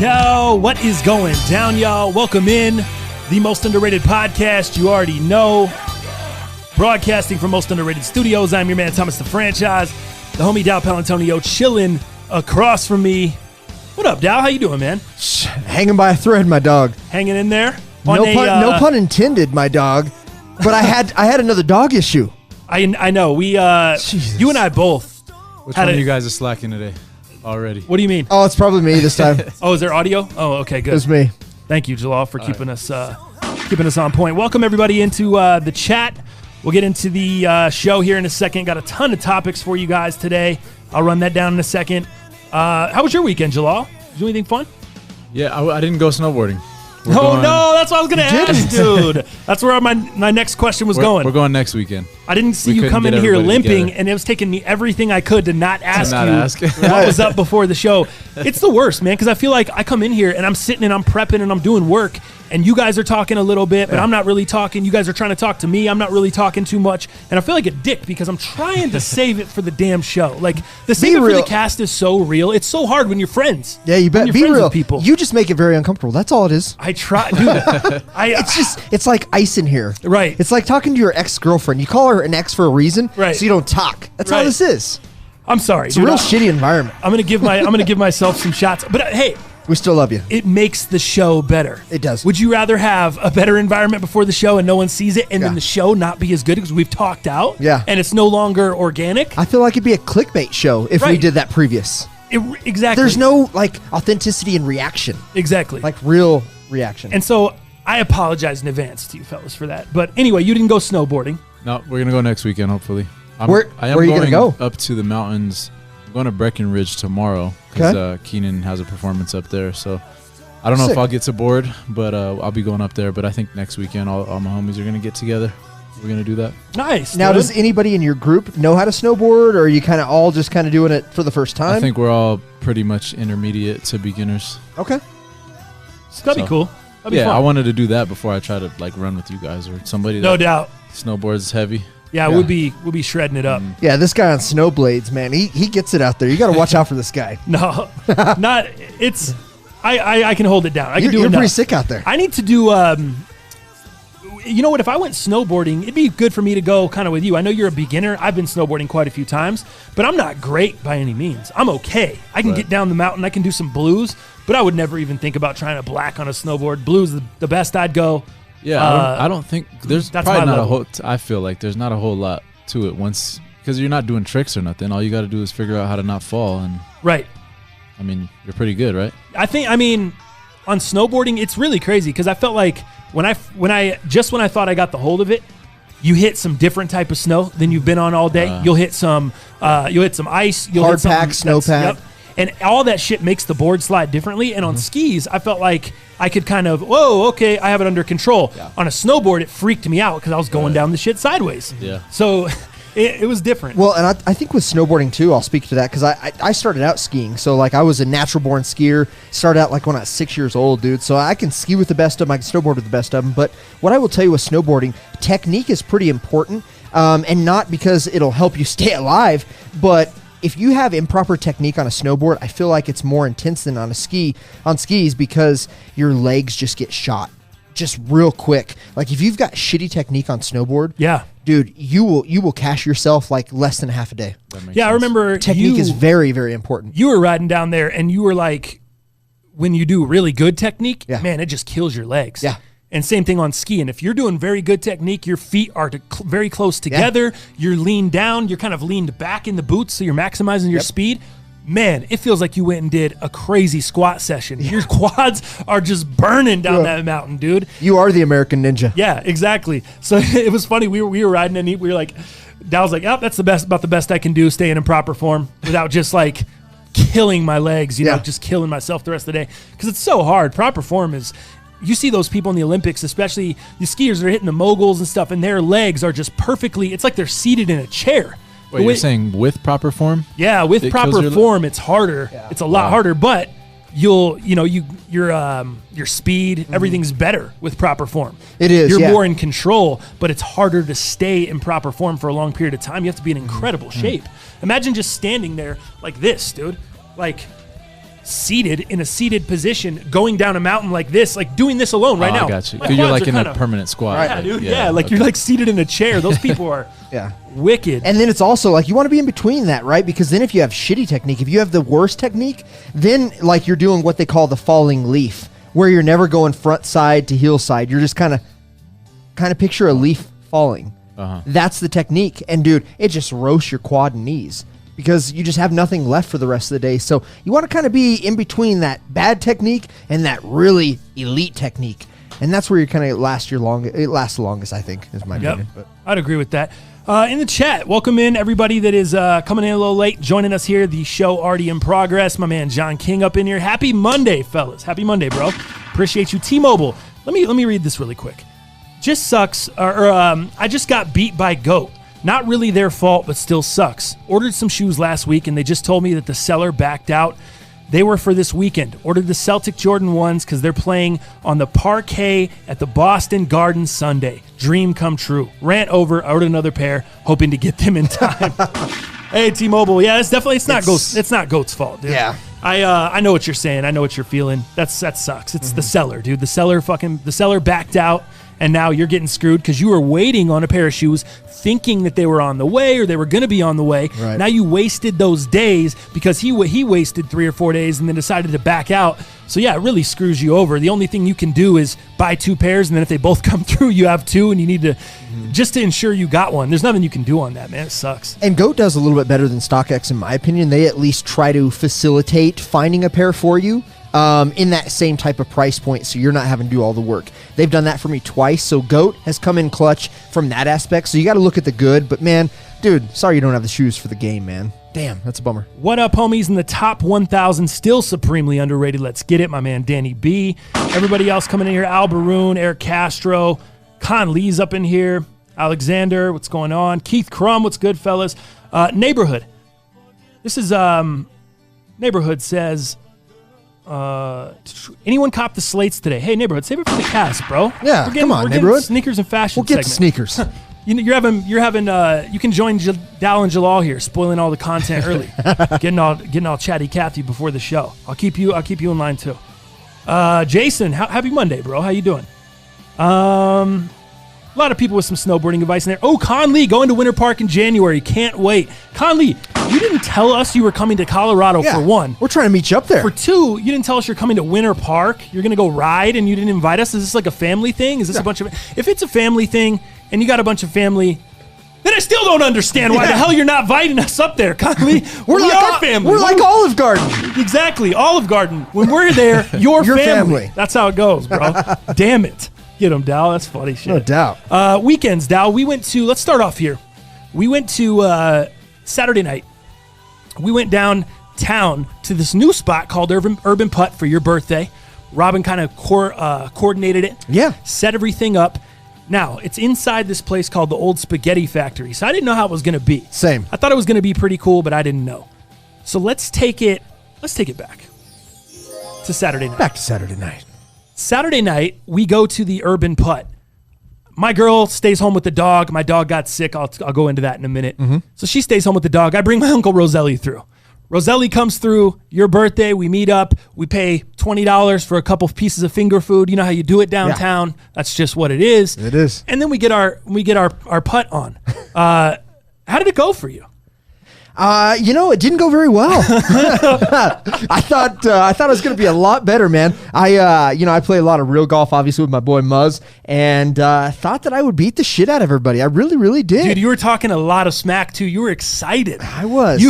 Yo, what is going down, y'all? Welcome in. The most underrated podcast you already know. Broadcasting from Most Underrated Studios. I'm your man, Thomas the Franchise. The homie Dow Palantonio chilling across from me. What up, Dow? How you doing, man? Hanging by a thread, my dog. Hanging in there? No pun intended, my dog. But I had another dog issue. I know. You and I both. Which one of you guys are slacking today already? What do you mean? Oh, it's probably me this time. Oh, is there audio? Oh, okay, good. It was me. Thank you, Jalal, for keeping us on point. Welcome, everybody, into the chat. We'll get into the show here in a second. Got a ton of topics for you guys today. I'll run that down in a second. How was your weekend, Jalal? Did you do anything fun? Yeah, I didn't go snowboarding. No, that's what I was going to ask, dude. That's where my next question was going. We're going next weekend. I didn't see you come in here limping, and it was taking me everything I could to not ask you what was up before the show. It's the worst, man, because I feel like I come in here, and I'm sitting and I'm prepping and I'm doing work, and you guys are talking a little bit, but I'm not really talking. You guys are trying to talk to me. I'm not really talking too much, and I feel like a dick because I'm trying to save it for the damn show. Like, the save it for the cast is so real. It's so hard when you're friends. Yeah, you bet. Be real. People. You just make it very uncomfortable. That's all it is. I try, dude. It's like ice in here. Right. It's like talking to your ex-girlfriend. You call her an ex for a reason, right, so you don't talk. That's all this is. I'm sorry. It's a real shitty environment. I'm gonna give myself some shots. But hey, we still love you. It makes the show better. It does. Would you rather have a better environment before the show and no one sees it, and then the show not be as good because we've talked out? Yeah. And it's no longer organic? I feel like it'd be a clickbait show if we did that previous. Exactly. There's no authenticity and reaction. Exactly. Like real reaction. And so I apologize in advance to you fellas for that. But anyway, you didn't go snowboarding. No, we're gonna go next weekend, hopefully. Where are you gonna go? Up to the mountains. I'm going to Breckenridge tomorrow because Keenan has a performance up there. So I don't know if I'll get to board, but I'll be going up there. But I think next weekend all my homies are gonna get together. We're gonna do that. Nice. Now, does anybody in your group know how to snowboard, or are you kind of all just kind of doing it for the first time? I think we're all pretty much intermediate to beginners. Okay. So that'd be cool. That'd be fun. I wanted to do that before I try to run with you guys or somebody. No doubt. Snowboards heavy. Yeah, we'll be shredding it up. Yeah, this guy on snowblades, man, he gets it out there. You got to watch out for this guy. No, not. It's. I can hold it down. You're pretty sick out there. I need to do. You know what? If I went snowboarding, it'd be good for me to go kind of with you. I know you're a beginner. I've been snowboarding quite a few times, but I'm not great by any means. I'm okay. I can get down the mountain. I can do some blues, but I would never even think about trying to black on a snowboard. Blues is the best I'd go. Yeah, I don't think there's probably not a whole. I feel like there's not a whole lot to it once because you're not doing tricks or nothing. All you got to do is figure out how to not fall, and right. I mean, you're pretty good, right? I mean, on snowboarding, it's really crazy because I felt like when I thought I got the hold of it, you hit some different type of snow than you've been on all day. You'll hit some ice, hard pack, snowpack. Yep. And all that shit makes the board slide differently. And on skis, I felt like I could kind of, I have it under control. Yeah. On a snowboard, it freaked me out because I was going down the shit sideways. Yeah. So it was different. Well, and I think with snowboarding too, I'll speak to that because I started out skiing. So I was a natural born skier. Started out when I was 6 years old, dude. So I can ski with the best of them. I can snowboard with the best of them. But what I will tell you with snowboarding, technique is pretty important. And not because it'll help you stay alive, but if you have improper technique on a snowboard, I feel like it's more intense than on skis because your legs just get shot just real quick. Like if you've got shitty technique on snowboard, dude, you will cash yourself less than half a day. Yeah, I remember technique is very, very important. You were riding down there and you were like, when you do really good technique, man, it just kills your legs. Yeah. And same thing on skiing. If you're doing very good technique, your feet are very close together. You're leaned down. You're kind of leaned back in the boots, so you're maximizing your speed. Man, it feels like you went and did a crazy squat session. Your quads are just burning down that mountain, dude. You are the American Ninja. Yeah, exactly. So it was funny. We were riding and we were like, Dow's like, that's about the best I can do, staying in proper form without just killing my legs, you know, just killing myself the rest of the day. Because it's so hard. Proper form is... You see those people in the Olympics, especially the skiers that are hitting the moguls and stuff, and their legs are just perfectly, it's like they're seated in a chair. Wait, you're saying with proper form? Yeah, with proper form, it's harder. Yeah. It's a lot harder, but your speed, everything's better with proper form. It is. You're more in control, but it's harder to stay in proper form for a long period of time. You have to be in incredible shape. Imagine just standing there like this, dude. seated in a seated position, going down a mountain like this, like doing this alone right now. I got you. You're like in a permanent squat. Right, dude. Yeah, like you're like seated in a chair. Those people are wicked. And then it's also like you want to be in between that, right? Because then if you have shitty technique, if you have the worst technique, then like you're doing what they call the falling leaf, where you're never going front side to heel side. You're just kind of picture a leaf falling. That's the technique. And dude, it just roasts your quad and knees because you just have nothing left for the rest of the day. So you want to kind of be in between that bad technique and that really elite technique. And that's where you kind of lasts the longest, I think, is my opinion. But I'd agree with that. In the chat, welcome in everybody that is coming in a little late, joining us here. The show already in progress. My man John King up in here. Happy Monday, fellas. Happy Monday, bro. Appreciate you. T-Mobile. Let me read this really quick. Just sucks. I just got beat by Goat. Not really their fault, but still sucks. Ordered some shoes last week, and they just told me that the seller backed out. They were for this weekend. Ordered the Celtic Jordan 1s because they're playing on the parquet at the Boston Garden Sunday. Dream come true. Rant over. Ordered another pair, hoping to get them in time. Hey, T-Mobile. Yeah, it's not Goat's fault, dude. Yeah. I know what you're saying. I know what you're feeling. That sucks. It's the seller, dude. The seller backed out. And now you're getting screwed because you were waiting on a pair of shoes thinking that they were on the way or they were going to be on the way. Right. Now you wasted those days because he wasted 3 or 4 days and then decided to back out. So, yeah, it really screws you over. The only thing you can do is buy 2 pairs, and then if they both come through, you have 2, and you need to just to ensure you got one. There's nothing you can do on that, man. It sucks. And GOAT does a little bit better than StockX, in my opinion. They at least try to facilitate finding a pair for you. In that same type of price point, so you're not having to do all the work. They've done that for me twice, so GOAT has come in clutch from that aspect, so you got to look at the good, but man, dude, sorry you don't have the shoes for the game, man. Damn, that's a bummer. What up, homies? In the top 1,000, still supremely underrated. Let's get it, my man Danny B. Everybody else coming in here, Al Baroon, Eric Castro, Con Lee's up in here, Alexander, what's going on? Keith Crum, what's good, fellas? Neighborhood. This is, Neighborhood says... anyone cop the slates today? Hey, Neighborhood, save it for the cast, bro. Yeah, come on, Neighborhood. Sneakers and fashion. We'll get segment. the sneakers. You're having. You can join Dal and Jalal here, spoiling all the content early, getting all chatty Cathy before the show. I'll keep you in line too. Jason, happy Monday, bro. How you doing? A lot of people with some snowboarding advice in there. Oh, Conley going to Winter Park in January. Can't wait. Conley, you didn't tell us you were coming to Colorado for 1. We're trying to meet you up there. For 2, you didn't tell us you're coming to Winter Park. You're going to go ride and you didn't invite us. Is this like a family thing? Is this a bunch of... If it's a family thing and you got a bunch of family... Then I still don't understand why the hell you're not inviting us up there, Conley. We're like our family. We're like Olive Garden. Exactly, Olive Garden. When we're there, your family. That's how it goes, bro. Damn it. Get him, Dow. That's funny shit. No doubt. Weekends, Dow. We went to, let's start off here. We went to Saturday night. We went downtown to this new spot called Urban Putt for your birthday. Robin kind of coordinated it. Yeah. Set everything up. Now, it's inside this place called the Old Spaghetti Factory. So I didn't know how it was going to be. Same. I thought it was going to be pretty cool, but I didn't know. So let's take it back to Saturday night. Back to Saturday night. Saturday night, we go to the Urban Putt. My girl stays home with the dog. My dog got sick. I'll go into that in a minute. Mm-hmm. So she stays home with the dog. I bring my Uncle Roselli through. Roselli comes through, your birthday, we meet up. We pay $20 for a couple of pieces of finger food. You know how you do it downtown. Yeah. That's just what it is. It is. And then we get our putt on. How did it go for you? It didn't go very well. I thought it was going to be a lot better, man. I play a lot of real golf, obviously, with my boy Muzz, and thought that I would beat the shit out of everybody. I really, really did. Dude, you were talking a lot of smack, too. You were excited. I was.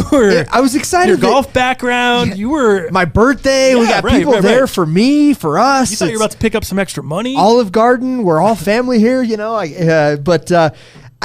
I was excited. Your golf background. Yeah, you were. My birthday. We got people there for me, for us. You thought you were about to pick up some extra money? Olive Garden. We're all family here,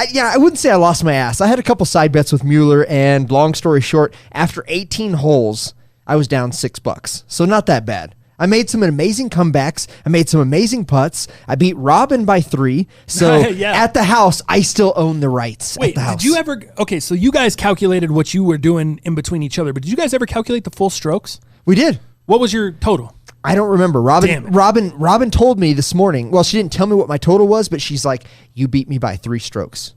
I wouldn't say I lost my ass. I had a couple side bets with Mueller, and long story short, after 18 holes, I was down $6. So not that bad. I made some amazing comebacks. I made some amazing putts. I beat Robin by 3. So at the house, I still own the rights. Wait, at the house. Did you ever... Okay, so you guys calculated what you were doing in between each other, but did you guys ever calculate the full strokes? We did. What was your total? I don't remember. Robin told me this morning. Well, she didn't tell me what my total was, but she's like, you beat me by 3 strokes,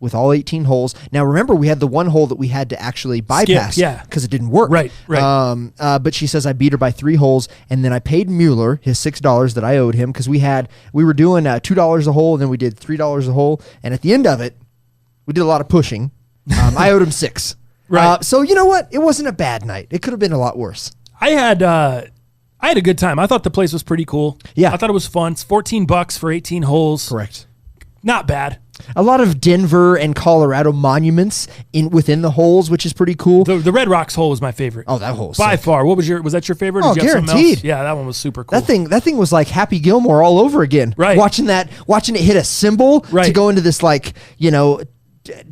with all 18 holes. Now, remember, we had the one hole that we had to actually bypass because it didn't work. Right. But she says I beat her by 3 holes, and then I paid Mueller his $6 that I owed him because we were doing $2 a hole, and then we did $3 a hole, and at the end of it, we did a lot of pushing. I owed him $6. Right. So you know what? It wasn't a bad night. It could have been a lot worse. I had a good time. I thought the place was pretty cool. Yeah. I thought it was fun. It's $14 for 18 holes. Correct. Not bad. A lot of Denver and Colorado monuments within the holes, which is pretty cool. The Red Rocks hole was my favorite. Oh, that hole was by sick. far. Was that your favorite? Oh, Did you have something guaranteed. else? Yeah, that one was super cool. That thing was like Happy Gilmore all over again. Right. Watching it hit a cymbal to go into this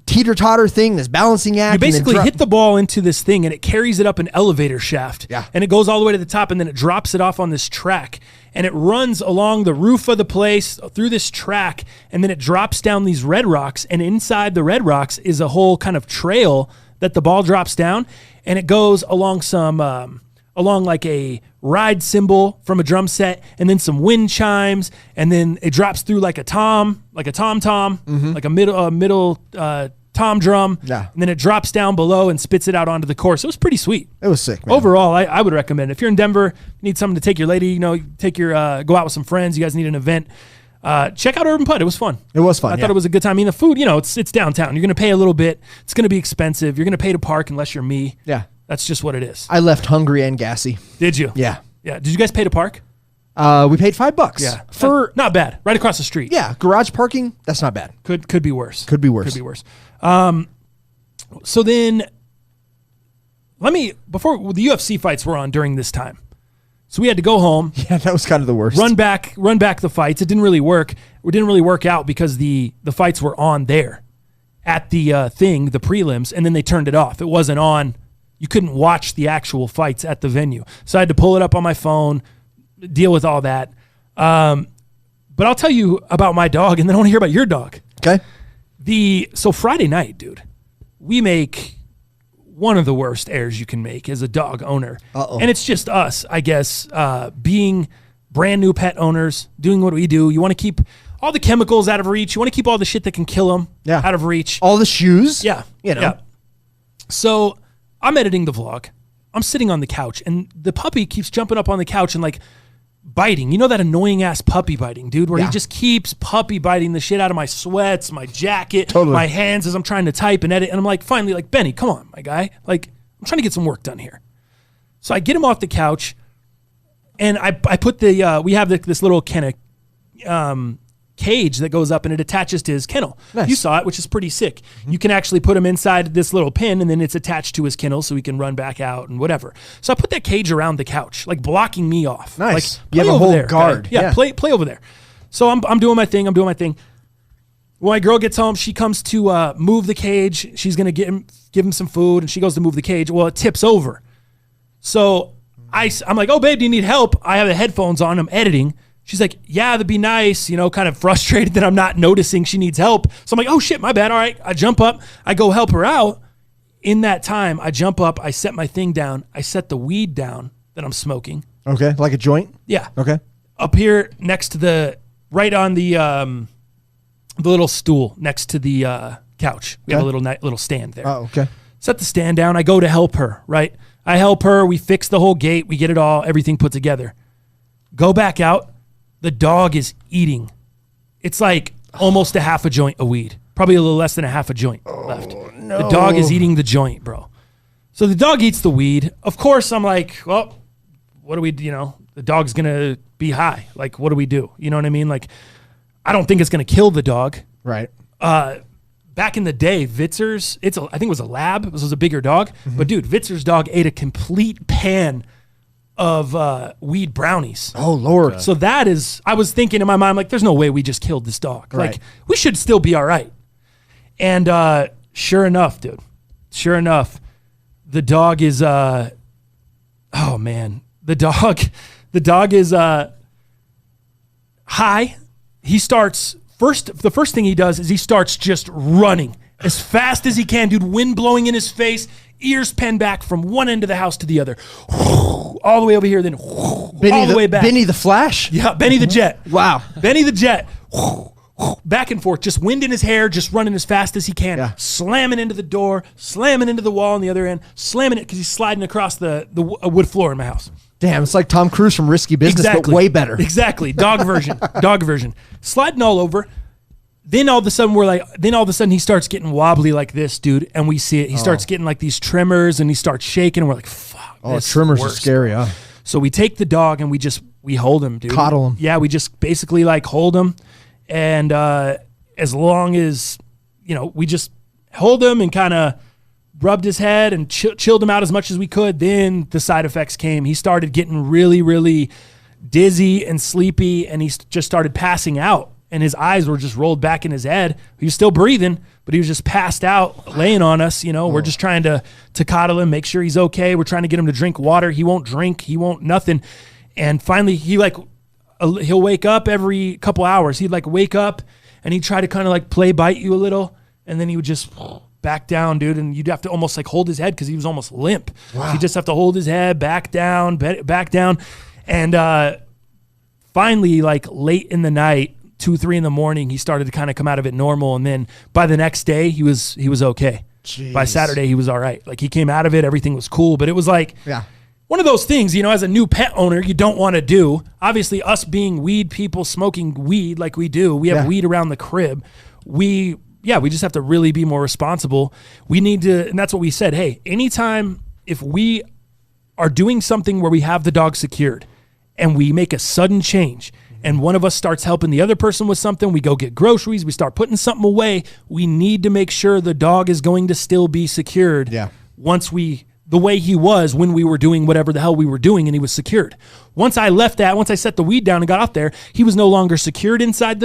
teeter-totter thing, this balancing act. You basically hit the ball into this thing and it carries it up an elevator shaft. Yeah. And it goes all the way to the top and then it drops it off on this track. And it runs along the roof of the place through this track, and then it drops down these red rocks, and inside the red rocks is a whole kind of trail that the ball drops down, and it goes along along like a ride cymbal from a drum set, and then some wind chimes, and then it drops through like a tom-tom, like a middle tom drum, and then it drops down below and spits it out onto the course. It was pretty sweet. It was sick, man. Overall, I would recommend it. If you're in Denver, need something to take your lady, take your go out with some friends, you guys need an event, check out Urban Putt. It was fun. It was fun. I thought it was a good time. I mean, the food, it's downtown. You're going to pay a little bit. It's going to be expensive. You're going to pay to park unless you're me. Yeah. That's just what it is. I left hungry and gassy. Did you? Yeah. Yeah. Did you guys pay to park? We paid $5. Yeah. For not bad. Right across the street. Yeah. Garage parking, that's not bad. Could be worse. Could be worse. Could be worse. So then before the UFC fights were on during this time. So we had to go home. Yeah, that was kind of the worst. Run back the fights. It didn't really work. It didn't really work out because the fights were on there at the the prelims, and then they turned it off. It wasn't on. You couldn't watch the actual fights at the venue. So I had to pull it up on my phone, deal with all that. But I'll tell you about my dog, and then I want to hear about your dog. Okay. So Friday night, dude, we make one of the worst errors you can make as a dog owner. Uh-oh. And it's just us, I guess, being brand new pet owners, doing what we do. You want to keep all the chemicals out of reach. You want to keep all the shit that can kill them out of reach. All the shoes. Yeah. Yeah. So I'm editing the vlog. I'm sitting on the couch, and the puppy keeps jumping up on the couch and like biting. You know that annoying ass puppy biting, dude, where he just keeps puppy biting the shit out of my sweats, my jacket, my hands as I'm trying to type and edit. And I'm like, finally, like, Benny, come on, my guy. Like, I'm trying to get some work done here. So I get him off the couch, and I put we have this little kind of cage that goes up and it attaches to his kennel. Nice. You saw it, which is pretty sick. Mm-hmm. You can actually put him inside this little pin, and then it's attached to his kennel so he can run back out and whatever. So I put that cage around the couch, like blocking me off. Nice. Like, you have a whole guard. Okay? Yeah, play over there. So I'm doing my thing. When my girl gets home, she comes to move the cage. She's gonna give him some food, and she goes to move the cage. Well, it tips over. So I'm like, oh babe, do you need help? I have the headphones on. I'm editing. She's like, yeah, that'd be nice, kind of frustrated that I'm not noticing she needs help. So I'm like, oh shit, my bad. All right. I jump up, I go help her out. In that time, I jump up, I set my thing down, I set the weed down that I'm smoking. Okay, like a joint? Yeah. Okay. Up here next to right on the little stool next to the couch. We have a little stand there. Oh, okay. Set the stand down, I go to help her, right? I help her, we fix the whole gate, we get it all, everything put together. Go back out. The dog is eating. It's like almost a half a joint of weed. Probably a little less than a half a joint left. No. The dog is eating the joint, bro. So the dog eats the weed. Of course, I'm like, well, what do we do? The dog's going to be high. Like, what do we do? You know what I mean? Like, I don't think it's going to kill the dog. Right. Back in the day, Vitzer's, I think it was a lab. This was a bigger dog. Mm-hmm. But dude, Vitzer's dog ate a complete pan of weed brownies. Oh Lord. So that is, I was thinking in my mind, like, there's no way we just killed this dog. Right. Like, we should still be all right. And sure enough, dude, the dog is oh man, the dog is high. He starts the first thing he does is he starts just running as fast as he can, dude, wind blowing in his face, ears pinned back from one end of the house to the other, all the way over here, then all the way back. Benny the Flash? Yeah, Benny the Jet. Wow. Benny the Jet. back and forth, just wind in his hair, just running as fast as he can, slamming into the door, slamming into the wall on the other end, slamming it because he's sliding across the wood floor in my house. Damn, it's like Tom Cruise from Risky Business, but way better. Exactly, dog version, sliding all over. Then all of a sudden he starts getting wobbly like this, dude, and we see it. He starts getting like these tremors, and he starts shaking, and we're like, fuck. Oh, tremors are scary, huh? So we take the dog and we hold him, dude. Coddle him. Yeah, we just basically like hold him. And as long as, we just hold him and kind of rubbed his head and chilled him out as much as we could, then the side effects came. He started getting really, really dizzy and sleepy, and he just started passing out. And his eyes were just rolled back in his head. He was still breathing, but he was just passed out, laying on us. We're just trying to coddle him, make sure he's okay. We're trying to get him to drink water. He won't drink. He won't nothing. And finally, he'll wake up every couple hours. He'd like wake up and he'd try to kind of like play bite you a little, and then he would just back down, dude. And you'd have to almost like hold his head because he was almost limp. Wow. So you just have to hold his head back down. And finally, like late in the night, 2-3 in the morning, he started to kind of come out of it normal. And then by the next day, he was okay. Jeez. By Saturday, he was all right. Like he came out of it, everything was cool. But it was like, one of those things, as a new pet owner, you don't want to do. Obviously, us being weed people, smoking weed like we do, we have weed around the crib. We just have to really be more responsible. We need to, and that's what we said. Hey, anytime if we are doing something where we have the dog secured and we make a sudden change and one of us starts helping the other person with something, we go get groceries, we start putting something away, we need to make sure the dog is going to still be secured the way he was when we were doing whatever the hell we were doing and he was secured. Once I set the weed down and got out there, he was no longer secured inside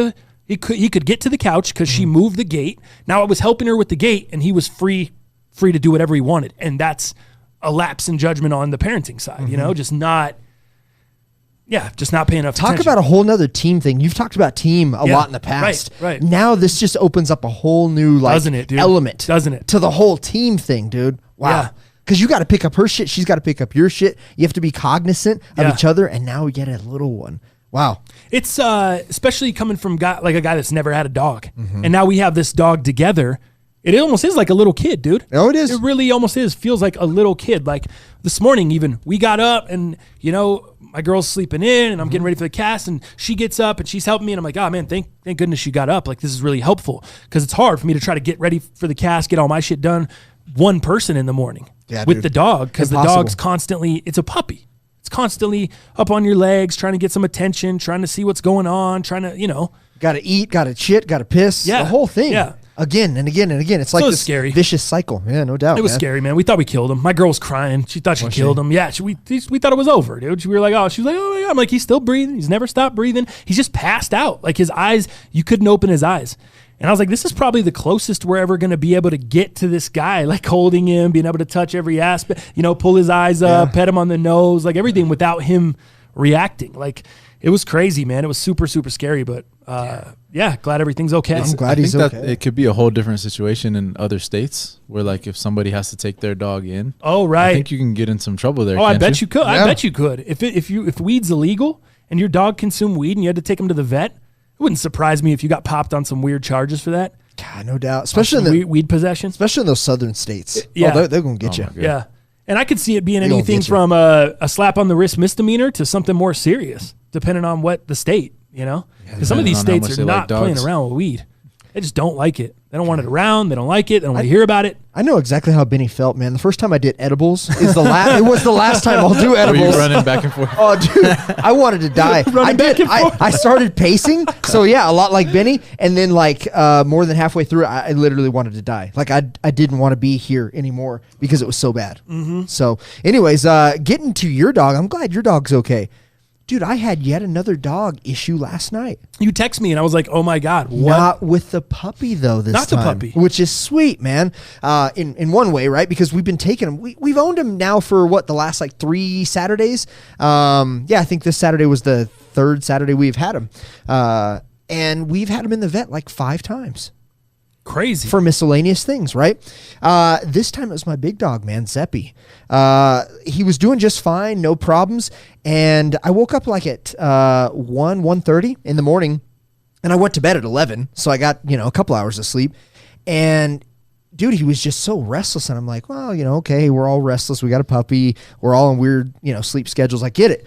he could get to the couch because she moved the gate. Now I was helping her with the gate and he was free to do whatever he wanted. And that's a lapse in judgment on the parenting side, just not paying enough attention. Talk about a whole nother team thing. You've talked about team a lot in the past. Right. Now this just opens up a whole new element. Doesn't it? To the whole team thing, dude. Wow. Yeah. Because you got to pick up her shit. She's got to pick up your shit. You have to be cognizant of each other. And now we get a little one. Wow. It's especially coming from a guy that's never had a dog. Mm-hmm. And now we have this dog together. It almost is like a little kid, dude. Oh, it is. It really almost is. Feels like a little kid. Like this morning even, we got up and, my girl's sleeping in and I'm getting ready for the cast and she gets up and she's helping me and I'm like, oh man, thank goodness she got up. Like this is really helpful because it's hard for me to try to get ready for the cast, get all my shit done. One person in the morning with the dog because the dog's constantly, it's a puppy. It's constantly up on your legs, trying to get some attention, trying to see what's going on, trying to, Got to eat, got to shit, got to piss. Yeah. The whole thing. Yeah. Again and again and again. It's like this scary vicious cycle. Yeah, no doubt. It was scary, man. We thought we killed him. My girl was crying. She thought she killed him. Yeah, we thought it was over, dude. We were like, she was like, oh my God. I'm like, he's still breathing. He's never stopped breathing. He's just passed out. Like his eyes, you couldn't open his eyes. And I was like, this is probably the closest we're ever going to be able to get to this guy, like holding him, being able to touch every aspect, pull his eyes up, pet him on the nose, like everything without him reacting. Like it was crazy, man. It was super, super scary, but glad everything's okay. I'm glad he's okay. That it could be a whole different situation in other states where like if somebody has to take their dog in. Oh, right. I think you can get in some trouble there. Oh, I bet you could. Yeah. I bet you could. If weed's illegal and your dog consumed weed and you had to take him to the vet, it wouldn't surprise me if you got popped on some weird charges for that. God, no doubt. Especially in the weed possession. Especially in those southern states. Yeah. They're going to get you. Yeah. And I could see it being anything from a slap on the wrist misdemeanor to something more serious, depending on what the state, Because some of these states are not playing around with weed. They just don't like it. They don't want it around. They don't like it. They don't want to hear about it. I know exactly how Benny felt, man. The first time I did edibles it was the last time I'll do edibles. Were you running back and forth? Oh, dude, I wanted to die. I started pacing, so yeah, a lot like Benny, and then like more than halfway through, I literally wanted to die. Like I didn't want to be here anymore because it was so bad. Mm-hmm. So, anyways, getting to your dog, I'm glad your dog's okay. Dude, I had yet another dog issue last night. You text me and I was like, oh my God, what? Not with the puppy though this time. Not the puppy. Which is sweet, man. In one way, right? Because we've been taking him. We've owned him now for the last like 3 Saturdays. I think this Saturday was the 3rd Saturday we've had him. And we've had him in the vet like 5 times. Crazy. For miscellaneous things, right? This time it was my big dog, man, Zeppy. He was doing just fine, no problems. And I woke up like at 1:30 in the morning. And I went to bed at 11, so I got, a couple hours of sleep. And dude, he was just so restless. And I'm like, well, okay, we're all restless. We got a puppy. We're all on weird, sleep schedules. I get it.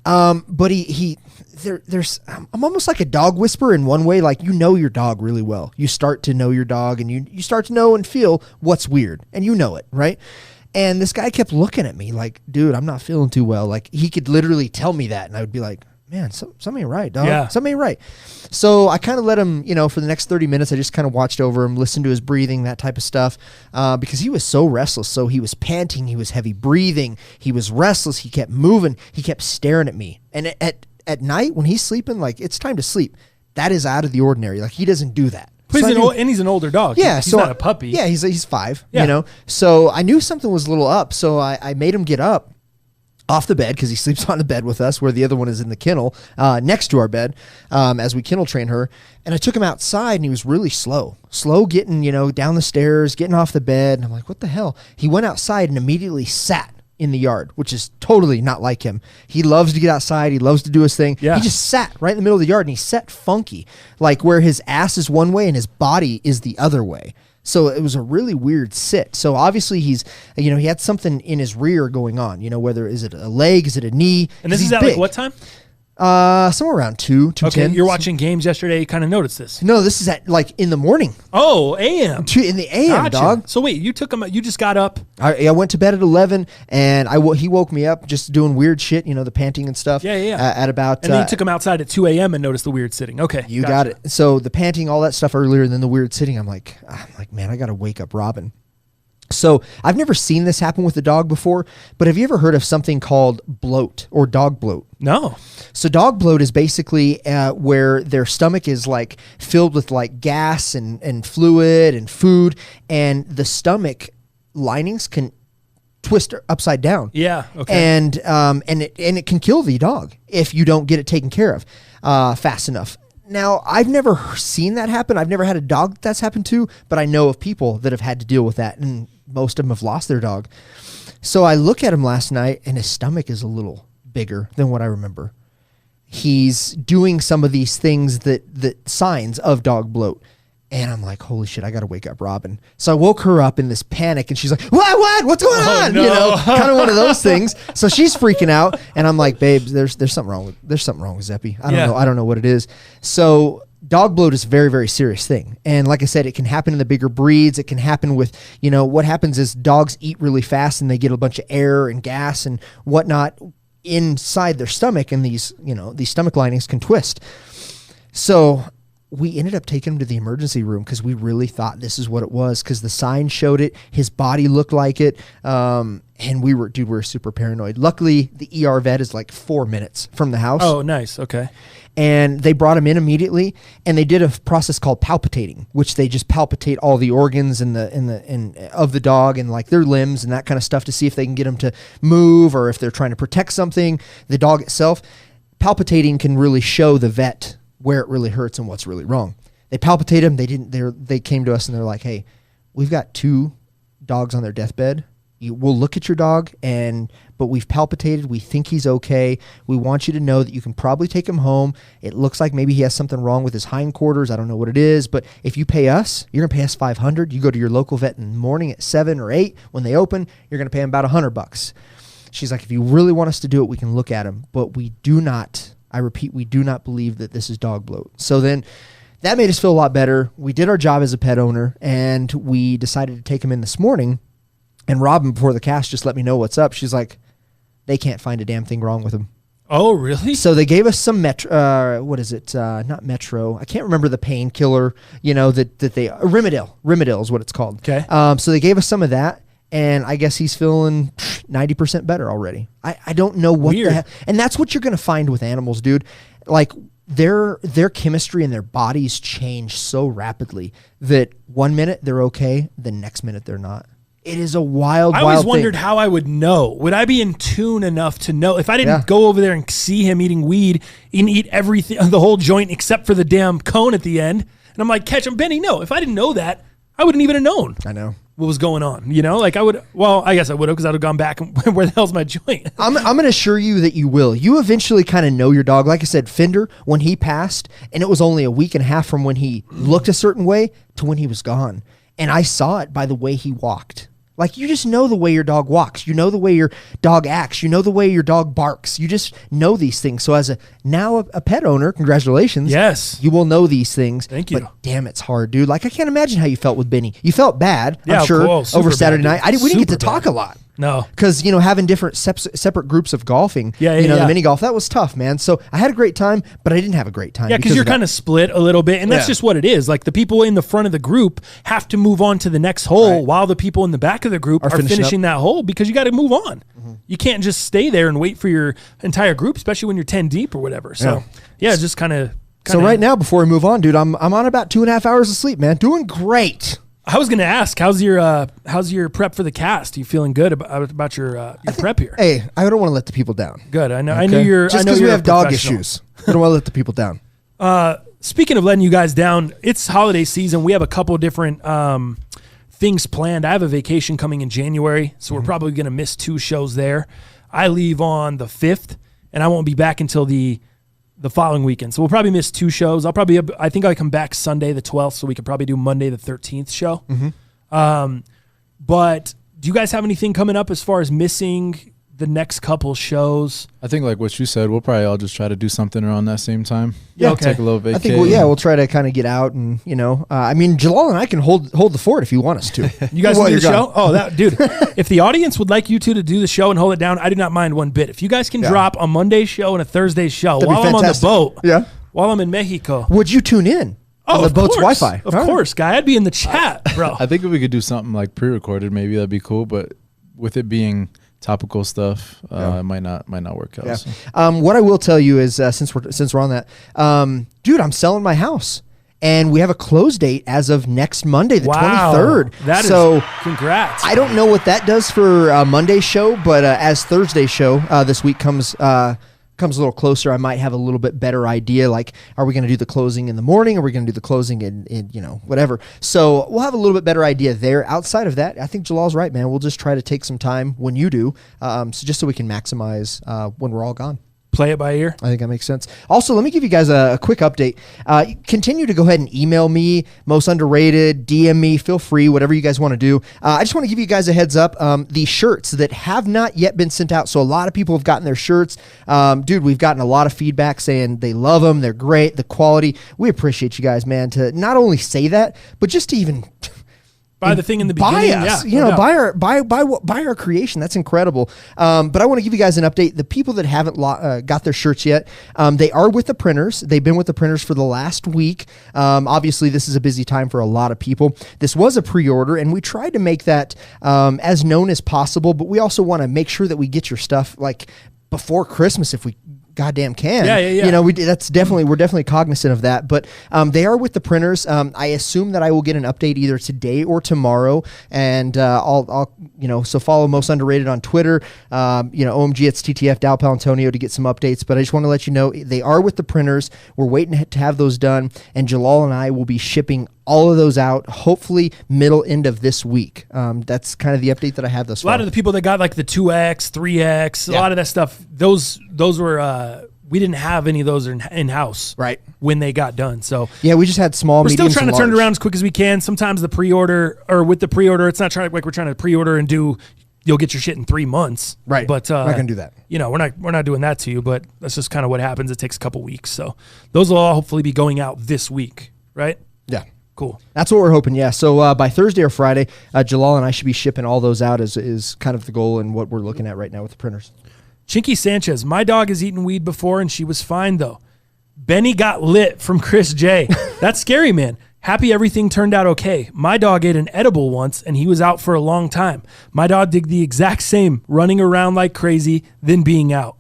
But I'm almost like a dog whisperer in one way. Like, your dog really well. You start to know your dog, and you start to know and feel what's weird, and it, right? And this guy kept looking at me like, dude, I'm not feeling too well. Like, he could literally tell me that, and I would be like, man, something ain't right, dog. Yeah. Something ain't right. So I kind of let him, for the next 30 minutes, I just kind of watched over him, listened to his breathing, that type of stuff, because he was so restless. So he was panting, he was heavy breathing, he was restless, he kept moving, he kept staring at me. And at night when he's sleeping, like, it's time to sleep. That is out of the ordinary. Like, he doesn't do that. But he's an older dog. Yeah, he's not a puppy. Yeah, he's 5, So I knew something was a little up, so I made him get up off the bed, because he sleeps on the bed with us, where the other one is in the kennel next to our bed, as we kennel train her. And I took him outside, and he was really slow getting, down the stairs, getting off the bed. And I'm like, what the hell? He went outside and immediately sat in the yard, which is totally not like him. He loves to get outside. He loves to do his thing. Yeah. He just sat right in the middle of the yard, and he sat funky, like where his ass is one way and his body is the other way. So it was a really weird sit. So obviously he had something in his rear going on, whether is it a leg, is it a knee? And this is at like what time? Somewhere around 2:10. Okay, you're watching games yesterday. You kind of noticed this. No, this is at like in the morning. Oh, a.m. In the a.m., dog. So wait, you took him. You just got up. I went to bed at 11, and he woke me up just doing weird shit. The panting and stuff. Yeah. At about. And then you took him outside at 2 a.m. and noticed the weird sitting. Okay, you got it. So the panting, all that stuff earlier, and then the weird sitting. I'm like, man, I got to wake up Robin. So I've never seen this happen with a dog before, but have you ever heard of something called bloat or dog bloat? No. So dog bloat is basically where their stomach is like filled with like gas and fluid and food, and the stomach linings can twist upside down. Yeah. Okay. And it can kill the dog if you don't get it taken care of fast enough. Now, I've never seen that happen. I've never had a dog that's happened to, but I know of people that have had to deal with that, and most of them have lost their dog. So I look at him last night, and his stomach is a little bigger than what I remember. He's doing some of these things that signs of dog bloat. And I'm like, holy shit, I got to wake up Robin. So I woke her up in this panic, and she's like, what? What's going on? No. Kind of one of those things. So she's freaking out, and I'm like, babe, there's something wrong with Zeppy. I don't know what it is. So dog bloat is a very, very serious thing. And like I said, it can happen in the bigger breeds. It can happen with, what happens is dogs eat really fast, and they get a bunch of air and gas and whatnot inside their stomach, and these stomach linings can twist. So we ended up taking him to the emergency room because we really thought this is what it was, because the sign showed it. His body looked like it. And we were super paranoid. Luckily, the ER vet is like 4 minutes from the house. Oh, nice. Okay. And they brought him in immediately, and they did a process called palpitating, which they just palpitate all the organs of the dog and like their limbs and that kind of stuff to see if they can get him to move, or if they're trying to protect something, the dog itself. Palpitating can really show the vet where it really hurts and what's really wrong. They palpitate him. They came to us and they're like, hey, we've got 2 dogs on their deathbed. We'll look at your dog, but we've palpitated. We think he's okay. We want you to know that you can probably take him home. It looks like maybe he has something wrong with his hindquarters. I don't know what it is, but if you pay us, you're going to pay us $500. You go to your local vet in the morning at 7 or 8 when they open, you're going to pay him about $100. She's like, if you really want us to do it, we can look at him, but we do not, I repeat, we do not believe that this is dog bloat. So then that made us feel a lot better. We did our job as a pet owner, and we decided to take him in this morning. And Robin, before the cast, just let me know what's up. She's like, they can't find a damn thing wrong with him. Oh, really? So they gave us some what is it? Not Metro. I can't remember the painkiller, Rimadyl is what it's called. Okay. So they gave us some of that, and I guess he's feeling 90% better already. I don't know what the hell. And that's what you're going to find with animals, dude. Like, their chemistry and their bodies change so rapidly that 1 minute they're okay, the next minute they're not. It is a wild thing. I always wondered how I would know. Would I be in tune enough to know? If I didn't go over there and see him eating weed and eat everything, the whole joint except for the damn cone at the end, and I'm like, catch him, Benny. No, if I didn't know that, I wouldn't even have known. I know. what was going on, you know? Like I guess I would have, because I would have gone back and where the hell's my joint? I'm going to assure you that you will. You eventually kind of know your dog. Like I said, Fender, when he passed, and it was only a week and a half from when he looked a certain way to when he was gone. And I saw it by the way he walked. Like, you just know the way your dog walks. You know the way your dog acts. You know the way your dog barks. You just know these things. So as a pet owner, congratulations. Yes. You will know these things. Thank you. But damn, it's hard, dude. Like, I can't imagine how you felt with Benny. You felt bad, yeah, I'm sure, cool. over Saturday night. We didn't get to Super talk bad. a lot. No. Because, having different separate groups of golfing, the mini golf, that was tough, man. So I had a great time, but I didn't have a great time. Yeah, because you're kind of split a little bit, and that's just what it is. Like, the people in the front of the group have to move on to the next hole while the people in the back of the group are finishing that hole, because you got to move on. Mm-hmm. You can't just stay there and wait for your entire group, especially when you're 10 deep or whatever. So, it's just kind of... So right now, before we move on, dude, I'm on about 2.5 hours of sleep, man. Doing great. I was going to ask, how's your prep for the cast? Are you feeling good about your prep here? Hey, I don't want to let the people down. Good. I know. Okay. I knew you're. Just because we have dog issues, I don't want to let the people down. Speaking of letting you guys down, it's holiday season. We have a couple different things planned. I have a vacation coming in January, so we're probably going to miss 2 shows there. I leave on the 5th, and I won't be back until the following weekend. So we'll probably miss 2 shows. I think I come back Sunday the 12th, so we could probably do Monday the 13th show. Mm-hmm. But do you guys have anything coming up as far as missing the next couple shows? I think like what you said, we'll probably all just try to do something around that same time. Yeah, okay. Take a little vacation. I think we'll try to kind of get out and, I mean, Jalal and I can hold the fort if you want us to. You guys want to do the show? Oh, dude, if the audience would like you two to do the show and hold it down, I do not mind one bit. If you guys can drop a Monday show and a Thursday show while I'm on the boat, while I'm in Mexico. Would you tune in? On the boat's Wi-Fi. Of course, guy. I'd be in the chat, bro. I think if we could do something like pre-recorded, maybe that'd be cool, but with it being topical stuff, it might not work out. Yeah. So. What I will tell you is, since we're on that, dude, I'm selling my house, and we have a close date as of next Monday, the 23rd. That is congrats. I don't know what that does for Monday's show, but as Thursday's show this week comes a little closer, I might have a little bit better idea. Like, are we going to do the closing in the morning? Are we going to do the closing in whatever? So we'll have a little bit better idea there. Outside of that, I think Jalal's right, man. We'll just try to take some time when you do, so we can maximize when we're all gone. Play it by ear. I think that makes sense. Also, let me give you guys a quick update. Continue to go ahead and email me, most underrated, DM me, feel free, whatever you guys want to do. I just want to give you guys a heads up. The shirts that have not yet been sent out. So a lot of people have gotten their shirts. Dude, we've gotten a lot of feedback saying they love them. They're great. The quality. We appreciate you guys, man, to not only say that, but just to even... Buy the thing in the beginning. Buy us, buy our creation. That's incredible. But I want to give you guys an update. The people that haven't got their shirts yet, they are with the printers. They've been with the printers for the last week. Obviously, this is a busy time for a lot of people. This was a pre-order, and we tried to make that as known as possible. But we also want to make sure that we get your stuff like before Christmas if we goddamn can. Yeah. We're definitely cognizant of that. But they are with the printers. I assume that I will get an update either today or tomorrow. And I'll so follow Most Underrated on Twitter. OMG, it's TTF Dal Palantonio to get some updates. But I just want to let you know they are with the printers. We're waiting to have those done. And Jalal and I will be shipping all of those out, hopefully end of this week. That's kind of the update that I have thus far. A lot of the people that got like the 2X, 3X, a lot of that stuff, those were, we didn't have any of those in-house when they got done. So yeah, we just had small, we're mediums, still trying to turn it around as quick as we can. Sometimes the pre-order, or with the pre-order, it's not like we're trying to pre-order and you'll get your shit in 3 months. Right. But we're not going to do that. We're not doing that to you, but that's just kind of what happens. It takes a couple weeks. So those will all hopefully be going out this week, right? Yeah. Cool. That's what we're hoping, yeah. So by Thursday or Friday, Jalal and I should be shipping all those out is kind of the goal and what we're looking at right now with the printers. Chinky Sanchez, my dog has eaten weed before and she was fine though. Benny got lit from Chris J. That's scary, man. Happy everything turned out okay. My dog ate an edible once and he was out for a long time. My dog did the exact same, running around like crazy, then being out.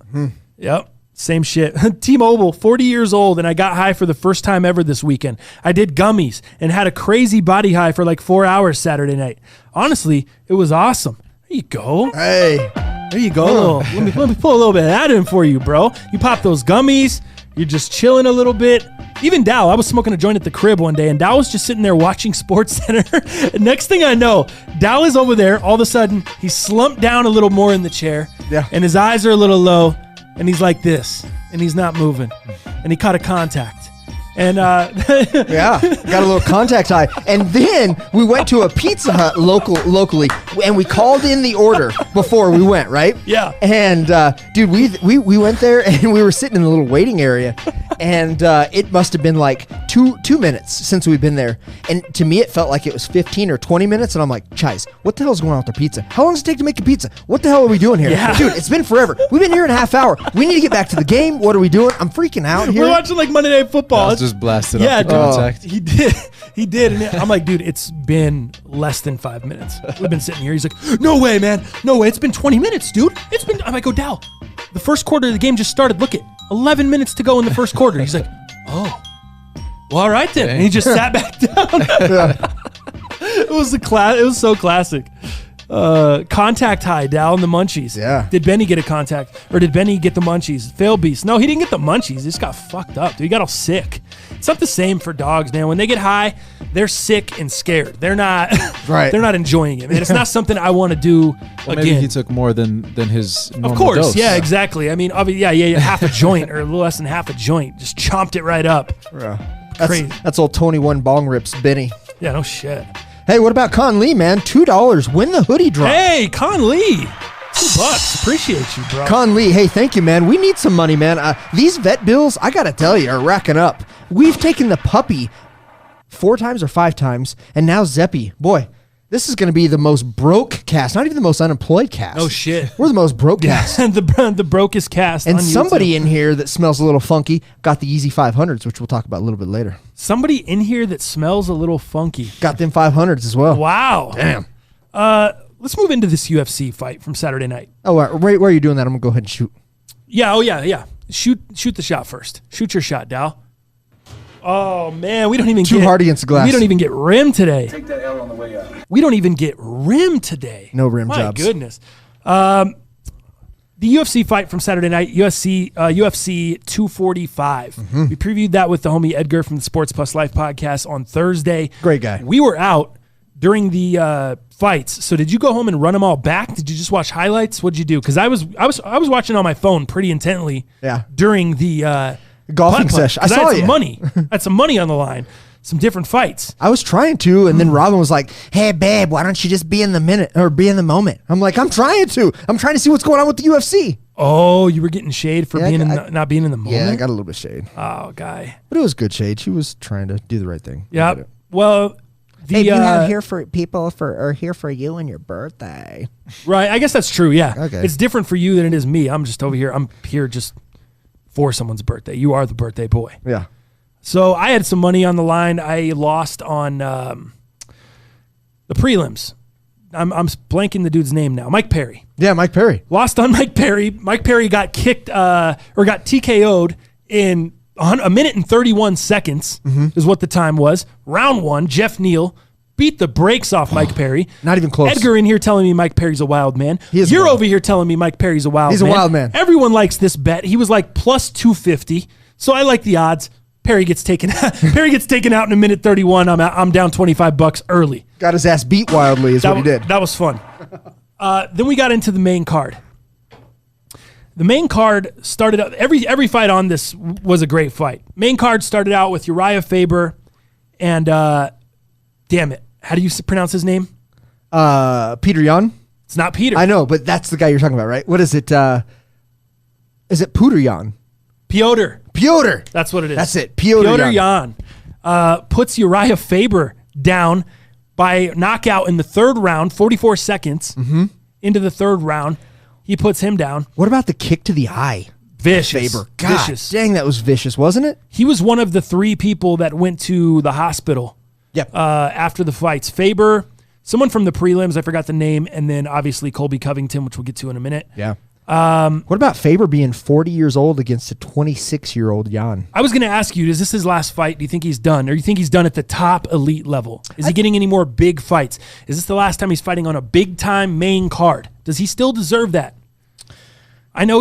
Yep. Same shit. T-Mobile, 40 years old, and I got high for the first time ever this weekend. I did gummies and had a crazy body high for like 4 hours Saturday night. Honestly, it was awesome. There you go. Hey. There you go. Let me pull a little bit of that in for you, bro. You pop those gummies. You're just chilling a little bit. Even Dow, I was smoking a joint at the crib one day, and Dow was just sitting there watching SportsCenter. And next thing I know, Dow is over there. All of a sudden, he's slumped down a little more in the chair, and his eyes are a little low, and he's like this, and he's not moving. And he caught a contact. And got a little contact high. And then we went to a Pizza Hut locally, and we called in the order before we went, right? Yeah. And dude, we went there, and we were sitting in a little waiting area, and it must have been like two minutes since we've been there. And to me, it felt like it was 15 or 20 minutes. And I'm like, Chais, what the hell is going on with the pizza? How long does it take to make a pizza? What the hell are we doing here? Yeah. Dude, it's been forever. We've been here in a half hour. We need to get back to the game. What are we doing? I'm freaking out here. We're watching like Monday Night Football. Just blasted off the contact. He did. And I'm like, dude, it's been less than 5 minutes. We've been sitting here. He's like, no way, man. No way. It's been 20 minutes, dude. I'm like, Dow, the first quarter of the game just started. Look at 11 minutes to go in the first quarter. He's like, oh, well, all right then. And he just sat back down. It was so classic. Contact high, Dow and the munchies. Yeah. Did Benny get a contact? Or did Benny get the munchies? Fail beast. No, he didn't get the munchies. He just got fucked up. Dude, he got all sick. It's not the same for dogs, man. When they get high, they're sick and scared. They're not They're not enjoying it, man. It's not something I want to do again. Maybe he took more than his normal Of course, dose. yeah, exactly. I mean, half a joint or a little less than half a joint. Just chomped it right up. Crazy. That's old Tony One Bong Rips, Benny. Yeah, no shit. Hey, what about Con Lee, man? $2. Win the hoodie drop. Hey, Con Lee. $2. Appreciate you, bro. Con Lee, hey, thank you, man. We need some money, man. These vet bills, I got to tell you, are racking up. We've taken the puppy 4 times or 5 times, and now Zeppy. Boy, this is going to be the most broke cast, not even the most unemployed cast. Oh, shit. We're the most broke cast. the brokest cast and on somebody YouTube. in here that smells a little funky got the Yeezy 500s, which we'll talk about a little bit later. Somebody in here that smells a little funky. Got them 500s as well. Wow. Damn. Let's move into this UFC fight from Saturday night. Oh, where are you doing that? I'm going to go ahead and shoot. Yeah, yeah. Shoot the shot first. Shoot your shot, Dow. Oh, man, we don't even Too hard against the glass. We don't even get rim today. Take that L on the way out. We don't even get rim today. No rim My jobs. My goodness. The UFC fight from Saturday night, UFC 245. Mm-hmm. We previewed that with the homie Edgar from the Sports Plus Life podcast on Thursday. Great guy. We were out during the fights. So did you go home and run them all back? Did you just watch highlights? What'd you do? Because I was watching on my phone pretty intently. Yeah. During the golfing session. I saw you. I had some money on the line. Some different fights. I was trying to, and then Robin was like, "Hey, babe, why don't you just be in the minute or be in the moment?" I'm like, "I'm trying to. I'm trying to see what's going on with the UFC." Oh, you were getting shade for not being in the moment? Yeah, I got a little bit of shade. Oh, guy. But it was good shade. She was trying to do the right thing. Yeah. Well, hey, you have here for people are here for you and your birthday. Right. I guess that's true. Yeah. Okay. It's different for you than it is me. I'm just over here. I'm here just for someone's birthday. You are the birthday boy. Yeah. So I had some money on the line. I lost on the prelims. I'm blanking the dude's name now. Mike Perry. Yeah, Mike Perry. Lost on Mike Perry. Mike Perry got kicked or got TKO'd in a minute and 31 seconds is what the time was. Round 1, Jeff Neal beat the brakes off Mike Perry. Not even close. Edgar in here telling me Mike Perry's a wild man. You're over here telling me Mike Perry's a wild man. He's a wild man. Everyone likes this bet. He was like plus 250. So I like the odds. Perry gets taken out in a minute 31. I'm down $25 early. Got his ass beat wildly is what he did. That was fun. Then we got into the main card. The main card started out, every fight on this was a great fight. Main card started out with Uriah Faber and damn it, how do you pronounce his name? Peter Yan. It's not Peter. I know, but that's the guy you're talking about, right? What is it? Is it Peter Yan? Piotr. That's what it is. That's it. Piotr Yan puts Uriah Faber down by knockout in the third round, 44 seconds into the third round. He puts him down. What about the kick to the eye? Vicious. Faber. God, vicious. Dang, that was vicious, wasn't it? He was one of the 3 people that went to the hospital after the fights. Faber, someone from the prelims, I forgot the name, and then obviously Colby Covington, which we'll get to in a minute. Yeah. What about Faber being 40 years old against a 26-year-old Yan? I was going to ask you, is this his last fight? Do you think he's done? Or do you think he's done at the top elite level? Is he getting any more big fights? Is this the last time he's fighting on a big-time main card? Does he still deserve that? I know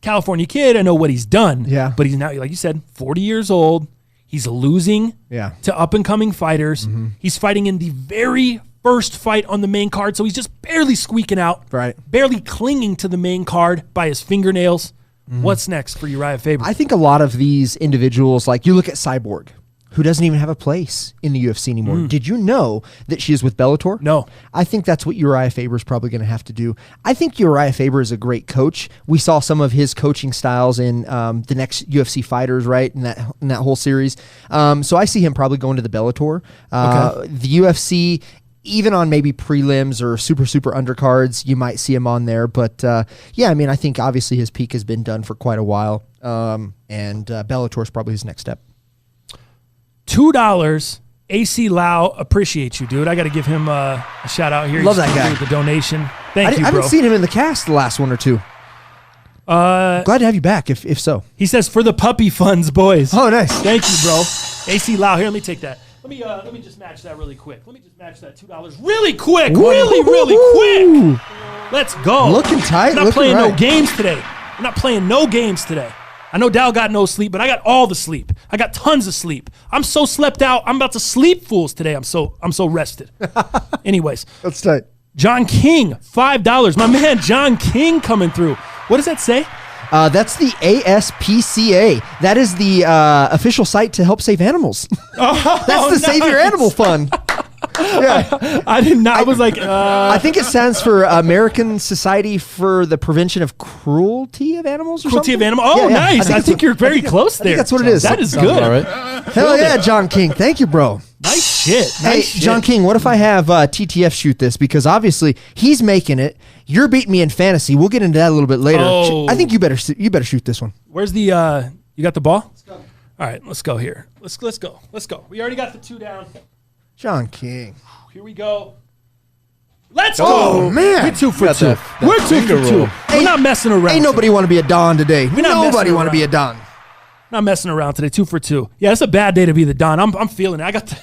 California kid. I know what he's done. Yeah. But he's now, like you said, 40 years old. He's losing to up-and-coming fighters. Mm-hmm. He's fighting in the very first fight on the main card, so he's just barely squeaking out. Right. Barely clinging to the main card by his fingernails. Mm-hmm. What's next for Uriah Faber? I think a lot of these individuals, like you look at Cyborg, who doesn't even have a place in the UFC anymore. Did you know that she is with Bellator? No. I think that's what Uriah Faber is probably going to have to do. I think Uriah Faber is a great coach. We saw some of his coaching styles in the next UFC fighters, right, in that whole series. So I see him probably going to the Bellator. The UFC, even on maybe prelims or super undercards, you might see him on there. But yeah, I mean, I think obviously his peak has been done for quite a while. And Bellator is probably his next step. $2. AC Lau, appreciate you, dude. I got to give him a shout out here. Love that guy. With the donation. Thank you, bro. I haven't seen him in the cast the last one or two. Glad to have you back, if so. He says, for the puppy funds, boys. Oh, nice. Thank you, bro. AC Lau. Here, let me take that. Let me just match that really quick. Let me just match that $2 really quick. Really quick. Let's go. Looking tight. We're not playing no games today. We're not playing no games today. I know Dal got no sleep, but I got all the sleep. I got tons of sleep. I'm so slept out. I'm about to sleep fools today. I'm so rested. Anyways. That's tight. John King, $5. My man John King coming through. What does that say? That's the ASPCA. That is the official site to help save animals. That's the Save Your Animal Fund. Yeah, I did not. I was like, I think it stands for American Society for the Prevention of Cruelty of Animals. Cruelty of Animals. Oh, yeah. Nice. I think you're very close there. That's what it is. That is good. All right. Hell yeah, John King. Thank you, bro. Nice shit. Hey, John King, what if I have TTF shoot this? Because obviously he's making it. You're beating me in fantasy. We'll get into that a little bit later. Oh. I think you better shoot this one. Where's the? You got the ball? Let's go. All right, let's go here. Let's go. We already got the 2 down. John King. Here we go. Let's go. Oh, man. We're 2 for 2. We're 2 for 2. We're not messing around. Ain't nobody want to be a Don today. Nobody want to be a Don. Not messing around today. 2 for 2. Yeah, it's a bad day to be the Don. I'm feeling it. I got the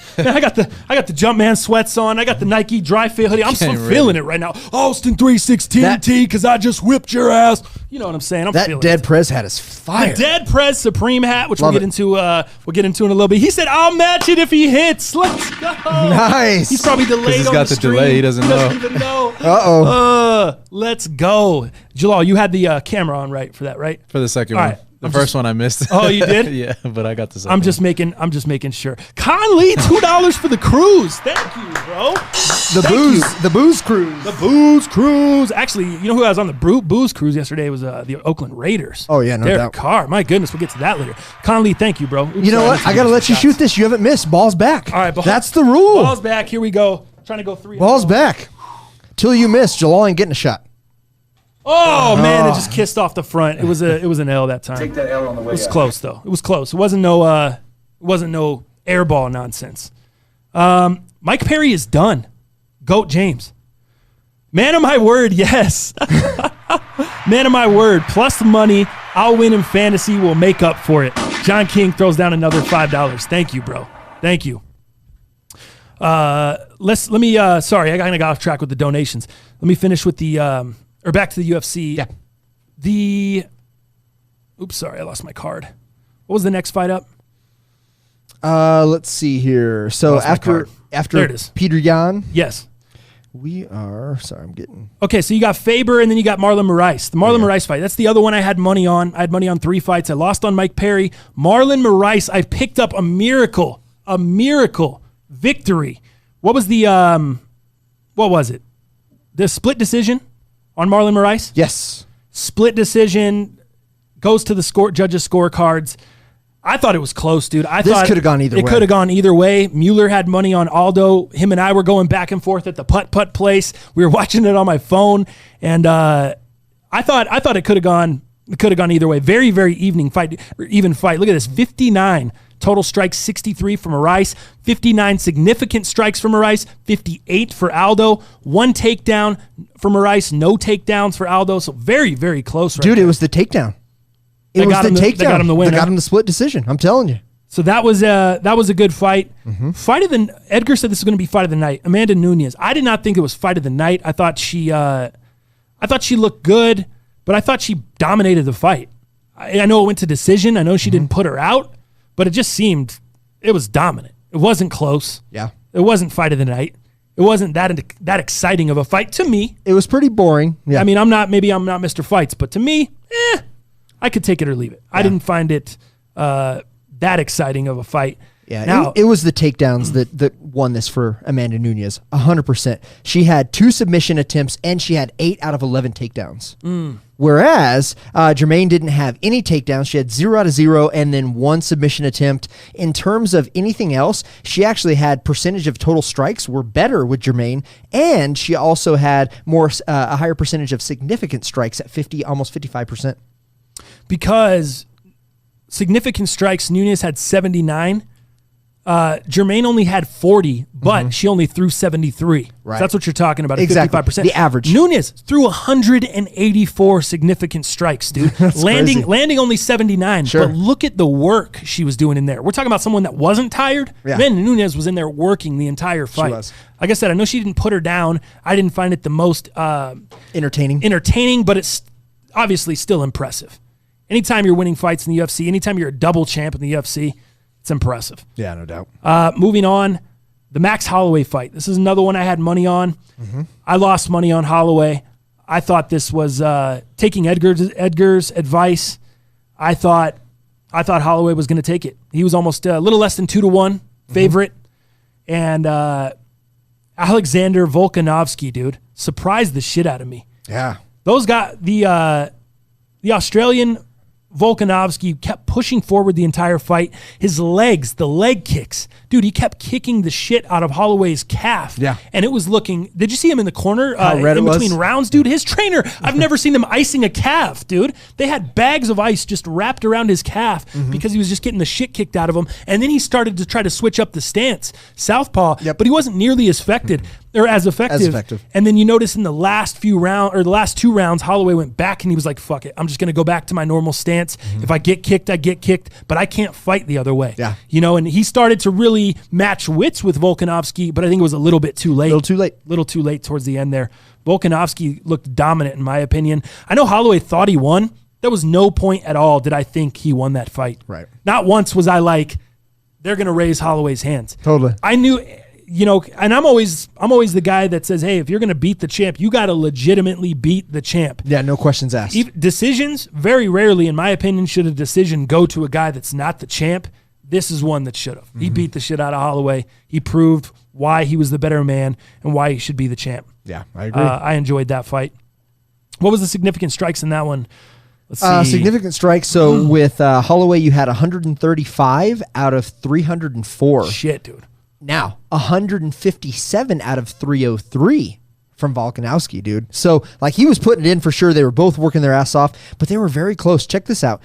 Jumpman sweats on. I got the Nike dry fit hoodie. I'm so feeling it right now. Austin 316T because I just whipped your ass. You know what I'm saying? I'm feeling it. That Dead Prez hat is fire. The Dead Prez Supreme hat, which we'll get into in a little bit. He said, "I'll match it if he hits." Let's go. Nice. He's probably delayed. He's on got the delay. He doesn't know. Even know. Let's go. Jalal, you had the camera on right for that, right? For the second one. The first one I missed. Oh, you did? Yeah, but I got the second. I'm just making sure. Conley, $2 for the cruise. Thank you, bro. The booze cruise. The booze cruise. Actually, you know who I was on the booze cruise yesterday was the Oakland Raiders. Oh yeah, no Derek doubt. Carr. My goodness, we'll get to that later. Conley, thank you, bro. Oops, you know what? I gotta let you shoot this. You haven't missed. Ball's back. All right, that's the rule. Ball's back. Here we go. Trying to go 3. Ball's back. Till you miss, Jalal ain't getting a shot. Oh man, it just kissed off the front. It was an L that time. Take that L on the way. It was close though. It was close. It wasn't no air ball nonsense. Mike Perry is done. Goat James. Man of my word, yes. Man of my word. Plus the money, I'll win in fantasy. Will make up for it. John King throws down another $5. Thank you, bro. Thank you. Let me. Sorry, I kind of got off track with the donations. Let me finish with the. Or back to the UFC. Yeah. Oops, sorry, I lost my card. What was the next fight up? Let's see here. So after there it is. Peter Yan. Yes. Okay, so you got Faber and then you got Marlon Moraes. The Marlon Moraes fight. That's the other one I had money on. I had money on 3 fights. I lost on Mike Perry. Marlon Moraes, I picked up a miracle victory. What was it? The split decision on Marlon Moraes? Yes. Split decision, goes to the judges' scorecards. I thought it was close, dude. This could have gone either way. It could have gone either way. Mueller had money on Aldo. Him and I were going back and forth at the putt place. We were watching it on my phone, and I thought it could have gone either way. Very, very even fight. Look at this, 59 total strikes, 63 for Moraes, 59 significant strikes for Moraes, 58 for Aldo, 1 takedown for Moraes, no takedowns for Aldo. So very, very close. Dude, it was the takedown. It was the takedown. They got him the win. They got him the split decision. I'm telling you. So that was a good fight. Mm-hmm. Edgar said this was going to be fight of the night. Amanda Nunes. I did not think it was fight of the night. I thought she looked good, but I thought she dominated the fight. I know it went to decision. I know she didn't put her out, but it just seemed it was dominant. It wasn't close. Yeah. It wasn't fight of the night. It wasn't that exciting of a fight to me. It was pretty boring. Yeah. I mean, I'm not Mr. Fights, but to me, I could take it or leave it. I didn't find it that exciting of a fight. Yeah, now, it was the takedowns that won this for Amanda Nunes, 100%. She had 2 submission attempts, and she had 8 out of 11 takedowns. Whereas Germaine didn't have any takedowns. She had 0 out of 0 and then 1 submission attempt. In terms of anything else, she actually had percentage of total strikes were better with Germaine, and she also had a higher percentage of significant strikes at almost 55%. Because significant strikes, Nunes had 79. Germaine only had 40, but she only threw 73. Right. So that's what you're talking about, exactly. 55%. The average. Nunes threw 184 significant strikes, dude. landing only 79. Sure. But look at the work she was doing in there. We're talking about someone that wasn't tired. Yeah. Man, Nunes was in there working the entire fight. She was. Like I said, I know she didn't put her down. I didn't find it the most entertaining, but it's obviously still impressive. Anytime you're winning fights in the UFC, anytime you're a double champ in the UFC, it's impressive. Yeah, no doubt. Moving on, the Max Holloway fight. This is another one I had money on. I lost money on Holloway. I thought this was taking Edgar's advice. I thought Holloway was going to take it. He was almost a little less than 2-1 favorite. And Alexander Volkanovski, dude, surprised the shit out of me. Yeah. Those guys, the Australian Volkanovski kept pushing forward the entire fight. His legs, the leg kicks. Dude, he kept kicking the shit out of Holloway's calf. Yeah. And it was looking, did you see him in the corner in between rounds, dude? His trainer, I've never seen them icing a calf, dude. They had bags of ice just wrapped around his calf because he was just getting the shit kicked out of him. And then he started to try to switch up the stance, southpaw, but he wasn't nearly as effective. Or as effective. And then you notice in the last 2 rounds, Holloway went back and he was like, fuck it. I'm just going to go back to my normal stance. If I get kicked, I get kicked, but I can't fight the other way. Yeah. You know, and he started to really match wits with Volkanovski, but I think it was a little bit too late. Little too late towards the end there. Volkanovski looked dominant in my opinion. I know Holloway thought he won. There was no point at all did I think he won that fight. Right. Not once was I like, they're going to raise Holloway's hands. Totally. I knew... You know, and I'm always the guy that says, hey, if you're going to beat the champ, you got to legitimately beat the champ. Yeah, no questions asked. Decisions, very rarely, in my opinion, should a decision go to a guy that's not the champ. This is one that should have. He beat the shit out of Holloway. He proved why he was the better man and why he should be the champ. Yeah, I agree. I enjoyed that fight. What was the significant strikes in that one? Let's see. Significant strikes. So with Holloway, you had 135 out of 304. Shit, dude. Now, 157 out of 303 from Volkanovski, dude. So, like, he was putting it in for sure. They were both working their ass off, but they were very close. Check this out.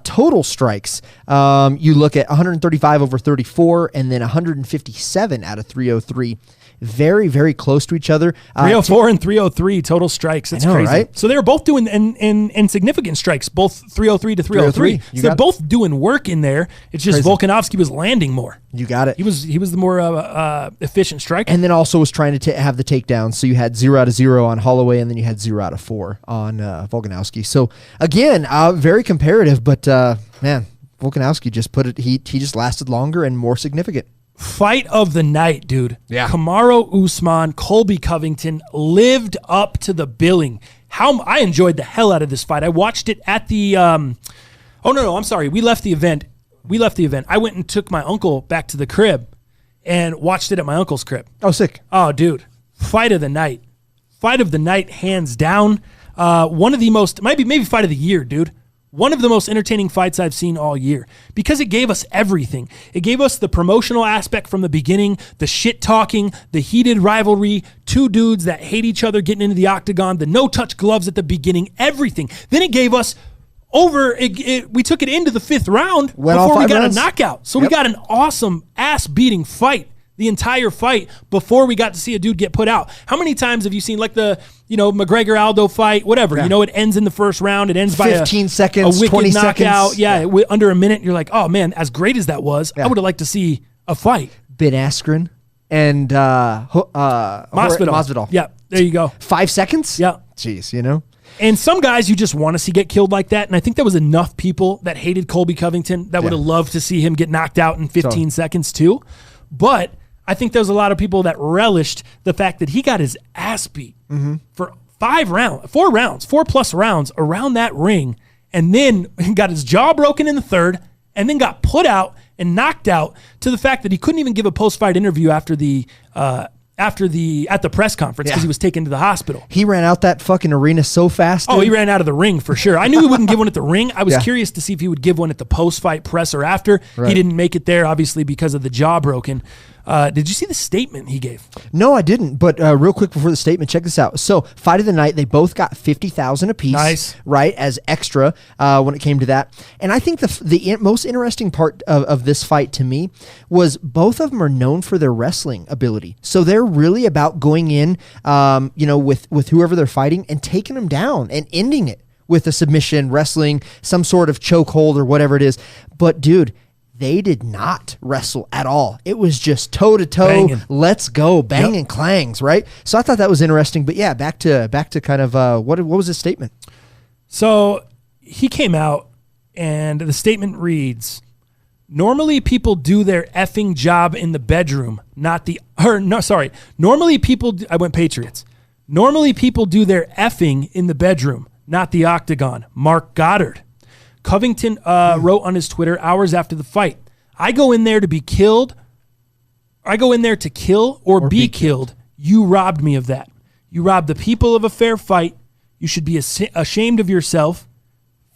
Total strikes, you look at 135 over 34 and then 157 out of 303. Very, very close to each other. 304 and 303 total strikes. That's crazy. Right? So they were both doing insignificant strikes, both 303 to 303. So they're both doing work in there. It's just Volkanovski was landing more. You got it. He was the more efficient striker. And then also was trying to have the takedown. So you had 0 out of 0 on Holloway, and then you had 0 out of 4 on Volkanovski. So again, very comparative, but man, Volkanovski just put it. He just lasted longer and more significant. Fight of the night, dude. Yeah. Kamaru Usman, Colby Covington lived up to the billing. I enjoyed the hell out of this fight. I watched it at the I'm sorry. We left the event. I went and took my uncle back to the crib and watched it at my uncle's crib. Oh, sick. Oh, dude. Fight of the night. Fight of the night, hands down. One of the most, maybe fight of the year, dude. One of the most entertaining fights I've seen all year because it gave us everything. It gave us the promotional aspect from the beginning, the shit talking, the heated rivalry, 2 dudes that hate each other getting into the octagon, the no-touch gloves at the beginning, everything. Then it gave us we took it into the 5th round before we got a knockout. So we got an awesome ass-beating fight. The entire fight before we got to see a dude get put out. How many times have you seen like the, McGregor-Aldo fight, whatever, it ends in the first round. It ends by 15 seconds, a wicked 20 knockout. seconds. Yeah. Under a minute. You're like, oh man, as great as that was, I would have liked to see a fight. Ben Askren and Masvidal. Yeah. There you go. 5 seconds? Yeah. Jeez, you know? And some guys you just want to see get killed like that. And I think there was enough people that hated Colby Covington that would have loved to see him get knocked out in 15 seconds too. But I think there's a lot of people that relished the fact that he got his ass beat for 4+ rounds around that ring, and then got his jaw broken in the third, and then got put out and knocked out, to the fact that he couldn't even give a post-fight interview at the press conference because he was taken to the hospital. He ran out that fucking arena so fast. Oh, he ran out of the ring for sure. I knew he wouldn't give one at the ring. I was curious to see if he would give one at the post-fight press or after. Right. He didn't make it there, obviously, because of the jaw broken. Did you see the statement he gave? No, I didn't. But real quick before the statement, check this out. So, fight of the night, they both got $50,000 apiece. Nice, right? As extra when it came to that. And I think the most interesting part of this fight to me was both of them are known for their wrestling ability. So they're really about going in, with whoever they're fighting and taking them down and ending it with a submission, wrestling, some sort of chokehold or whatever it is. But dude, they did not wrestle at all. It was just toe-to-toe, let's go, banging clangs, right? So I thought that was interesting. But yeah, back to kind of what was his statement? So he came out, and the statement reads, normally people do their effing job in the bedroom, normally people, I went Patriots. Normally people do their effing in the bedroom, not the octagon. Mark Goddard. Covington wrote on his Twitter hours after the fight, I go in there to kill or be killed. You robbed me of that. You robbed the people of a fair fight. You should be ashamed of yourself.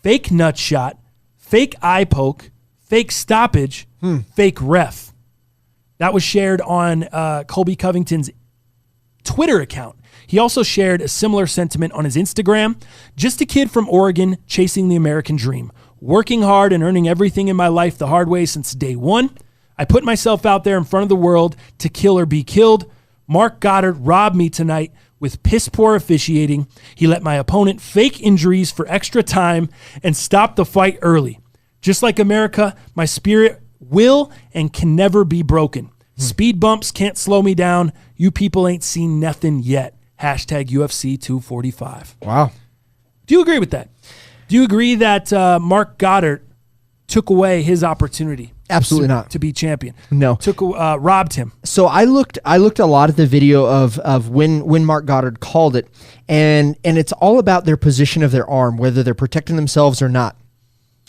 Fake nut shot, fake eye poke, fake stoppage, fake ref. That was shared on Colby Covington's Twitter account. He also shared a similar sentiment on his Instagram. Just a kid from Oregon chasing the American dream. Working hard and earning everything in my life the hard way since day one. I put myself out there in front of the world to kill or be killed. Mark Goddard robbed me tonight with piss-poor officiating. He let my opponent fake injuries for extra time and stop the fight early. Just like America, my spirit will and can never be broken. Speed bumps can't slow me down. You people ain't seen nothing yet. Hashtag UFC 245. Wow. Do you agree with that? Do you agree that Mark Goddard took away his opportunity? Absolutely not. To be champion. No. Robbed him. So I looked a lot at the video of when Mark Goddard called it, and it's all about their position of their arm, whether they're protecting themselves or not.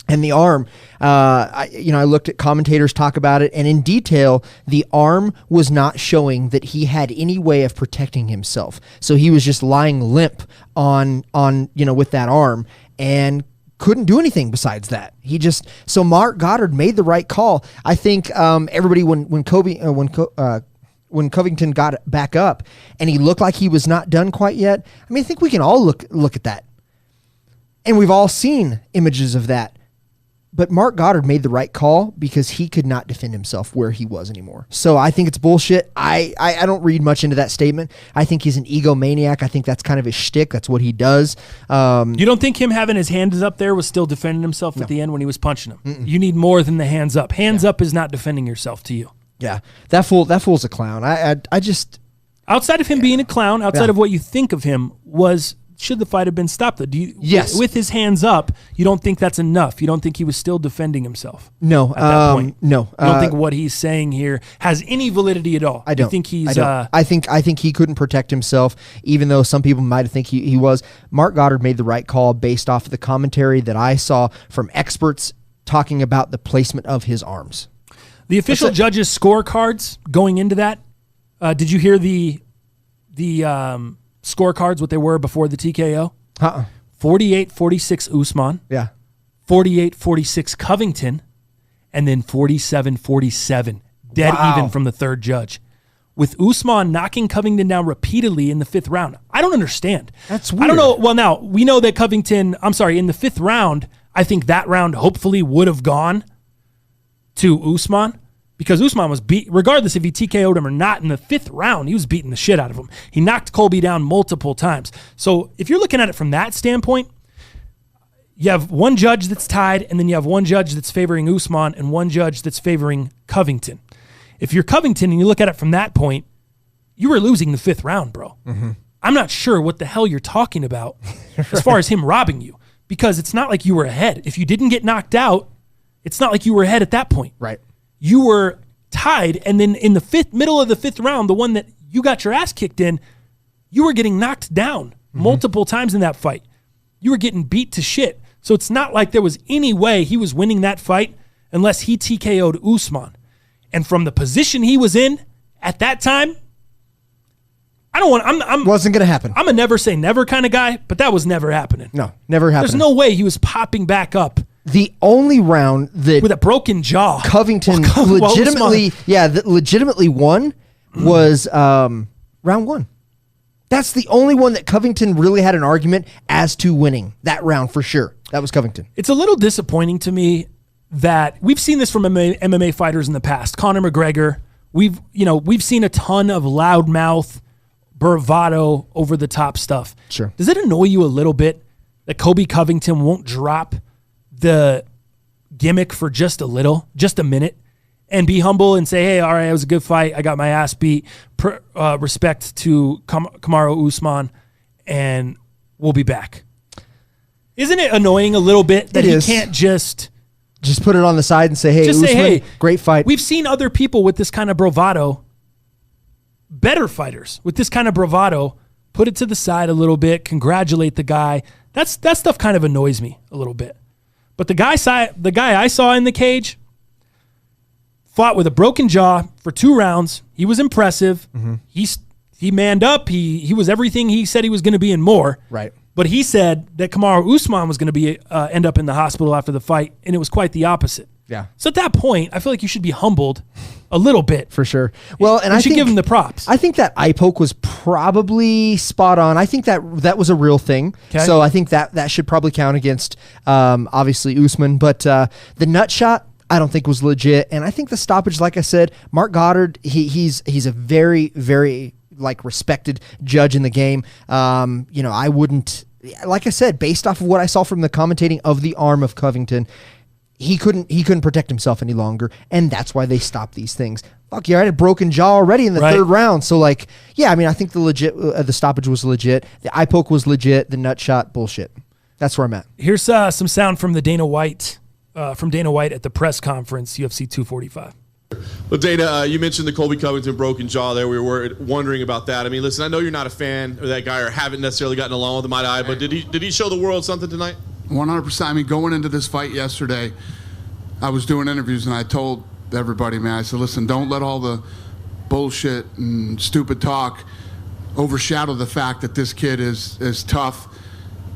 And the arm, I looked at commentators talk about it, and in detail, the arm was not showing that he had any way of protecting himself. So he was just lying limp on with that arm and couldn't do anything besides that. So Mark Goddard made the right call. I think everybody when Covington got back up and he looked like he was not done quite yet. I mean, I think we can all look at that, and we've all seen images of that. But Mark Goddard made the right call because he could not defend himself where he was anymore. So I think it's bullshit. I don't read much into that statement. I think he's an egomaniac. I think that's kind of his shtick. That's what he does. You don't think him having his hands up there was still defending himself at the end when he was punching him? Mm-mm. You need more than the hands up. Hands up is not defending yourself to you. Yeah, that fool's a clown. I just... Outside of him being a clown, outside of what you think of him, should the fight have been stopped, though? Yes. With his hands up, you don't think that's enough? You don't think he was still defending himself? No. At that point? No. You don't think what he's saying here has any validity at all? I don't. You think he's... I think he couldn't protect himself, even though some people might think he was. Mark Goddard made the right call based off of the commentary that I saw from experts talking about the placement of his arms. The official judges' scorecards going into that, did you hear the scorecards, what they were before the TKO? 48-46 Usman. Yeah. 48-46 Covington. And then 47-47. Dead even from the third judge. With Usman knocking Covington down repeatedly in the fifth round. I don't understand. That's weird. I don't know. Well, now, we know that in the fifth round, I think that round hopefully would have gone to Usman. Because Usman was beat, regardless if he TKO'd him or not, in the fifth round, he was beating the shit out of him. He knocked Colby down multiple times. So if you're looking at it from that standpoint, you have one judge that's tied, and then you have one judge that's favoring Usman and one judge that's favoring Covington. If you're Covington and you look at it from that point, you were losing the fifth round, bro. Mm-hmm. I'm not sure what the hell you're talking about as far as him robbing you, because it's not like you were ahead. If you didn't get knocked out, it's not like you were ahead at that point. Right. You were tied, and then in the middle of the fifth round, the one that you got your ass kicked in, you were getting knocked down multiple times in that fight. You were getting beat to shit. So it's not like there was any way he was winning that fight unless he TKO'd Usman. And from the position he was in at that time, wasn't going to happen. I'm a never say never kind of guy, but that was never happening. No, never happened. There's no way he was popping back up. The only round that with a broken jaw Covington legitimately won was round 1. That's the only one that Covington really had an argument as to winning that round for sure. That was Covington. It's a little disappointing to me that we've seen this from MMA fighters in the past. Conor McGregor, we've seen a ton of loudmouth, bravado, over the top stuff. Sure. Does it annoy you a little bit that Colby Covington won't drop the gimmick for just a minute, and be humble and say, hey, all right, it was a good fight. I got my ass beat. Respect to Kamaru Usman, and we'll be back. Isn't it annoying a little bit that he can't just put it on the side and say, hey, Usman, hey, great fight. We've seen other people with this kind of bravado, better fighters with this kind of bravado, put it to the side a little bit, congratulate the guy. That stuff kind of annoys me a little bit. But the guy I saw in the cage fought with a broken jaw for 2 rounds. He was impressive. Mm-hmm. He manned up. He was everything he said he was going to be and more. Right. But he said that Kamaru Usman was going to end up in the hospital after the fight, and it was quite the opposite. Yeah. So at that point, I feel like you should be humbled a little bit. For sure. Well, and I should give him the props. I think that eye poke was probably spot on. I think that was a real thing. Okay. So I think that should probably count against obviously Usman. But the nut shot, I don't think was legit. And I think the stoppage, like I said, Mark Goddard, he's a very, very respected judge in the game. I wouldn't, like I said, based off of what I saw from the commentating of the arm of Covington, he couldn't protect himself any longer, and that's why they stopped these things. Fuck, you had a broken jaw already in the third round, so I think the stoppage was legit. The eye poke was legit. The nut shot, bullshit. That's where I'm at. Here's some sound from Dana White at the press conference, UFC 245. Well, Dana, you mentioned the Colby Covington broken jaw there. We were wondering about that. I mean, listen, I know you're not a fan of that guy or haven't necessarily gotten along with him eye to eye, but did he show the world something tonight? 100%. I mean, going into this fight yesterday, I was doing interviews and I told everybody, man, I said, listen, don't let all the bullshit and stupid talk overshadow the fact that this kid is tough,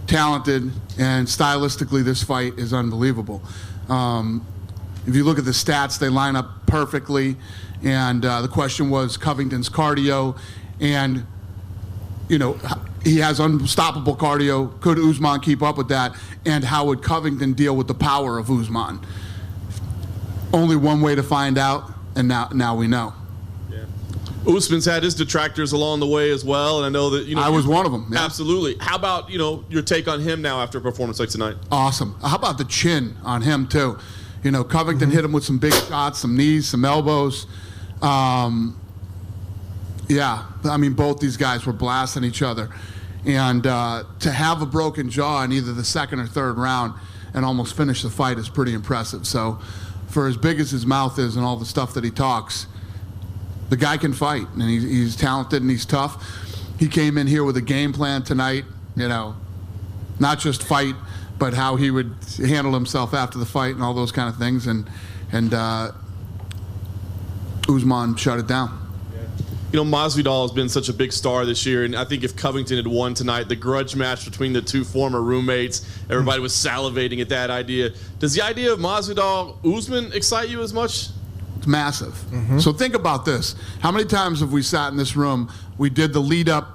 talented, and stylistically this fight is unbelievable. If you look at the stats, they line up perfectly. And the question was Covington's cardio, and he has unstoppable cardio. Could Usman keep up with that? And how would Covington deal with the power of Usman? Only one way to find out, and now we know. Yeah. Usman's had his detractors along the way as well, and I know that I was one of them. Yeah. Absolutely. How about your take on him now after a performance like tonight? Awesome. How about the chin on him too? Covington hit him with some big shots, some knees, some elbows. Yeah, I mean, both these guys were blasting each other. And to have a broken jaw in either the second or third round and almost finish the fight is pretty impressive. So for as big as his mouth is and all the stuff that he talks, the guy can fight, and he's talented and he's tough. He came in here with a game plan tonight, not just fight, but how he would handle himself after the fight and all those kind of things. And Usman shut it down. Masvidal has been such a big star this year, and I think if Covington had won tonight, the grudge match between the two former roommates, everybody was salivating at that idea. Does the idea of Masvidal-Usman excite you as much? It's massive. Mm-hmm. So think about this. How many times have we sat in this room, we did the lead up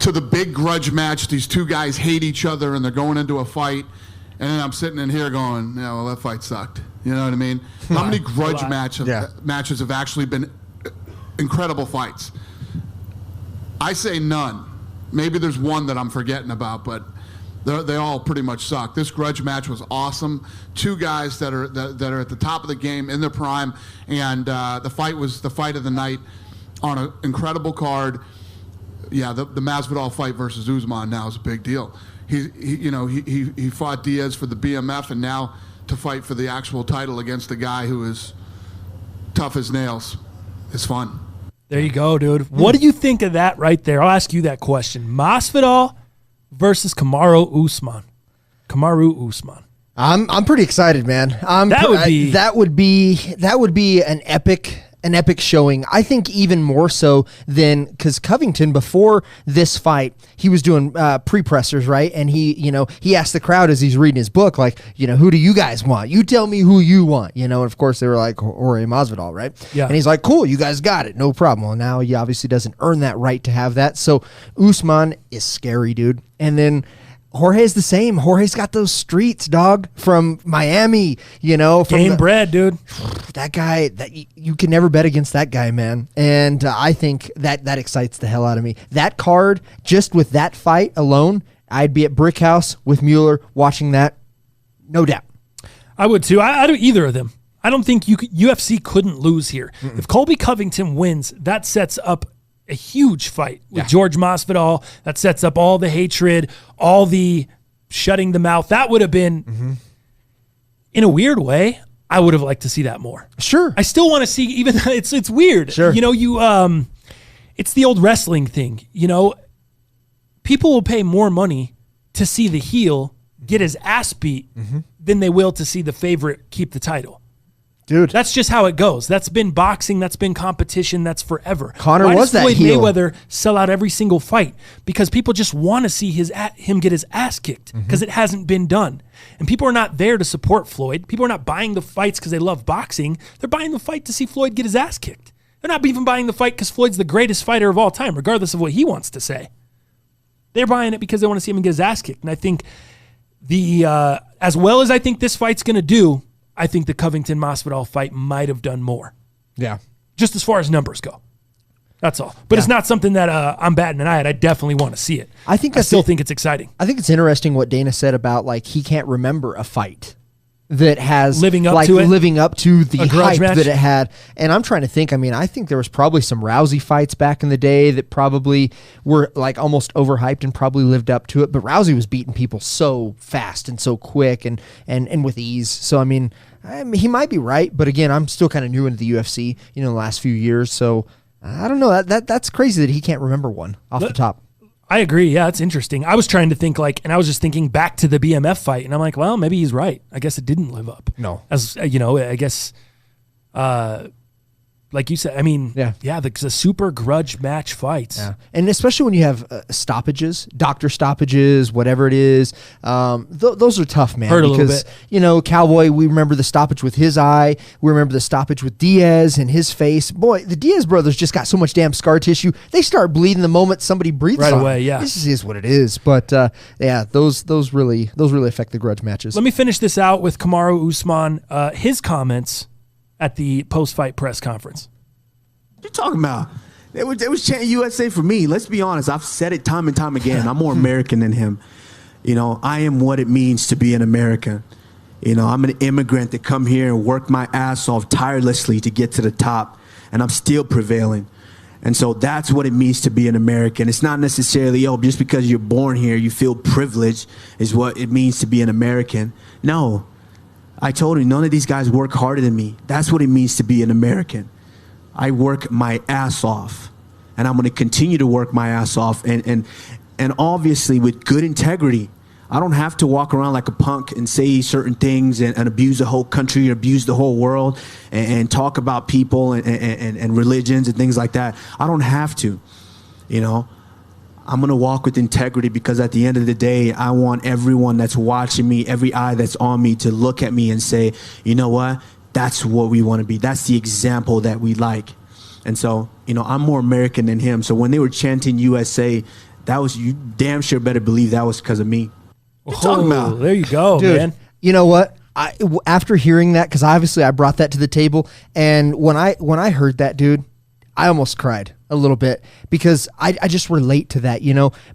to the big grudge match, these two guys hate each other and they're going into a fight, and then I'm sitting in here going, that fight sucked. You know what I mean? How many grudge matches have actually been incredible fights? I say none. Maybe there's one that I'm forgetting about, but they all pretty much suck. This grudge match was awesome. Two guys that are at the top of the game in their prime, and the fight was the fight of the night on an incredible card. yeah, the Masvidal fight versus Usman now is a big deal. He fought Diaz for the BMF, and now to fight for the actual title against a guy who is tough as nails is fun. There you go, dude. What do you think of that right there? I'll ask you that question. Masvidal versus Kamaru Usman. I'm pretty excited, man. That would be an epic showing. I think even more so than, because Covington, before this fight, he was doing pre-pressers, right? And he asked the crowd as he's reading his book, like, who do you guys want? You tell me who you want, and of course they were like Jorge Masvidal, right? Yeah. And he's like, cool, you guys got it, no problem. Well, now he obviously doesn't earn that right to have that. So Usman is scary, dude. And then Jorge's the same. Jorge's got those streets, dog, from Miami, from Game bred, dude. That guy, you can never bet against that guy, man. And I think that excites the hell out of me. That card, just with that fight alone, I'd be at Brick House with Mueller watching that, no doubt. I would too. I don't either of them. I don't think UFC couldn't lose here. Mm-mm. If Colby Covington wins, that sets up a huge fight with George Masvidal. That sets up all the hatred, all the shutting the mouth. That would have been, in a weird way, I would have liked to see that more. Sure. I still want to see, even it's weird. Sure. It's the old wrestling thing. People will pay more money to see the heel get his ass beat than they will to see the favorite keep the title. Dude, that's just how it goes. That's been boxing. That's been competition. That's forever. Conor was that heel. Why does Floyd Mayweather sell out every single fight? Because people just want to see him get his ass kicked because it hasn't been done. And people are not there to support Floyd. People are not buying the fights because they love boxing. They're buying the fight to see Floyd get his ass kicked. They're not even buying the fight because Floyd's the greatest fighter of all time, regardless of what he wants to say. They're buying it because they want to see him get his ass kicked. And I think as well as I think this fight's going to do, I think the Covington-Masvidal fight might have done more. Yeah. Just as far as numbers go. That's all. But it's not something that I'm batting an eye at. I definitely want to see it. I still think it's exciting. I think it's interesting what Dana said about, he can't remember a fight that has living up to the hype that it had. And I'm trying to think, I think there was probably some Rousey fights back in the day that probably were almost overhyped and probably lived up to it. But Rousey was beating people so fast and so quick and with ease. So, he might be right. But again, I'm still kind of new into the UFC, the last few years. So I don't know. That's crazy that he can't remember one off the top. I agree. Yeah, it's interesting. I was trying to think and I was just thinking back to the BMF fight, and I'm like, well, maybe he's right. I guess it didn't live up. No. As I guess, like you said, the super grudge match fights. Yeah. And especially when you have stoppages, doctor stoppages, whatever it is, those are tough, man. Hurt a little bit. Cowboy, we remember the stoppage with his eye. We remember the stoppage with Diaz and his face. Boy, the Diaz brothers just got so much damn scar tissue. They start bleeding the moment somebody breathes right on away. them. Yeah, this is what it is. But those really affect the grudge matches. Let me finish this out with Kamaru Usman. His comments at the post-fight press conference. What you talking about? They was chanting USA for me. Let's be honest. I've said it time and time again. I'm more American than him. I am what it means to be an American. I'm an immigrant that come here and work my ass off tirelessly to get to the top, and I'm still prevailing. And so that's what it means to be an American. It's not necessarily, just because you're born here, you feel privileged is what it means to be an American. No. I told him none of these guys work harder than me. That's what it means to be an American. I work my ass off, and I'm going to continue to work my ass off, and obviously with good integrity. I don't have to walk around like a punk and say certain things and abuse the whole country or abuse the whole world and talk about people and religions and things like that. I don't have to, I'm going to walk with integrity because at the end of the day, I want everyone that's watching me, every eye that's on me to look at me and say, you know what? That's what we want to be. That's the example that we like. And so, I'm more American than him. So when they were chanting USA, you damn sure better believe that was because of me. What you talking about? There you go, dude, man. You know what? After hearing that, because obviously I brought that to the table, and when I heard that, dude, I almost cried a little bit because I just relate to that.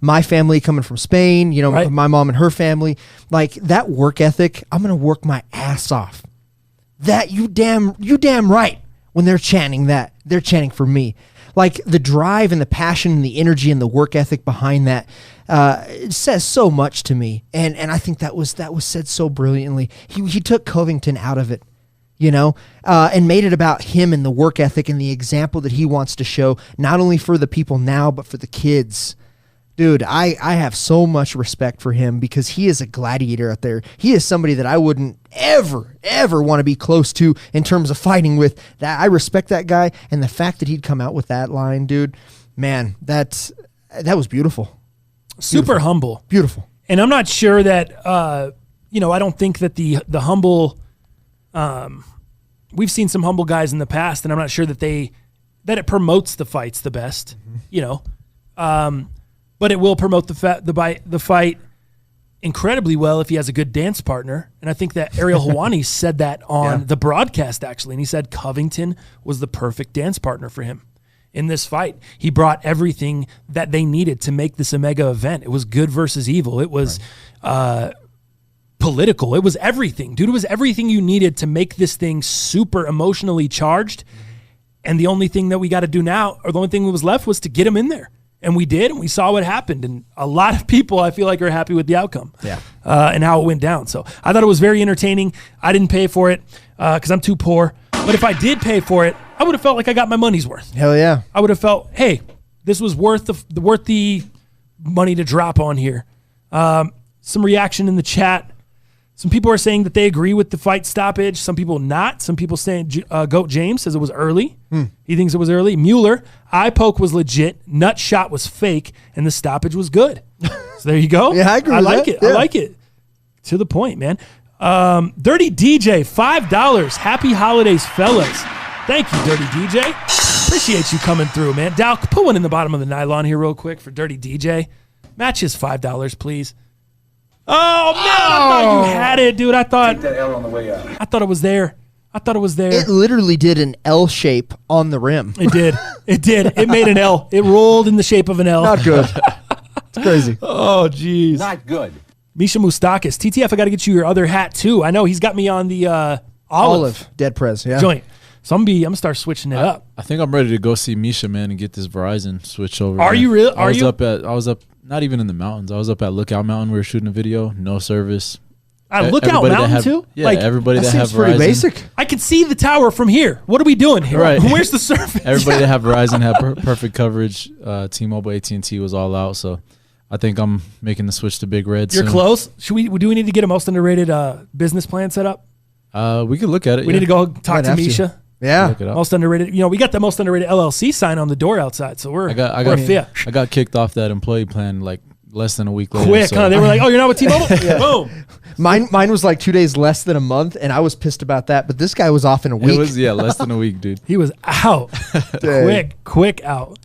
My family coming from Spain, right. My mom and her family, that work ethic. I'm gonna work my ass off. That you damn right. When they're chanting that, they're chanting for me. Like the drive and the passion and the energy and the work ethic behind that it says so much to me. And I think that was said so brilliantly. He took Covington out of it, and made it about him and the work ethic and the example that he wants to show, not only for the people now, but for the kids. Dude, I have so much respect for him because he is a gladiator out there. He is somebody that I wouldn't ever want to be close to in terms of fighting with. That I respect that guy, and the fact that he'd come out with that line, dude, man, that was beautiful. Super humble. Beautiful. And I'm not sure that, I don't think that the humble, we've seen some humble guys in the past, and I'm not sure that it promotes the fights the best, but it will promote the fight incredibly well if he has a good dance partner. And I think that Ariel Helwani said that on the broadcast, actually. And he said Covington was the perfect dance partner for him in this fight. He brought everything that they needed to make this a mega event. It was good versus evil. It was political. It was everything. Dude, it was everything you needed to make this thing super emotionally charged. And the only thing that we got to do now, or the only thing that was left, was to get him in there. And we did, and we saw what happened. And a lot of people, I feel like, are happy with the outcome and how it went down. So I thought it was very entertaining. I didn't pay for it because I'm too poor. But if I did pay for it, I would have felt like I got my money's worth. Hell yeah. I would have felt, hey, this was worth the money to drop on here. Some reaction in the chat. Some people are saying that they agree with the fight stoppage. Some people not. Some people saying Goat James says it was early. He thinks it was early. Mueller, eye poke was legit. Nut shot was fake. And the stoppage was good. So there you go. Yeah, I agree with like that. it. Yeah. I like it. To the point, man. Dirty DJ, $5. Happy holidays, fellas. Thank you, Dirty DJ. Appreciate you coming through, man. Dow, put one in the bottom of the nylon here real quick for Dirty DJ. Match his $5, please. Oh, man, I thought you had it, dude. I thought that L on the way out. I thought it was there. It literally did an L shape on the rim. It did. It made an L. It rolled in the shape of an L. Not good. It's crazy. Oh, jeez. Not good. Misha Moustakis. TTF, I got to get you your other hat, too. I know he's got me on the olive Dead Prez, yeah. joint. So I'm going to start switching it up. I think I'm ready to go see Misha, man, and get this Verizon switch over. Are you real? I was up, not even in the mountains. I was up at Lookout Mountain. We were shooting a video. No service. Lookout Mountain, too? Yeah, everybody that have Verizon. Pretty basic. I can see the tower from here. What are we doing here? Right. Where's the surface? Everybody that have Verizon had perfect coverage. T-Mobile, AT&T was all out. So I think I'm making the switch to Big Red You're soon. close. Do we need to get a most underrated business plan set up? We could look at it. We need to go talk Might to have to. Misha. Yeah. Look it up. Most underrated. We got the most underrated LLC sign on the door outside, so we're I got kicked off that employee plan like less than a week later. Quick, huh? They were like, "Oh, you're not with T-Mobile?" Boom. Mine was like 2 days less than a month, and I was pissed about that. But this guy was off in a week. It was less than a week, dude. He was out. quick out.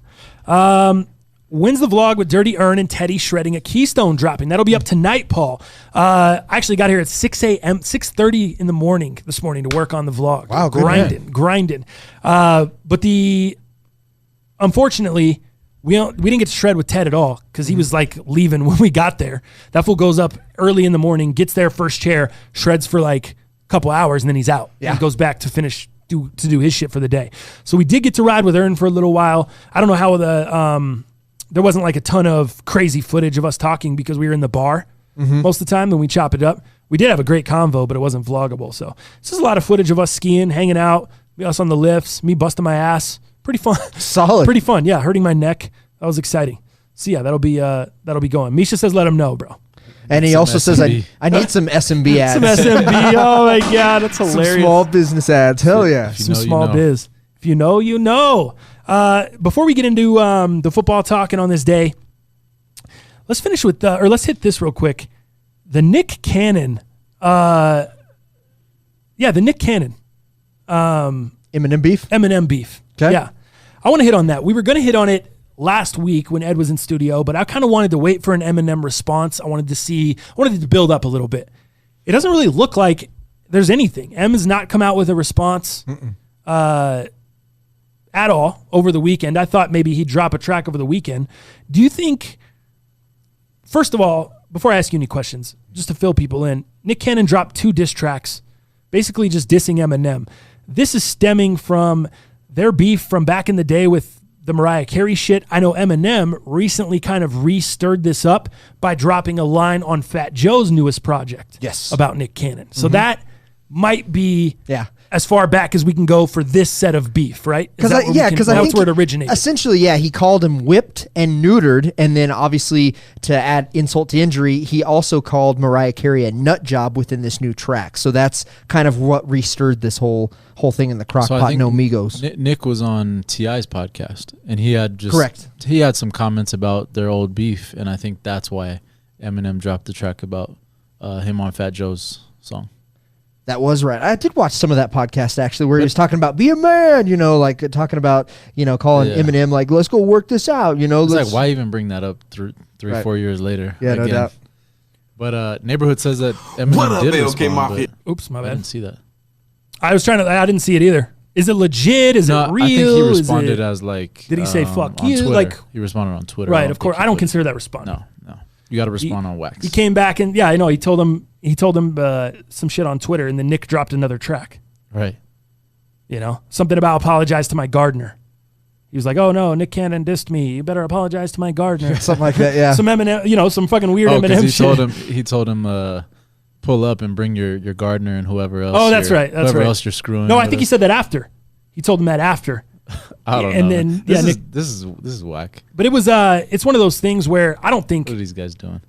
When's the vlog with Dirty Earn and Teddy shredding a Keystone dropping? That'll be up tonight, Paul. I actually got here at 6 a.m., 6:30 in the morning this morning to work on the vlog. Wow, good grinding. But unfortunately, we didn't get to shred with Ted at all because he was like leaving when we got there. That fool goes up early in the morning, gets there first chair, shreds for like a couple hours, and then he's out. Yeah. And goes back to finish to do his shit for the day. So we did get to ride with Earn for a little while. I don't know how there wasn't like a ton of crazy footage of us talking because we were in the bar most of the time and we chop it up. We did have a great convo, but it wasn't vloggable. So this is a lot of footage of us skiing, hanging out, us on the lifts, me busting my ass. Pretty fun. Solid. Pretty fun. Yeah, hurting my neck. That was exciting. So yeah, that'll be going. Misha says let him know, bro. And he also says I need some SMB ads. Some SMB. Oh my god, that's hilarious. Some small business ads. Hell yeah. Some small biz. If you know, you know. Before we get into the football talking on this day, let's finish with let's hit this real quick. The Nick Cannon. The Nick Cannon. Eminem beef. Eminem beef. Okay. Yeah. I want to hit on that. We were going to hit on it last week when Ed was in studio, but I kind of wanted to wait for an Eminem response. I wanted to build up a little bit. It doesn't really look like there's anything. M has not come out with a response at all over the weekend. I thought maybe he'd drop a track over the weekend. Do you think, first of all, before I ask you any questions, just to fill people in, Nick Cannon dropped 2 diss tracks, basically just dissing Eminem. This is stemming from their beef from back in the day with the Mariah Carey shit. I know Eminem recently kind of re-stirred this up by dropping a line on Fat Joe's newest project. Yes. About Nick Cannon. So that might be as far back as we can go for this set of beef, right? Because I think that's where it originated. Essentially, he called him whipped and neutered, and then obviously to add insult to injury, he also called Mariah Carey a nut job within this new track. So that's kind of what re-stirred this whole thing in the Crockpot No Migos. Nick was on T.I.'s podcast, and he had he had some comments about their old beef, and I think that's why Eminem dropped the track about him on Fat Joe's song. That was right. I did watch some of that podcast actually, where he was talking about be a man, like talking about calling Eminem like let's go work this out. It's like why even bring that up 3-4 years later? Yeah, no doubt. But Neighborhood says that Eminem did respond. Oops, my bad. I didn't see that. I didn't see it either. Is it legit? Is it real? I think he responded as like. Did he say "fuck on you"? Twitter. Like he responded on Twitter. Right, of course. I don't consider that responding. No. You got to respond on wax. He came back and I know he told him some shit on Twitter, and then Nick dropped another track. Right. Something about apologize to my gardener. He was like, "Oh no, Nick Cannon dissed me. You better apologize to my gardener." Something like that. Yeah. Some Eminem, some fucking weird Eminem shit. He told him pull up and bring your gardener and whoever else. Oh, that's right. That's whoever right. else you're screwing. No, I think he said that after. He told him that after. I don't know. And then this is whack. But it was it's one of those things where I don't think. What are these guys doing?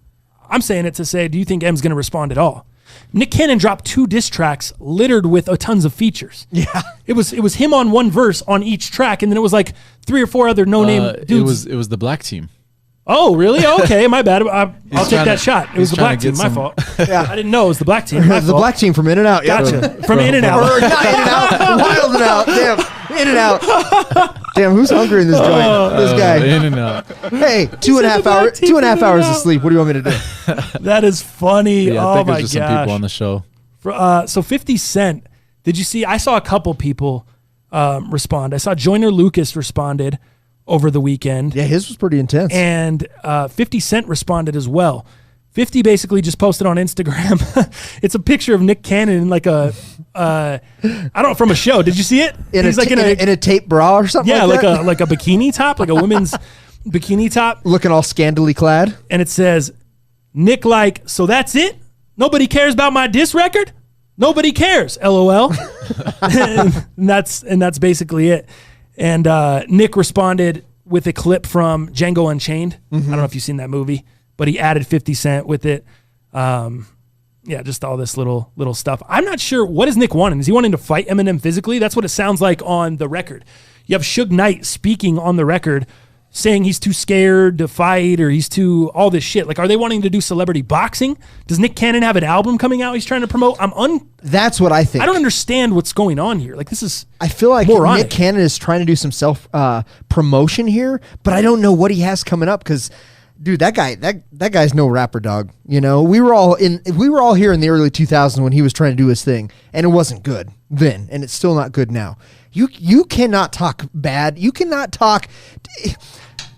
I'm saying it to say, do you think M's going to respond at all? Nick Cannon dropped 2 diss tracks littered with tons of features. Yeah, it was him on one verse on each track, and then it was like 3 or 4 other no-name dudes. It was the Black Team. Oh, really? Okay, my bad. I'll take that shot. It was the Black Team. My fault. Yeah, I didn't know it was the Black Team. The Black Team from In-N-Out. Gotcha. From In-N-Out. Or not In-N-Out. Wild N-Out. Damn. In-N-Out. Damn, who's hungry in this joint? This guy. In-N-Out. Hey, 2.5 hours of sleep. What do you want me to do? That is funny. Yeah, oh I think my there's just some people on the show. So 50 Cent. Did you see? I saw a couple people respond. I saw Joyner Lucas responded over the weekend. Yeah, his was pretty intense. And 50 Cent responded as well. 50 basically just posted on Instagram. It's a picture of Nick Cannon in like I don't know, from a show. Did you see it? He's like in a tape bra or something. Yeah, like that? like a bikini top, like a women's bikini top. Looking all scandally clad. And it says, Nick like, so that's it? Nobody cares about my diss record? Nobody cares, LOL. and that's basically it. And Nick responded with a clip from Django Unchained. I don't know if you've seen that movie, but he added 50 Cent with it. Just all this little stuff. I'm not sure. What is Nick wanting? Is he wanting to fight Eminem physically? That's what it sounds like on the record. You have Suge Knight speaking on the record saying he's too scared to fight or he's too all this shit. Like, are they wanting to do celebrity boxing? Does Nick Cannon have an album coming out he's trying to promote? That's what I think. I don't understand what's going on here. Like, this is I feel like moronic. Nick Cannon is trying to do some self promotion here, but I don't know what he has coming up because, dude, that guy's no rapper, dog. We were all here in the early 2000s when he was trying to do his thing, and it wasn't good then, and it's still not good now. You cannot talk bad. You cannot talk.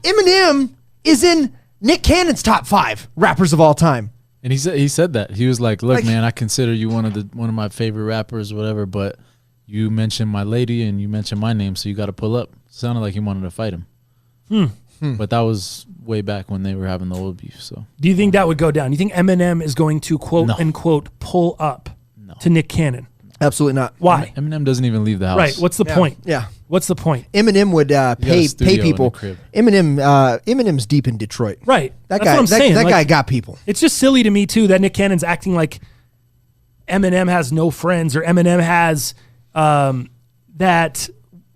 Eminem is in Nick Cannon's top 5 rappers of all time. And he said that. He was like, "Look, man, I consider you one of my favorite rappers, whatever. But you mentioned my lady and you mentioned my name, so you got to pull up." Sounded like he wanted to fight him. But that was way back when they were having the old beef. So, do you think that would go down? You think Eminem is going to quote unquote pull up to Nick Cannon? Absolutely not. Why? Eminem doesn't even leave the house. Right. What's the point? Yeah. What's the point? Eminem would pay people. Eminem's deep in Detroit. Right. That's what I'm saying. That guy got people. It's just silly to me too that Nick Cannon's acting like Eminem has no friends or Eminem has that.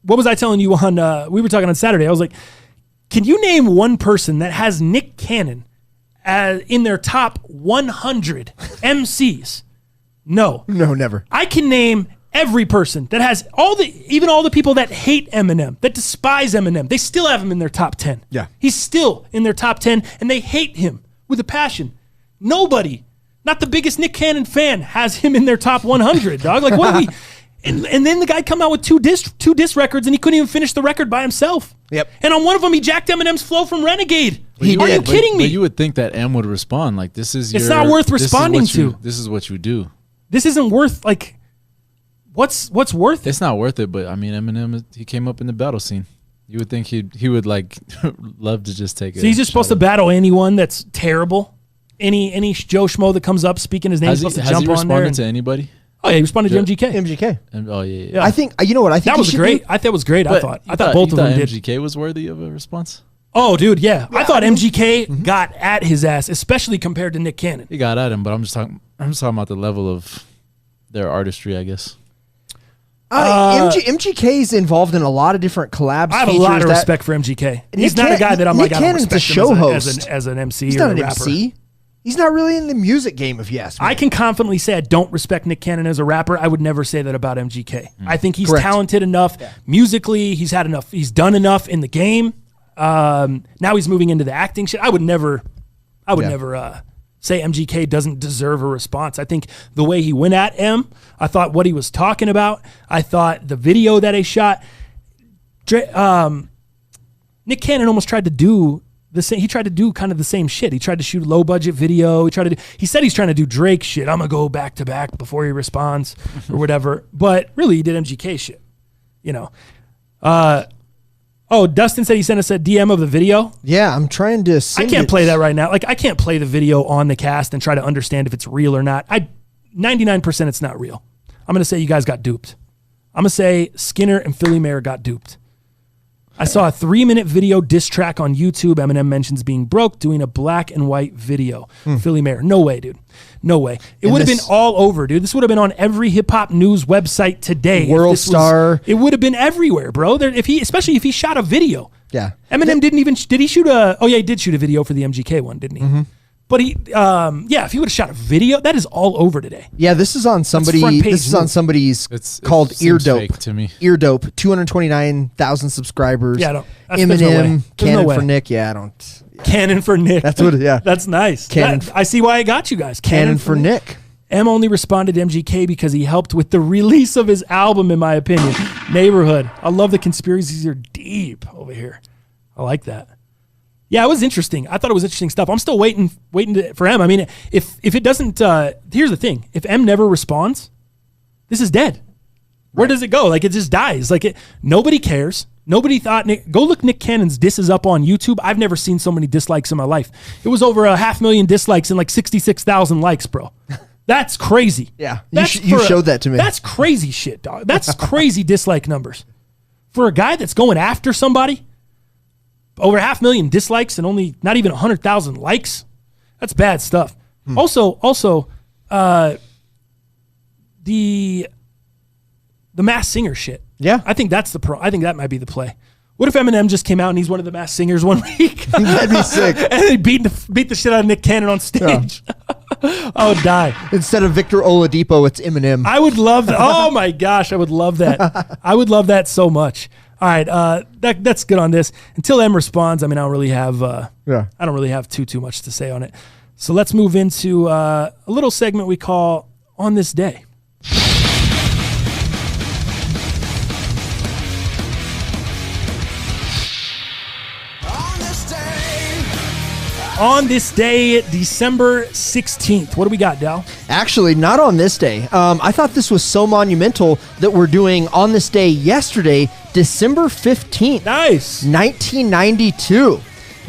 What was I telling you on? We were talking on Saturday. I was like, can you name one person that has Nick Cannon in their top 100 MCs? No, never. I can name every person that has even all the people that hate Eminem, that despise Eminem. They still have him in their top 10. Yeah. He's still in their top 10 and they hate him with a passion. Nobody, not the biggest Nick Cannon fan, has him in their top 100, dog. Like, what are we? And then the guy come out with two diss records and he couldn't even finish the record by himself. Yep. And on one of them, he jacked Eminem's flow from Renegade. Are you kidding me? But you would think that M would respond. Like, this is It's not worth responding to. This is what you do. This isn't worth, like, what's worth it? It's not worth it, but I mean, Eminem, he came up in the battle scene. You would think he would like love to just take it. So he's just supposed to battle anyone that's terrible. Any Joe Schmo that comes up speaking his name, he's supposed to jump on there. Has he responded to anybody? Oh yeah, he responded to MGK. MGK. Oh yeah. I think you know what I think that was great. I thought it was great. I thought both of them did. MGK was worthy of a response. Oh, dude, yeah. I thought MGK got at his ass, especially compared to Nick Cannon. He got at him, but I'm just talking about the level of their artistry, I guess. MGK's involved in a lot of different collabs. I have a lot of respect for MGK. He's not a guy that I'm Nick like, I don't Cannon's respect a show host. as an MC He's or not a an rapper. MC. He's not really in the music game, if you ask me. I can confidently say I don't respect Nick Cannon as a rapper. I would never say that about MGK. I think he's talented enough musically. He's had enough. He's done enough in the game. Now he's moving into the acting shit. I would never say MGK doesn't deserve a response. I think the way he went at M, I thought what he was talking about, I thought the video that he shot, Nick Cannon almost tried to do the same. He tried to do kind of the same shit. He tried to shoot a low budget video. He said he's trying to do Drake shit. I'm gonna go back to back before he responds or whatever. But really, he did MGK shit. You know. Oh, Dustin said he sent us a DM of the video. Yeah, I'm trying to. I can't play that right now. Like, I can't play the video on the cast and try to understand if it's real or not. 99% it's not real. I'm gonna say you guys got duped. I'm gonna say Skinner and Philly Mayer got duped. I saw a 3-minute video diss track on YouTube. Eminem mentions being broke, doing a black and white video. Philly Mayer. No way, dude. No way. It would have been all over, dude. This would have been on every hip-hop news website today. World Star. It would have been everywhere, bro. Especially if he shot a video. Yeah. Eminem did he shoot he did shoot a video for the MGK one, didn't he? But if he would have shot a video, that is all over today. Yeah, this is on somebody's called Eardope. To me. Eardope, 229,000 subscribers. Yeah, Eminem, Cannon for Nick. Yeah, I don't. Cannon for Nick. That's what. Yeah, that's nice. I see why I got you guys. Cannon for Nick. M only responded to MGK because he helped with the release of his album, in my opinion. Neighborhood. I love the conspiracies are deep over here. I like that. Yeah, it was interesting. I thought it was interesting stuff. I'm still waiting for M. I mean, if it doesn't, here's the thing. If M never responds, this is dead. Where does it go? Like, it just dies. Like, nobody cares. Nobody thought, go look Nick Cannon's disses up on YouTube. I've never seen so many dislikes in my life. It was over 500,000 dislikes and like 66,000 likes, bro. That's crazy. Yeah, you showed that to me. That's crazy shit, dog. That's crazy dislike numbers. For a guy that's going after somebody, over 500,000 dislikes and only not even 100,000 likes. That's bad stuff. Also, the Masked Singer shit. Yeah, I think that's I think that might be the play. What if Eminem just came out and he's one of the Masked Singers one week? That'd be sick. And he beat the shit out of Nick Cannon on stage. Yeah. I would die. Instead of Victor Oladipo, it's Eminem. I would love that. Oh my gosh, I would love that. I would love that so much. All right, that's good on this. Until M responds, I mean, I don't really have too much to say on it. So let's move into a little segment we call On This Day. On this day, December 16th. What do we got, Dal? Actually, not on this day. I thought this was so monumental that we're doing on this day yesterday, December 15th. Nice. 1992.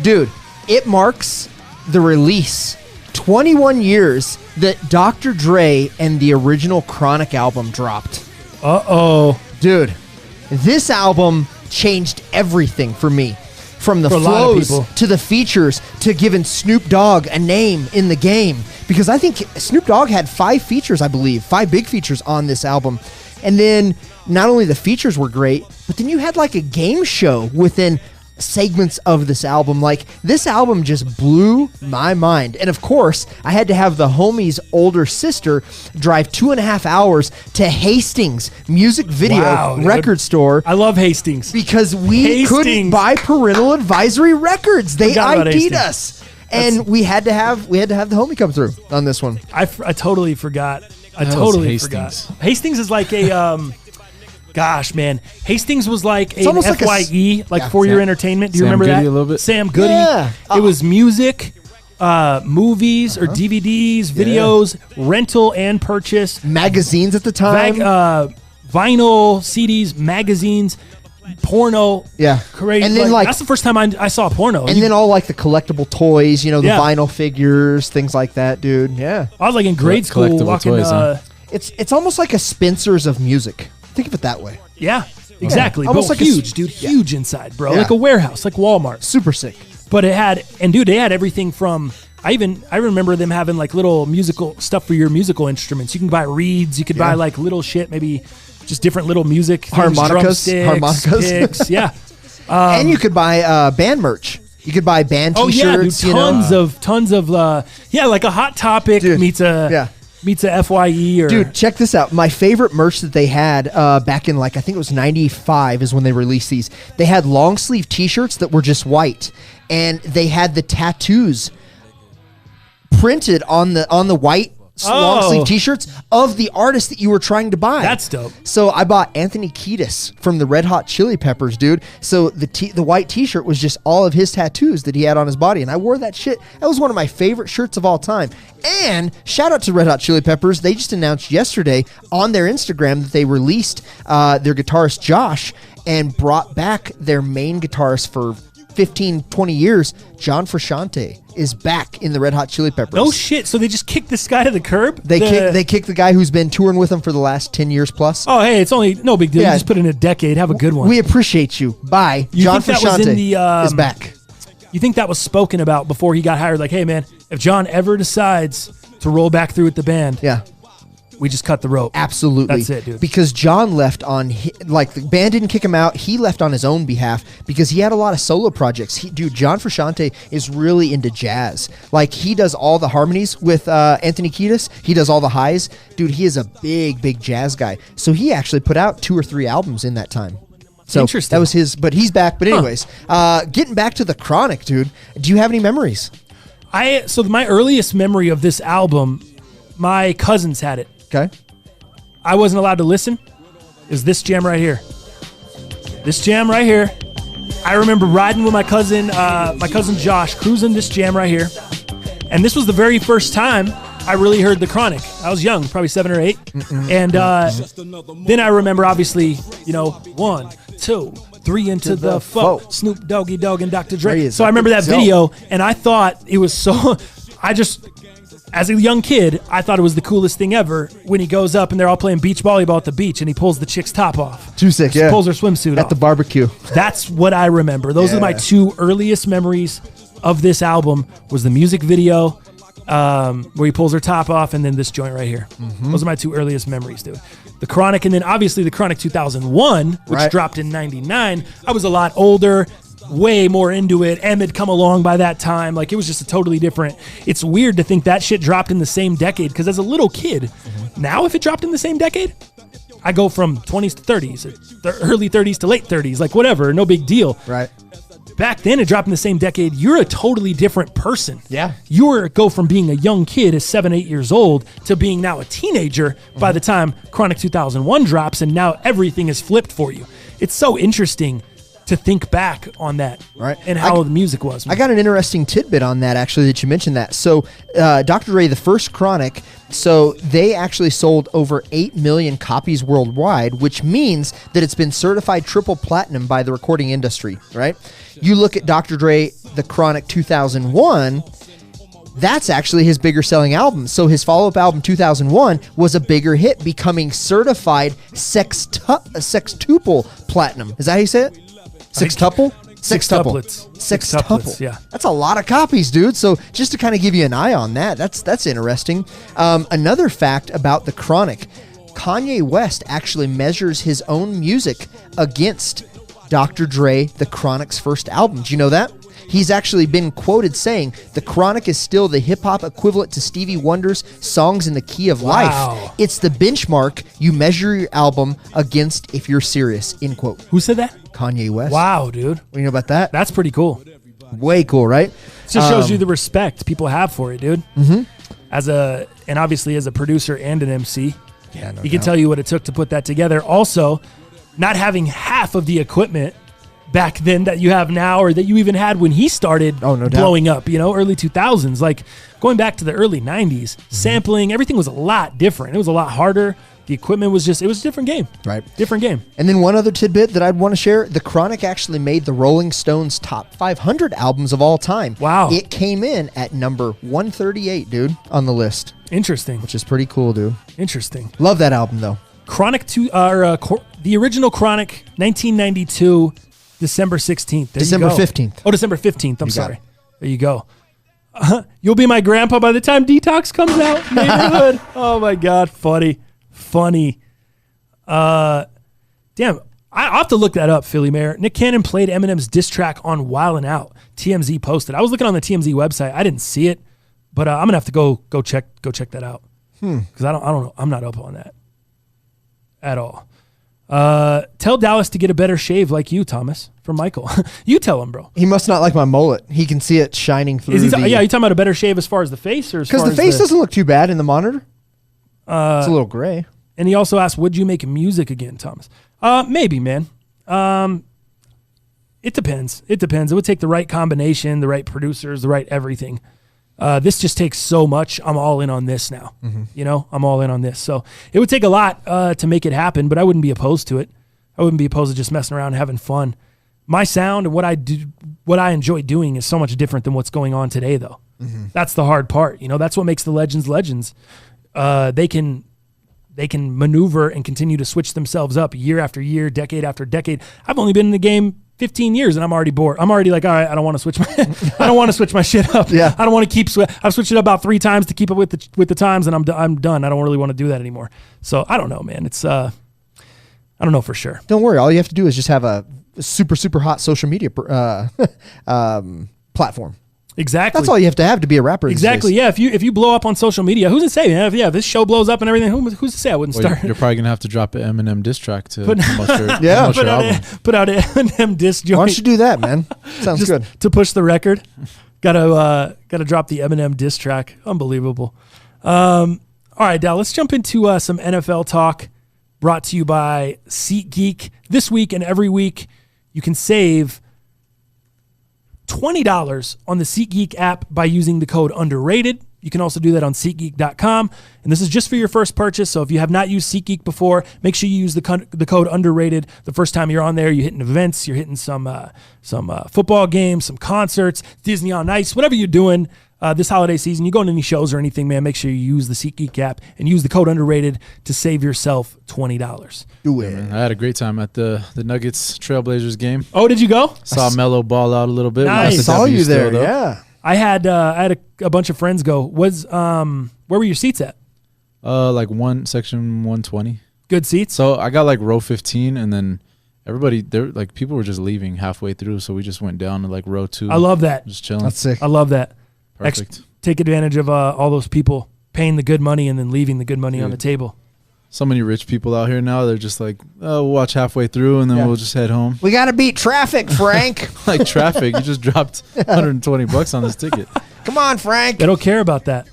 Dude, it marks the release 21 years that Dr. Dre and the original Chronic album dropped. Uh-oh. Dude, this album changed everything for me. From the flows to the features to giving Snoop Dogg a name in the game. Because I think Snoop Dogg had 5 features, I believe. 5 big features on this album. And then not only the features were great, but then you had like a game show within segments of this album. Like, this album just blew my mind. And of course, I had to have the homie's older sister drive 2.5 hours to Hastings Music Video Record Store. I love Hastings. Because we couldn't buy Parental Advisory Records. They ID'd us. And we had to have the homie come through on this one. I totally forgot. I totally forgot. Hastings is like a gosh, man. Hastings was like an FYE, like For Your Entertainment. Do you remember that? A little bit. Sam Goody. Yeah. It was music, movies or DVDs, videos, rental and purchase. Magazines at the time. Vinyl, CDs, magazines. porno. Yeah. Crazy. And then, like, that's the first time I saw porno. And then all like the collectible toys, the vinyl figures, things like that, dude. Yeah. I was like in grade school walking. Toys, huh? It's almost like a Spencer's of music. Think of it that way. Yeah. Exactly. Almost but like huge, dude. Huge inside, bro. Yeah. Like a warehouse, like Walmart. Super sick. But it had, and dude, they had everything from. I remember them having like little musical stuff for your musical instruments. You can buy reeds. You could buy like little shit, maybe just different little music things, harmonicas, picks, yeah. And you could buy band merch. You could buy band T-shirts. Dude, tons of like a Hot Topic meets a FYE or dude. Check this out. My favorite merch that they had back in like I think it was '95 is when they released these. They had long sleeve T-shirts that were just white, and they had the tattoos printed on the white long sleeve T-shirts of the artist that you were trying to buy. That's dope. So I bought Anthony Kiedis from the Red Hot Chili Peppers, dude. So the white T-shirt was just all of his tattoos that he had on his body, and I wore that shit. That was one of my favorite shirts of all time. And shout out to Red Hot Chili Peppers. They just announced yesterday on their Instagram that they released their guitarist Josh and brought back their main guitarist for 15, 20 years, John Frusciante, is back in the Red Hot Chili Peppers. No shit. So they just kicked this guy to the curb? They kicked the guy who's been touring with them for the last 10 years plus. Oh, hey, it's only no big deal. You just put in a decade. Have a good one. We appreciate you. Bye. John Frusciante is back. You think that was spoken about before he got hired? Like, hey, man, if John ever decides to roll back through with the band, we just cut the rope. Absolutely. That's it, dude. Because John left on, the band didn't kick him out. He left on his own behalf because he had a lot of solo projects. John Frusciante is really into jazz. Like, he does all the harmonies with Anthony Kiedis. He does all the highs. Dude, he is a big, big jazz guy. So he actually put out 2 or 3 albums in that time. So interesting. That was his, but he's back. But anyways, getting back to the Chronic, dude, do you have any memories? So my earliest memory of this album, my cousins had it. Okay. I wasn't allowed to listen. It was this jam right here. This jam right here. I remember riding with my cousin Josh, cruising this jam right here. And this was the very first time I really heard the Chronic. I was young, probably 7 or 8. And then I remember, obviously, 1, 2, 3 into the foe. Snoop Doggy Dogg and Dr. Dre. So I remember that video, and I thought it was so... As a young kid, I thought it was the coolest thing ever when he goes up and they're all playing beach volleyball at the beach and he pulls the chick's top off. Too sick, yeah. Pulls her swimsuit off. At the barbecue. That's what I remember. Those are my 2 earliest memories of this album, was the music video where he pulls her top off and then this joint right here. Mm-hmm. Those are my 2 earliest memories, dude. The Chronic, and then obviously the Chronic 2001, which dropped in 99. I was a lot older, way more into it. M had come along by that time. Like, it was just a totally different. It's weird to think that shit dropped in the same decade, because as a little kid, now if it dropped in the same decade, I go from 20s to 30s, the early 30s to late 30s, like whatever, no big deal. Right. Back then, it dropped in the same decade. You're a totally different person. Yeah. You go from being a young kid at 7, 8 years old to being now a teenager by the time Chronic 2001 drops, and now everything is flipped for you. It's so interesting to think back on that, right, and how the music was. I got an interesting tidbit on that, actually, that you mentioned that. So Dr. Dre, the first Chronic, so they actually sold over 8 million copies worldwide, which means that it's been certified triple platinum by the recording industry, right? You look at Dr. Dre, the Chronic 2001, that's actually his bigger selling album. So his follow-up album 2001 was a bigger hit, becoming certified sextuple platinum. Is that how you say it? Sextuple? Sextuplets. Sextuple. Yeah. That's a lot of copies, dude. So just to kind of give you an eye on that, that's interesting. Another fact about the Chronic, Kanye West actually measures his own music against Dr. Dre, the Chronic's first album. Do you know that? He's actually been quoted saying, "The Chronic is still the hip-hop equivalent to Stevie Wonder's Songs in the Key of Life. It's the benchmark you measure your album against if you're serious," end quote. Who said that? Kanye West. Wow, dude. What do you know about that? That's pretty cool. Way cool, right? It just shows you the respect people have for it, dude. Mm-hmm. And obviously as a producer and an MC, he can tell you what it took to put that together. Also, not having half of the equipment back then that you have now, or that you even had when he started blowing up, early 2000s. Like, going back to the early 90s, sampling, everything was a lot different. It was a lot harder, The equipment was it was a different game. Right. Different game. And then one other tidbit that I'd want to share, The Chronic actually made the Rolling Stones top 500 albums of all time. Wow. It came in at number 138, dude, on the list. Interesting. Which is pretty cool, dude. Interesting. Love that album, though. Chronic 2, the original Chronic, 1992, December 16th. December 15th. Oh, December 15th. I'm sorry. There you go. You'll be my grandpa by the time Detox comes out. Neighborhood. Oh, my God. Funny. Damn. I'll have to look that up, Philly Mayor. Nick Cannon played Eminem's diss track on Wildin' Out. TMZ posted. I was looking on the TMZ website. I didn't see it, but I'm gonna have to go check that out. Because I don't know. I'm not up on that at all. Tell Dallas to get a better shave like you, Thomas, from Michael. You tell him, bro. He must not like my mullet. He can see it shining through. You talking about a better shave as far as the face, or because the face doesn't look too bad in the monitor. It's a little gray. And he also asked, would you make music again, Thomas? Maybe, man. It depends. It would take the right combination, the right producers, the right everything. This just takes so much. I'm all in on this now. I'm all in on this. So it would take a lot to make it happen, but I wouldn't be opposed to it. I wouldn't be opposed to just messing around and having fun. My sound and what I do, what I enjoy doing is so much different than what's going on today, though. That's the hard part. That's what makes the legends legends. They can maneuver and continue to switch themselves up year after year, decade after decade. I've only been in the game 15 years and I'm already bored. I'm already like, all right, I don't want to switch my shit up. Yeah. I don't want to keep I've switched it up about 3 times to keep up with the times, and I'm done. I don't really want to do that anymore. So I don't know, man. It's I don't know for sure. Don't worry. All you have to do is just have a super, super hot social media platform. Exactly. That's all you have to be a rapper. Exactly. Yeah. If you blow up on social media, who's to say, man? If this show blows up and everything, who's to say I wouldn't start? You're probably gonna have to drop an Eminem diss track to promote your album. Put out an Eminem diss joint. Why don't you do that, man? Sounds good. To push the record. Gotta drop the Eminem diss track. Unbelievable. All right, Dal, let's jump into some NFL talk brought to you by SeatGeek. This week and every week, you can save $20 on the SeatGeek app by using the code underrated. You can also do that on SeatGeek.com. And this is just for your first purchase. So if you have not used SeatGeek before, make sure you use the code underrated the first time you're on there. You're hitting events, you're hitting some football games, some concerts, Disney on Ice, whatever you're doing this holiday season. You go to any shows or anything, man, make sure you use the SeatGeek app and use the code underrated to save yourself $20. Do it. I had a great time at the Nuggets Trailblazers game. Oh, did you go? Saw Melo ball out a little bit. Nice. I saw you there, yeah. I had a bunch of friends go. Where were your seats at? Like section 120. Good seats. So I got like row 15, and then everybody there, like people were just leaving halfway through, so we just went down to like row 2. I love that. Just chilling. That's sick. I love that. Perfect. Take advantage of all those people paying the good money and then leaving the good money on the table. So many rich people out here now. They're just like, oh, we'll watch halfway through and then we'll just head home. We got to beat traffic, Frank. Like traffic. You just dropped $120 on this ticket. Come on, Frank. They don't care about that.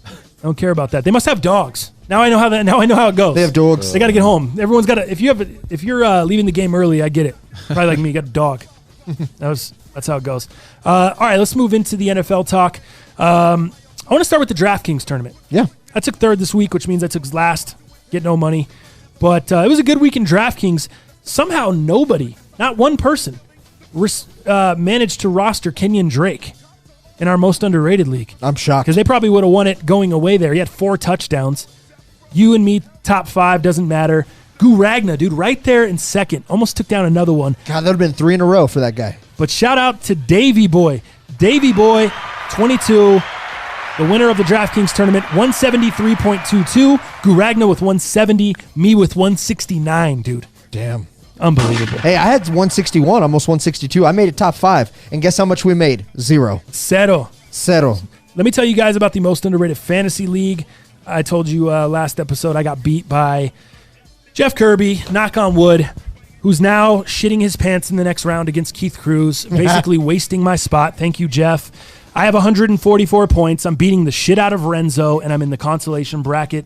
They must have dogs. Now I know how it goes. They have dogs. They got to get home. Everyone's got to. If you're leaving the game early, I get it. Probably like me, you got a dog. That's how it goes. All right, let's move into the NFL talk. I want to start with the DraftKings tournament. Yeah. I took third this week, which means I took last. Get no money. But it was a good week in DraftKings. Somehow nobody, not one person, managed to roster Kenyon Drake in our most underrated league. I'm shocked. Because they probably would have won it going away there. He had 4 touchdowns. You and me, top 5, doesn't matter. Guragna, dude, right there in second. Almost took down another one. God, that would have been 3 in a row for that guy. But shout out to Davey Boy. Davey Boy, 22, the winner of the DraftKings tournament, 173.22. Guragna with 170, me with 169, dude. Damn. Unbelievable. Hey, I had 161, almost 162. I made it top 5. And guess how much we made? 0. Cero. Let me tell you guys about the most underrated fantasy league. I told you last episode I got beat by Jeff Kirby, knock on wood, who's now shitting his pants in the next round against Keith Cruz, basically wasting my spot. Thank you, Jeff. I have 144 points. I'm beating the shit out of Renzo, and I'm in the consolation bracket,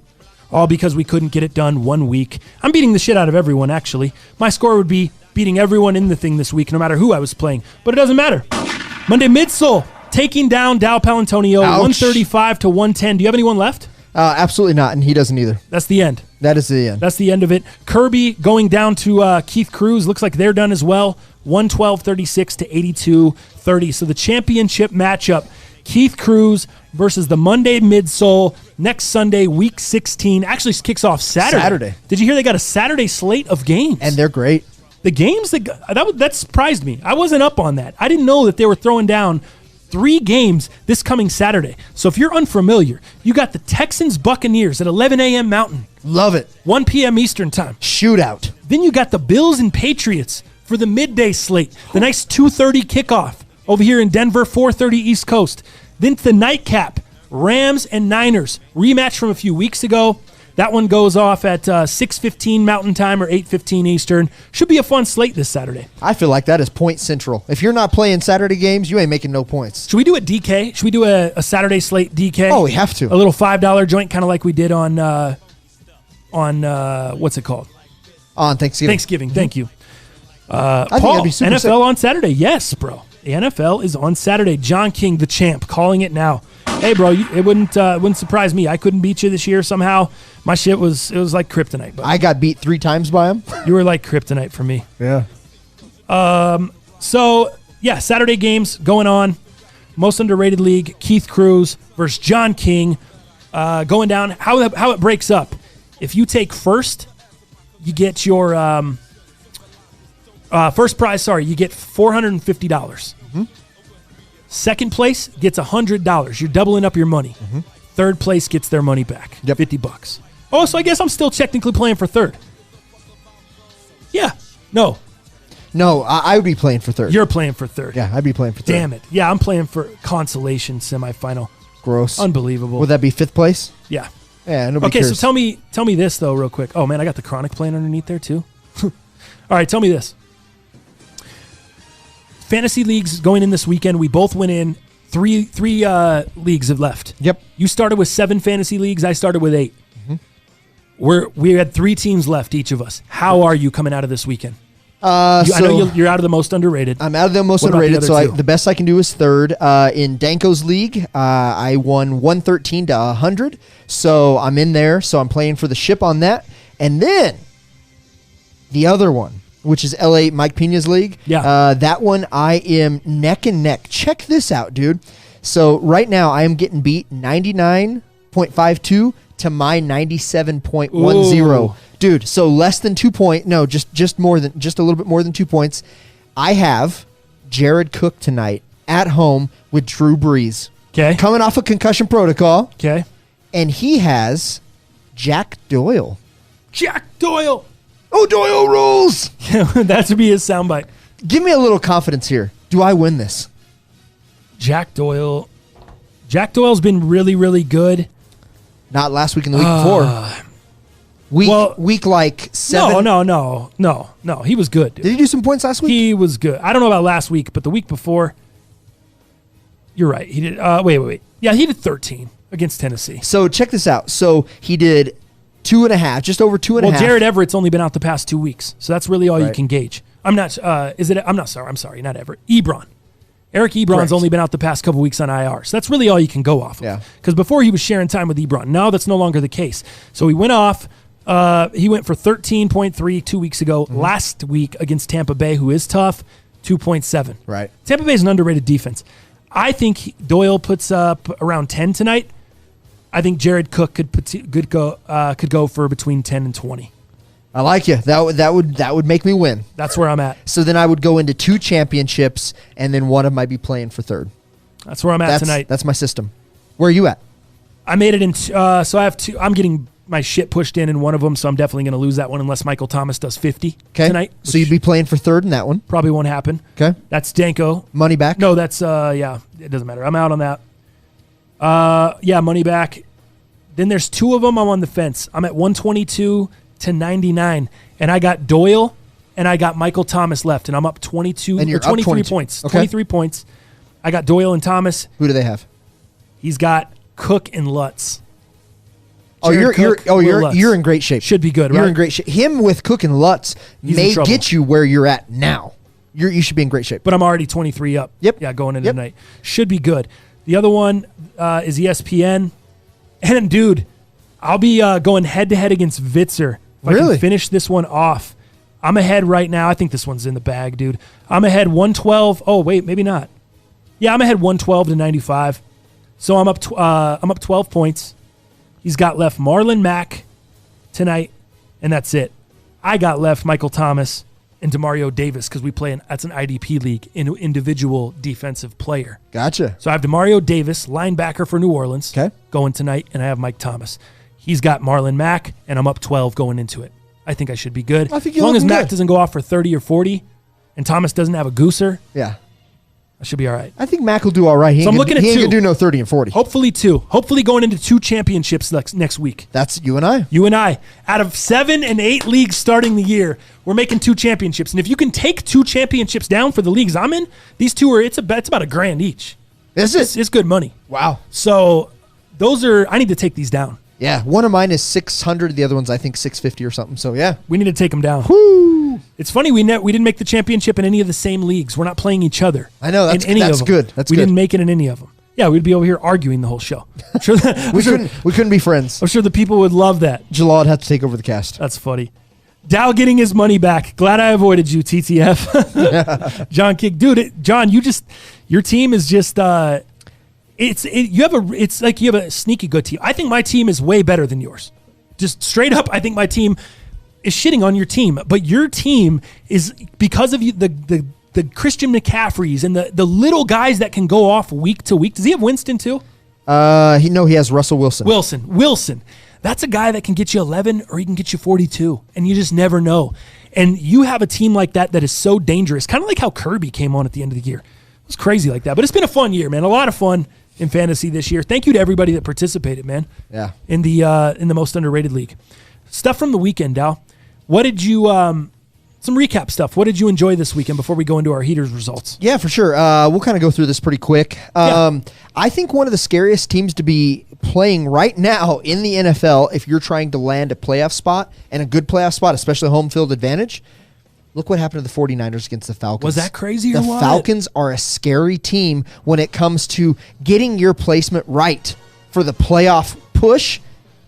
all because we couldn't get it done one week. I'm beating the shit out of everyone, actually. My score would be beating everyone in the thing this week, no matter who I was playing. But it doesn't matter. Monday Midsole taking down Dow Palantonio, 135 to 110. Do you have anyone left? Absolutely not, and he doesn't either. That's the end. That is the end. That's the end of it. Kirby going down to Keith Cruz. Looks like they're done as well. 112-36 to 82-30. So the championship matchup, Keith Cruz versus the Monday Midsole next Sunday, week 16. Actually kicks off Saturday. Did you hear they got a Saturday slate of games? And they're great. The games, that surprised me. I wasn't up on that. I didn't know that they were throwing down 3 games this coming Saturday. So if you're unfamiliar, you got the Texans-Buccaneers at 11 a.m. Mountain. Love it. 1 p.m. Eastern time. Shootout. Then you got the Bills and Patriots for the midday slate. The nice 2:30 kickoff over here in Denver, 4:30 East Coast. Then the nightcap, Rams and Niners. Rematch from a few weeks ago. That one goes off at 6:15 Mountain Time or 8:15 Eastern. Should be a fun slate this Saturday. I feel like that is point central. If you're not playing Saturday games, you ain't making no points. Should we do a DK? Should we do a Saturday slate DK? Oh, we have to. A little $5 joint, kind of like we did on what's it called? On Thanksgiving. Thanksgiving. Thank you. I think Paul, that'd be super NFL sick. on Saturday. Yes, bro. The NFL is on Saturday. John King, the champ, calling it now. Hey, bro, it wouldn't surprise me. I couldn't beat you this year somehow. My shit was like kryptonite. But I got beat 3 times by him. you were like kryptonite for me. Yeah. So, yeah, Saturday games going on. Most underrated league, Keith Cruz versus John King. Going down. How it breaks up. If you take first, you get your first prize, you get $450. Mm-hmm. Second place gets $100. You're doubling up your money. Mm-hmm. Third place gets their money back. Yep. $50. Oh, so I guess I'm still technically playing for third. Yeah. No, I would be playing for third. you're playing for third. Yeah, I'd be playing for third. Damn it. Yeah, I'm playing for consolation semifinal. Gross. Unbelievable. Would that be 5th place? Yeah. Yeah, nobody Okay, cares. so tell me this though, real quick. Oh man, I got the Chronic playing underneath there too. All right, tell me this. Fantasy leagues going in this weekend. We both went in. Three leagues have left. Yep. You started with 7 fantasy leagues. I started with 8. Mm-hmm. We had 3 teams left, each of us. How are you coming out of this weekend? I know you're out of the most underrated. I'm out of the most What about the underrated, other so two? the best I can do is third. In Danko's league, I won 113 to 100, so I'm in there. So I'm playing for the ship on that. And then the other one, which is LA Mike Pena's league. Yeah. That one I am neck and neck. Check this out, dude. So right now I am getting beat 99.52 to my 97.10. Dude, so less than 2 points. No, just a little bit more than 2 points. I have Jared Cook tonight at home with Drew Brees. Okay. Coming off a concussion protocol. Okay. And he has Jack Doyle. Jack Doyle. Oh, Doyle rules. That should be his soundbite. Give me a little confidence here. Do I win this? Jack Doyle. Jack Doyle's been really, really good. Not last week and the week before. Week like 7. No. He was good. Dude. Did he do some points last week? He was good. I don't know about last week, but the week before, you're right. He did. Wait. Yeah, he did 13 against Tennessee. So check this out. So he did 2.5, just over 2.5. Well, Jared Everett's only been out the past 2 weeks, so that's really all you Right. can gauge. I'm not. I'm sorry, not Everett. Ebron. Eric Ebron's Correct. only been out the past couple weeks on IR, so that's really all you can go off of. Yeah. Because before he was sharing time with Ebron. Now that's no longer the case. So he went off. He went for 13.3 2 weeks ago. Mm-hmm. Last week against Tampa Bay, who is tough, 2.7. Right. Tampa Bay is an underrated defense. I think Doyle puts up around 10 tonight. I think Jared Cook could go for between 10 and 20. I like you. That would make me win. That's where I'm at. So then I would go into 2 championships, and then one of them might be playing for third. That's where I'm at tonight. That's my system. Where are you at? I made it in. So I have 2. I'm getting my shit pushed in one of them, so I'm definitely going to lose that one unless Michael Thomas does 50 tonight. So you'd be playing for third in that one. Probably won't happen. Okay. That's Danko. Money back? No, that's yeah. It doesn't matter. I'm out on that. Yeah, money back. Then there's 2 of them. I'm on the fence. I'm at 122 to 99, and I got Doyle and I got Michael Thomas left, and I'm up 22 And you're or 23 up 22. points. Okay. 23 points. I got Doyle and Thomas. Who do they have? He's got Cook and Lutz. Oh, Jared Cook, Will Lutz. you're in great shape. Should be good, right? You're in great shape. Him with Cook and Lutz He's in may trouble. get you where you're at now. You should be in great shape. But I'm already 23 up. Yep. Yeah, going into Yep. tonight. Should be good. The other one is ESPN. And, dude, I'll be going head-to-head against Vitzer. If I can finish this one off. I'm ahead right now. I think this one's in the bag, dude. I'm ahead 112. Oh, wait, maybe not. Yeah, I'm ahead 112 to 95. So I'm up 12 points. He's got left Marlon Mack tonight, and that's it. I got left Michael Thomas and DeMario Davis because that's an IDP league, individual defensive player. Gotcha. So I have DeMario Davis, linebacker for New Orleans, going tonight, and I have Mike Thomas. He's got Marlon Mack, and I'm up 12 going into it. I think I should be good. I think as long as Mack doesn't go off for 30 or 40, and Thomas doesn't have a gooser. Yeah. I should be all right. I think Mac will do all right. He ain't going to do no 30 and 40. Hopefully 2. Hopefully going into 2 championships next week. That's you and I. You and I. Out of 7 and 8 leagues starting the year, we're making 2 championships. And if you can take 2 championships down for the leagues I'm in, these 2 it's about $1,000 each. Is it? It's good money. Wow. So I need to take these down. Yeah. One of mine is 600. The other one's, I think, 650 or something. So, yeah. We need to take them down. Woo! It's funny, we didn't make the championship in any of the same leagues. We're not playing each other. I know, that's good. We didn't make it in any of them. Yeah, we'd be over here arguing the whole show. I'm sure we couldn't be friends. I'm sure the people would love that. Jalal would have to take over the cast. That's funny. Dow getting his money back. Glad I avoided you, TTF. John Kick. Dude, John, your team is just... It's like you have a sneaky good team. I think my team is way better than yours. Just straight up, I think my team is shitting on your team. But your team is, because of you, the Christian McCaffreys and the little guys that can go off week to week. Does he have Winston too? He has Russell Wilson. Wilson. That's a guy that can get you 11 or he can get you 42, and you just never know. And you have a team like that is so dangerous, kind of like how Kirby came on at the end of the year. It was crazy like that. But it's been a fun year, man. A lot of fun in fantasy this year. Thank you to everybody that participated, man. Yeah. In the most underrated league. Stuff from the weekend, Dal. What did you some recap stuff. What did you enjoy this weekend before we go into our heaters results? Yeah, for sure. We'll kind of go through this pretty quick. I think one of the scariest teams to be playing right now in the NFL, if you're trying to land a playoff spot, and a good playoff spot, especially home field advantage, look what happened to the 49ers against the Falcons. Was that crazy or what? The Falcons are a scary team when it comes to getting your placement right for the playoff push.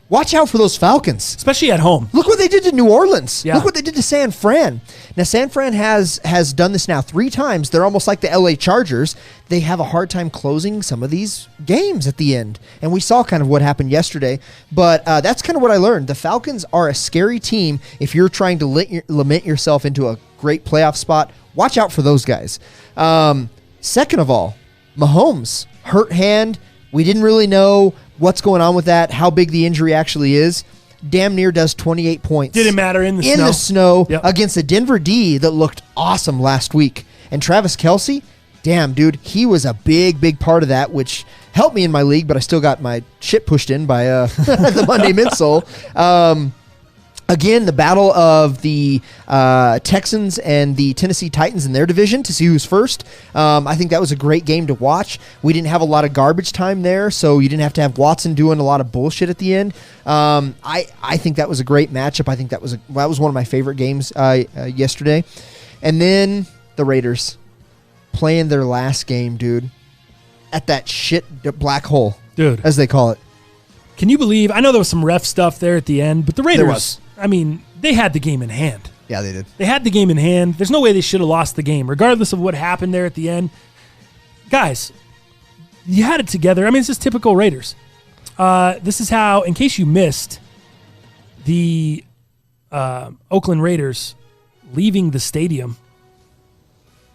Watch out for those Falcons. Especially at home. Look what they did to New Orleans. Yeah. Look what they did to San Fran. Now, San Fran has done this now 3 times. They're almost like the LA Chargers. They have a hard time closing some of these games at the end. And we saw kind of what happened yesterday. But that's kind of what I learned. The Falcons are a scary team if you're trying to lament yourself into a great playoff spot. Watch out for those guys. Second of all, Mahomes, hurt hand. We didn't really know what's going on with that, how big the injury actually is. Damn near does 28 points. Didn't matter in the snow. In the snow Yep. against a Denver D that looked awesome last week. And Travis Kelce, damn, dude, he was a big, big part of that, which helped me in my league, but I still got my shit pushed in by the Monday midsole. Again, the battle of the Texans and the Tennessee Titans in their division to see who's first. I think that was a great game to watch. We didn't have a lot of garbage time there, so you didn't have to have Watson doing a lot of bullshit at the end. I think that was a great matchup. I think that was one of my favorite games yesterday. And then the Raiders playing their last game, dude, at that shit black hole, dude, as they call it. Can you believe? I know there was some ref stuff there at the end, but the Raiders, I mean, they had the game in hand. Yeah, they did. They had the game in hand. There's no way they should have lost the game, regardless of what happened there at the end. Guys, you had it together. I mean, it's just typical Raiders. This is how, in case you missed, the Oakland Raiders leaving the stadium.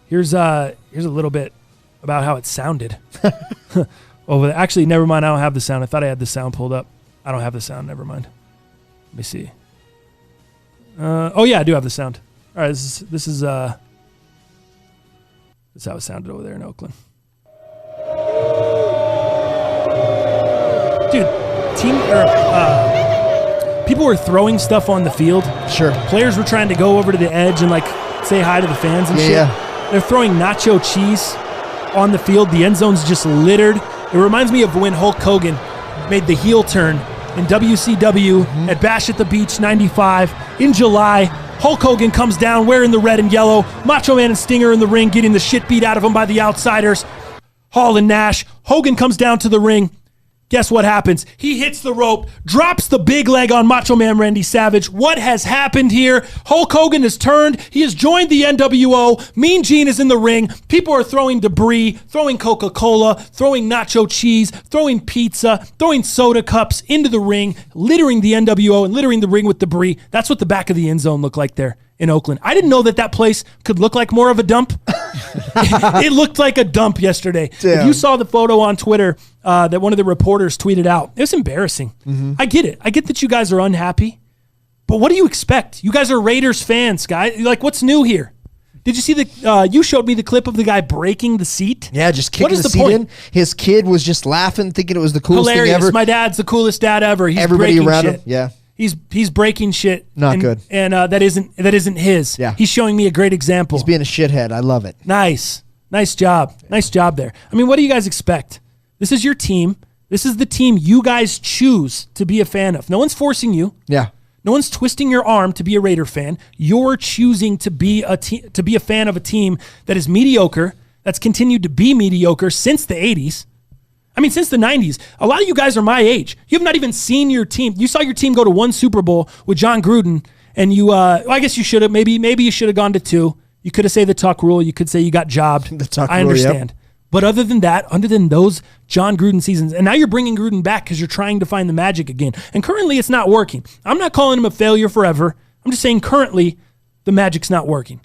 Here's a little bit about how it sounded. Actually, never mind. I don't have the sound. I thought I had the sound pulled up. I don't have the sound. Never mind. Let me see. Oh yeah, I do have the sound. All right, this is how it sounded over there in Oakland. Dude, people were throwing stuff on the field. Sure. Players were trying to go over to the edge and like say hi to the fans and shit. Yeah. They're throwing nacho cheese on the field. The end zone's just littered. It reminds me of when Hulk Hogan made the heel turn in WCW at Bash at the Beach 95 in July. Hulk Hogan comes down wearing the red and yellow. Macho Man and Stinger in the ring getting the shit beat out of him by the Outsiders. Hall and Nash. Hogan comes down to the ring, Guess what happens? He hits the rope, drops the big leg on Macho Man Randy Savage. What has happened here? Hulk Hogan has turned. He has joined the NWO. Mean Gene is in the ring. People are throwing debris, throwing Coca-Cola, throwing nacho cheese, throwing pizza, throwing soda cups into the ring, littering the NWO and littering the ring with debris. That's what the back of the end zone looked like there in Oakland. I didn't know that place could look like more of a dump. It looked like a dump yesterday. Damn. If you saw the photo on Twitter that one of the reporters tweeted out, it was embarrassing. Mm-hmm. I get it. I get that you guys are unhappy, but what do you expect? You guys are Raiders fans, guys. Like, what's new here? Did you see you showed me the clip of the guy breaking the seat? Yeah, just kicking the seat in. His kid was just laughing, thinking it was the coolest thing ever. My dad's the coolest dad ever. He's Everybody breaking around shit. him, yeah. He's breaking shit. Not good. And that isn't his. Yeah. He's showing me a great example. He's being a shithead. I love it. Nice job. Nice job there. I mean, what do you guys expect? This is your team. This is the team you guys choose to be a fan of. No one's forcing you. Yeah. No one's twisting your arm to be a Raider fan. You're choosing to be a fan of a team that is mediocre, that's continued to be mediocre since the 80s. I mean, since the 90s. A lot of you guys are my age. You have not even seen your team. You saw your team go to 1 Super Bowl with John Gruden, and I guess you should have. Maybe you should have gone to 2. You could have said the Tuck rule. You could say you got jobbed. The Tuck rule, I understand. Yep. But other than those John Gruden seasons, and now you're bringing Gruden back because you're trying to find the magic again. And currently it's not working. I'm not calling him a failure forever. I'm just saying currently the magic's not working.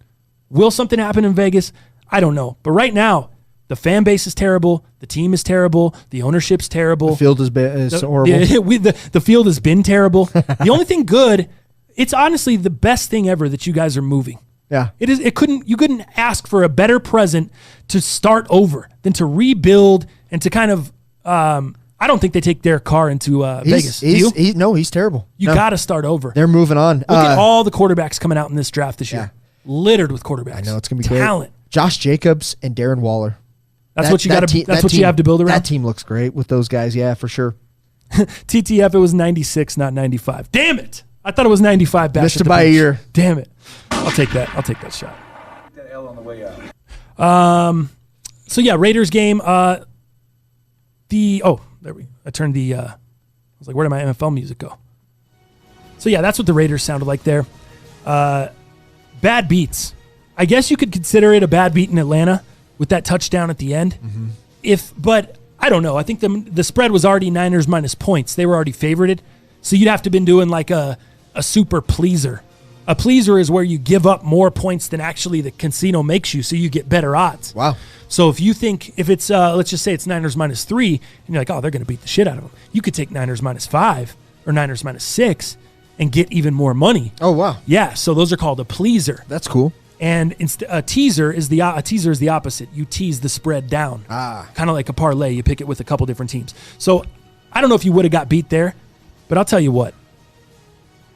Will something happen in Vegas? I don't know. But right now, the fan base is terrible. The team is terrible. The ownership's terrible. The field is horrible. The field has been terrible. The only thing good, it's honestly the best thing ever that you guys are moving. Yeah. You couldn't ask for a better present to start over than to rebuild and to kind of I don't think they take their car into Vegas. Do you? No, he's terrible. You got to start over. They're moving on. Look at all the quarterbacks coming out in this draft this year. Littered with quarterbacks. I know it's going to be talent. Great. Josh Jacobs and Darren Waller. That's what you got to. That's what you have to build around. That team looks great with those guys. Yeah, for sure. TTF, it was 96, not 95. Damn it! I thought it was 95. Back missed it by a year. Damn it! I'll take that. I'll take that shot. That L on the way out. So yeah, Raiders game. I turned the. I was like, where did my NFL music go? So yeah, that's what the Raiders sounded like there. Bad beats. I guess you could consider it a bad beat in Atlanta with that touchdown at the end. Mm-hmm. But I don't know. I think the spread was already Niners minus points. They were already favorited. So you'd have to have been doing like a super pleaser. A pleaser is where you give up more points than actually the casino makes you, so you get better odds. Wow. So if it's let's just say it's Niners minus 3, and you're like, oh, they're going to beat the shit out of them. You could take Niners minus 5 or Niners minus 6 and get even more money. Oh, wow. Yeah, so those are called a pleaser. That's cool. And a teaser is the opposite. You tease the spread down. Kind of like a parlay. You pick it with a couple different teams. So I don't know if you would have got beat there, but I'll tell you what.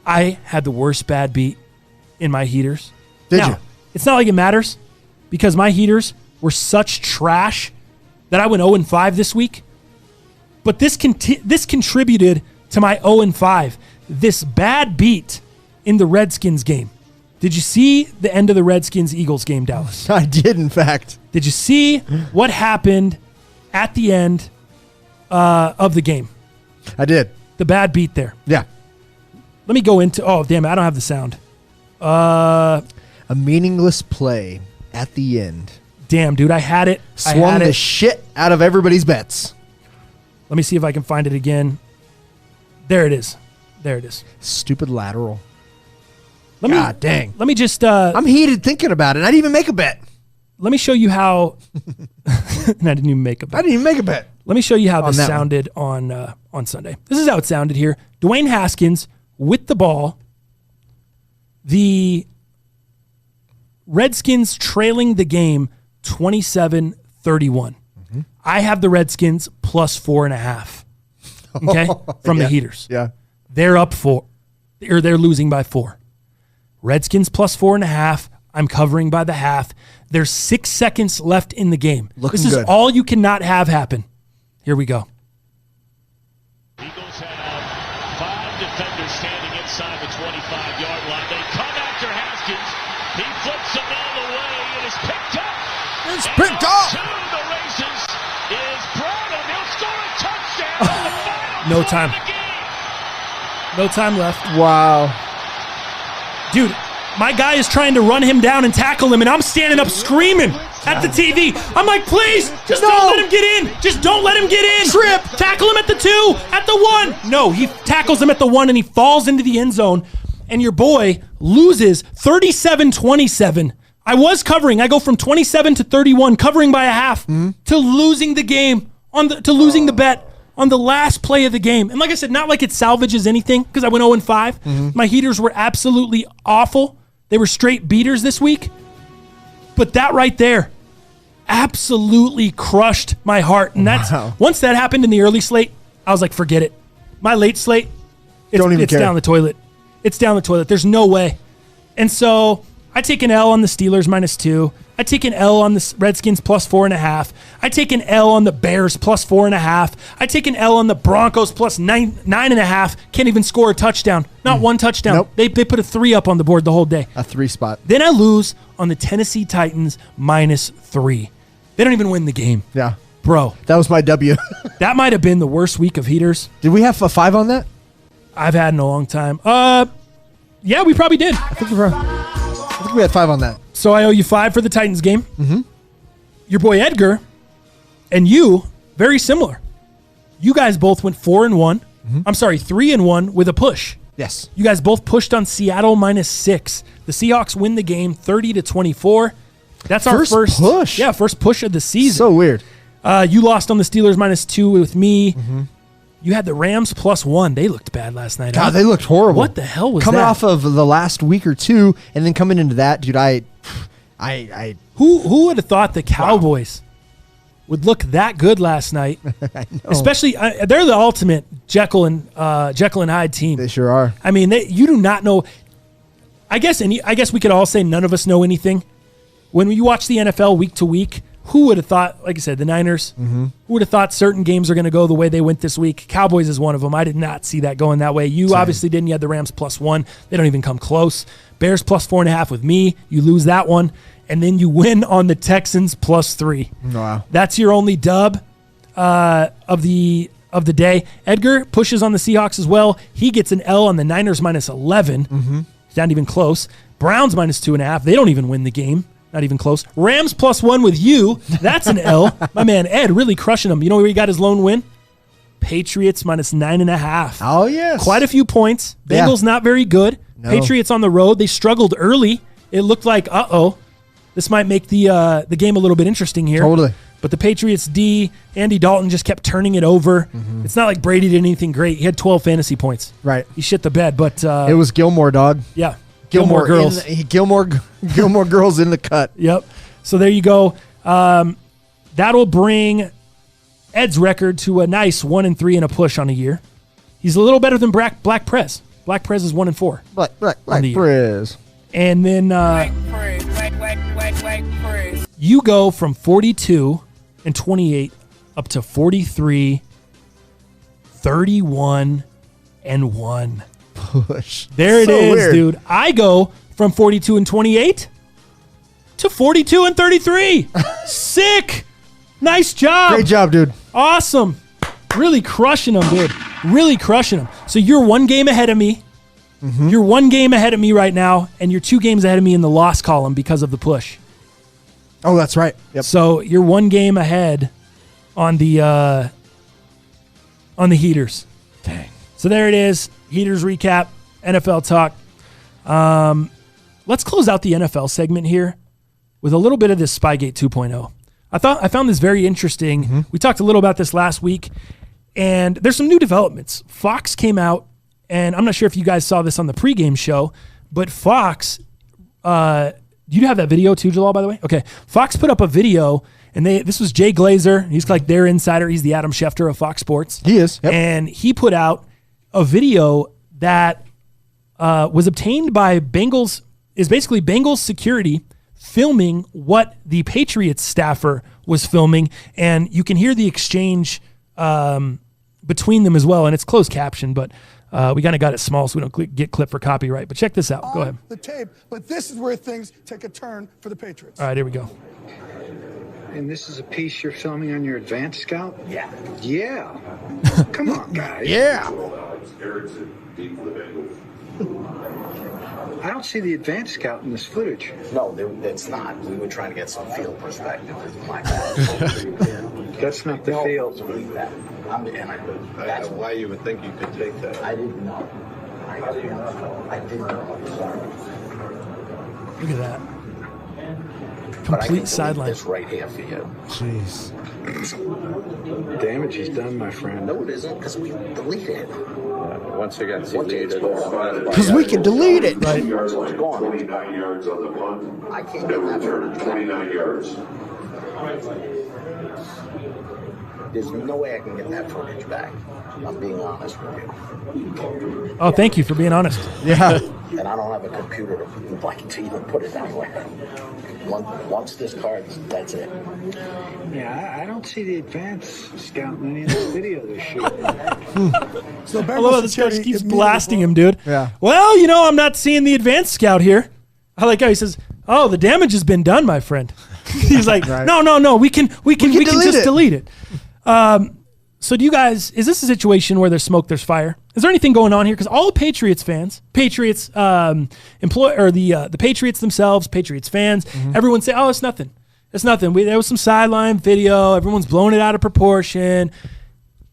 I had the worst bad beat in my heaters. Did you? It's not like it matters because my heaters were such trash that I went 0-5 this week. But this contributed to my 0-5. This bad beat in the Redskins game. Did you see the end of the Redskins-Eagles game, Dallas? I did, in fact. Did you see what happened at the end of the game? I did. The bad beat there. Yeah. Let me go into... Oh, damn it. I don't have the sound. A meaningless play at the end. Damn, dude. I had it. Swung the shit out of everybody's bets. Let me see if I can find it again. There it is. Stupid lateral. God dang. Let me just... I'm heated thinking about it. I didn't even make a bet. Let me show you how... And I didn't even make a bet. I didn't even make a bet. Let me show you how this sounded on Sunday. This is how it sounded here. Dwayne Haskins with the ball. The Redskins trailing the game 27-31. Mm-hmm. I have the Redskins plus 4.5. Okay? From the heaters. Yeah. They're up 4. Or they're losing by 4. Redskins plus 4.5. I'm covering by the half. There's 6 seconds left in the game. This is all you cannot have happen. Here we go. Eagles have 5 defenders standing inside the 25-yard line. They come after Haskins. He flips the ball away. It is picked up. It's picked up. To the races is Bred, and he'll score a touchdown. No time. No time left. Wow. Dude, my guy is trying to run him down and tackle him, and I'm standing up screaming at the TV. I'm like, please, just don't let him get in. Just don't let him get in. Trip. Tackle him at the 2, at the 1. No, he tackles him at the 1, and he falls into the end zone, and your boy loses 37-27. I was covering. I go from 27 to 31, covering by a half, to losing the game, to losing the bet on the last play of the game. And like I said, not like it salvages anything because I went 0-5. My heaters were absolutely awful. They were straight beaters this week. But that right there absolutely crushed my heart. And that's once that happened in the early slate, I was like, forget it. My late slate, it's down the toilet. It's down the toilet. There's no way. And so I take an L on the Steelers -2. I take an L on the Redskins +4.5. I take an L on the Bears +4.5. I take an L on the Broncos +9.5. Can't even score a touchdown. Not one touchdown. Nope. They put a 3 up on the board the whole day. A 3 spot. Then I lose on the Tennessee Titans -3. They don't even win the game. Yeah. Bro. That was my W. That might have been the worst week of heaters. Did we have a 5 on that? I've had in a long time. Yeah, we probably did. I think we had 5 on that. So I owe you 5 for the Titans game. Your boy Edgar and you, very similar. You guys both went 4-1. I'm sorry, 3-1 with a push. Yes. You guys both pushed on Seattle -6. The Seahawks win the game 30-24. That's our first push. Yeah, first push of the season. So weird. You lost on the Steelers -2 with me. You had the Rams +1. They looked bad last night. God, they looked horrible. What the hell was coming that? off of the last week or two, and then coming into that, dude? Who would have thought the Cowboys would look that good last night? I know. Especially, they're the ultimate Jekyll and Hyde team. They sure are. I mean, you do not know. I guess we could all say none of us know anything. When you watch the NFL week to week, who would have thought, like I said, the Niners, who would have thought certain games are going to go the way they went this week? Cowboys is one of them. I did not see that going that way. You obviously didn't. You had the Rams +1. They don't even come close. Bears +4.5 with me. You lose that one. And then you win on the Texans +3. Wow. That's your only dub of the day. Edgar pushes on the Seahawks as well. He gets an L on the Niners -11. It's not even close. Browns -2.5. They don't even win the game. Not even close. Rams +1 with you. That's an L. My man Ed really crushing them. You know where he got his lone win? Patriots -9.5. Oh, yes. Quite a few points. Bengals not very good. No. Patriots on the road. They struggled early. It looked like, this might make the game a little bit interesting here. Totally. But the Patriots D, Andy Dalton just kept turning it over. It's not like Brady did anything great. He had 12 fantasy points. Right. He shit the bed, but it was Gilmore, dog. Yeah. Gilmore girls. Gilmore girls in the cut. Yep. So there you go. That'll bring Ed's record to a nice 1-3 and a push on a year. He's a little better than Black Prez. Black Prez is 1-4. Black Prez. And then you go from 42-28 up to 43-31-1. Push. There it is, weird. dude. I go from 42-28 to 42-33. Sick. Nice job. Great job, dude. Awesome. Really crushing them, dude. Really crushing them. So you're 1 game ahead of me. You're 1 game ahead of me right now, and you're 2 games ahead of me in the loss column because of the push. Oh, that's right. Yep. So you're 1 game ahead on the heaters. Dang. So there it is. Heaters recap, NFL talk. Let's close out the NFL segment here with a little bit of this Spygate 2.0. I found this very interesting. We talked a little about this last week, and there's some new developments. Fox came out, and I'm not sure if you guys saw this on the pregame show, but Fox, do you have that video too, Jalal, by the way? Okay. Fox put up a video, and this was Jay Glazer. He's like their insider. He's the Adam Schefter of Fox Sports. He is. Yep. And he put out a video that was obtained by Bengals security filming what the Patriots staffer was filming, and you can hear the exchange between them as well, and it's closed caption, but we kind of got it small so we don't get clipped for copyright. But check this out. Go ahead. The tape, but this is where things take a turn for the Patriots. All right, here we go. And this is a piece you're filming on your advanced scout? Yeah. Yeah. Come on, guys. Yeah. I don't see the advanced scout in this footage. No, it's not. We were trying to get some field perspective. That's not the field. That's why you would think you could take that. I didn't know. I didn't know. Sorry. Look at that. Complete sideline. This right here for you. Jeez. Damage is done, my friend. No, it isn't, because we deleted it. Once it gets deleted, because we can delete it. Right. 29 yards on the punt. I can't get that. 29 yards. There's no way I can get that footage back. I'm being honest with you. Oh, thank you for being honest. Yeah. And I don't have a computer to even put it anywhere. Once this card's, that's it. Yeah, I don't see the advanced scout in any of the video they're shooting. I love how this guy just keeps blasting him, dude. Yeah. Well, I'm not seeing the advanced scout here. I like how he says, "Oh, the damage has been done, my friend." He's like, Right. "No, we can just delete it." So do you guys, is this a situation where there's smoke, there's fire? Is there anything going on here? Because all Patriots fans, Patriots the Patriots themselves, Patriots fans, everyone say, "Oh, it's nothing. It's nothing. There was some sideline video. Everyone's blowing it out of proportion."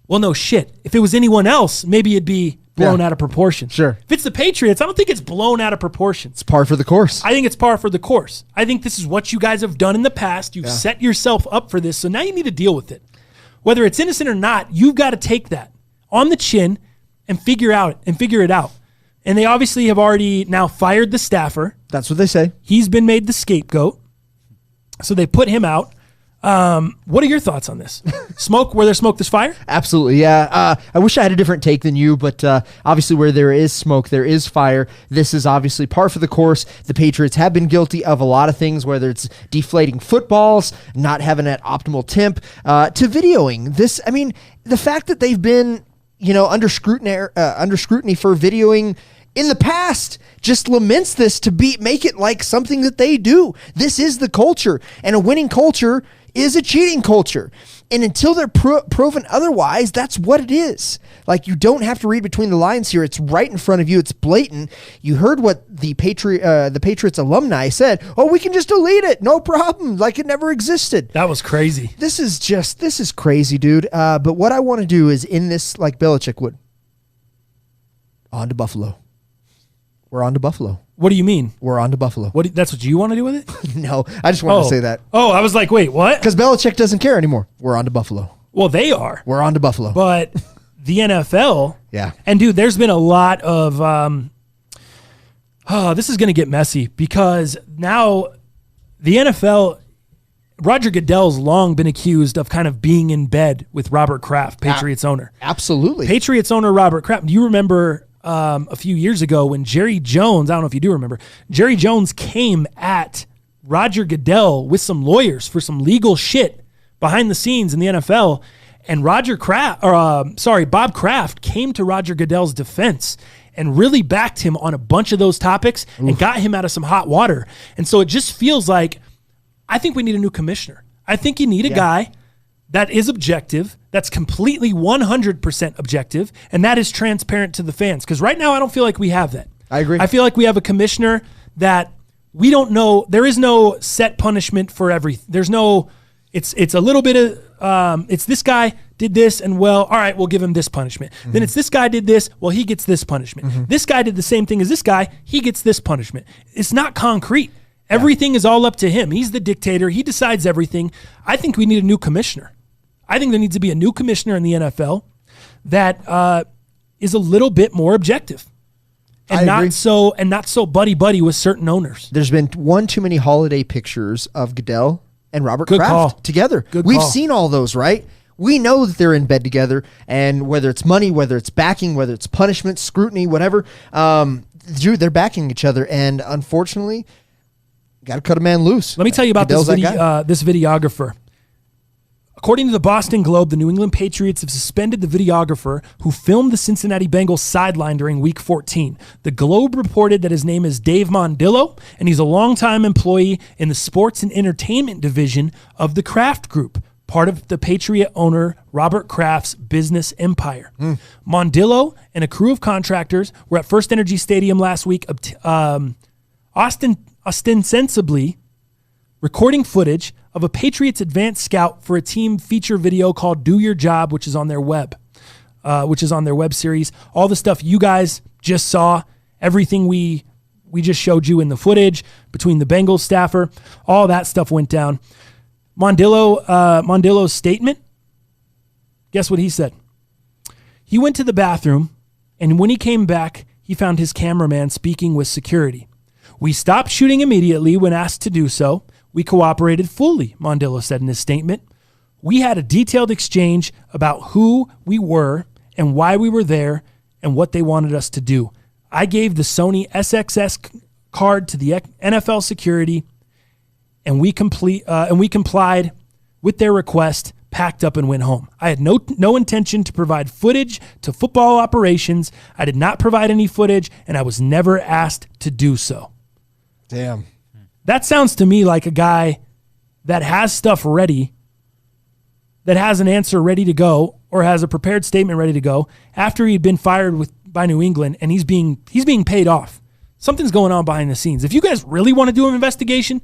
Well, no shit. If it was anyone else, maybe it'd be blown out of proportion. Sure. If it's the Patriots, I don't think it's blown out of proportion. It's par for the course. I think it's par for the course. I think this is what you guys have done in the past. You've set yourself up for this, so now you need to deal with it. Whether it's innocent or not, you've got to take that on the chin and figure it out. And they obviously have already now fired the staffer. That's what they say. He's been made the scapegoat. So they put him out. What are your thoughts on this? Smoke, where there's smoke, there's fire? Absolutely, yeah. I wish I had a different take than you, but obviously where there is smoke, there is fire. This is obviously par for the course. The Patriots have been guilty of a lot of things, whether it's deflating footballs, not having that optimal temp, to videoing. This, I mean, the fact that they've been, under scrutiny for videoing in the past just laments this to make it like something that they do. This is the culture, and a winning culture is a cheating culture. And until they're proven otherwise, that's what it is. Like, you don't have to read between the lines here. It's right in front of you. It's blatant. You heard what the Patriots alumni said. "Oh, we can just delete it. No problem. Like it never existed." That was crazy. This is crazy, dude. But what I want to do is end this like Belichick would. On to Buffalo. We're on to Buffalo. What do you mean? We're on to Buffalo. That's what you want to do with it? No, I just wanted to say that. Oh, I was like, wait, what? Because Belichick doesn't care anymore. We're on to Buffalo. Well, they are. We're on to Buffalo. But the NFL. Yeah. And, dude, there's been a lot of this is going to get messy because now the NFL, Roger Goodell's long been accused of kind of being in bed with Robert Kraft, Patriots owner. Absolutely. Patriots owner Robert Kraft. Do you remember a few years ago when Jerry Jones, I don't know if you do remember, Jerry Jones came at Roger Goodell with some lawyers for some legal shit behind the scenes in the NFL, and Bob Kraft came to Roger Goodell's defense and really backed him on a bunch of those topics and got him out of some hot water. And so it just feels like, I think we need a new commissioner. I think you need a guy that is objective, that's completely 100% objective, and that is transparent to the fans. Because right now, I don't feel like we have that. I agree. I feel like we have a commissioner that we don't know. There is no set punishment for everything. There's no, it's a little bit of, it's this guy did this, and well, all right, we'll give him this punishment. Mm-hmm. Then it's this guy did this, well, he gets this punishment. Mm-hmm. This guy did the same thing as this guy, he gets this punishment. It's not concrete. Everything is all up to him. He's the dictator. He decides everything. I think we need a new commissioner. I think there needs to be a new commissioner in the NFL that is a little bit more objective and not so buddy with certain owners. There's been one too many holiday pictures of Goodell and Robert Kraft together. We've seen all those, right? We know that they're in bed together, and whether it's money, whether it's backing, whether it's punishment, scrutiny, whatever, they're backing each other, and unfortunately, got to cut a man loose. Let me tell you about this videographer. According to the Boston Globe, the New England Patriots have suspended the videographer who filmed the Cincinnati Bengals sideline during Week 14. The Globe reported that his name is Dave Mondillo, and he's a longtime employee in the sports and entertainment division of the Kraft Group, part of the Patriot owner Robert Kraft's business empire. Mondillo and a crew of contractors were at First Energy Stadium last week, ostensibly recording footage of a Patriots advanced scout for a team feature video called Do Your Job, which is on their web series. All the stuff you guys just saw, everything we just showed you in the footage between the Bengals staffer, all that stuff went down. Mondillo's statement, guess what he said? He went to the bathroom, and when he came back, he found his cameraman speaking with security. We stopped shooting immediately when asked to do so. We cooperated fully, Mondillo said in his statement. We had a detailed exchange about who we were and why we were there and what they wanted us to do. I gave the Sony SXS card to the NFL security, and we complied with their request, packed up and went home. I had no intention to provide footage to football operations. I did not provide any footage, and I was never asked to do so. Damn. That sounds to me like a guy that has stuff ready, that has an answer ready to go, or has a prepared statement ready to go after he'd been fired by New England, and he's being paid off. Something's going on behind the scenes. If you guys really want to do an investigation,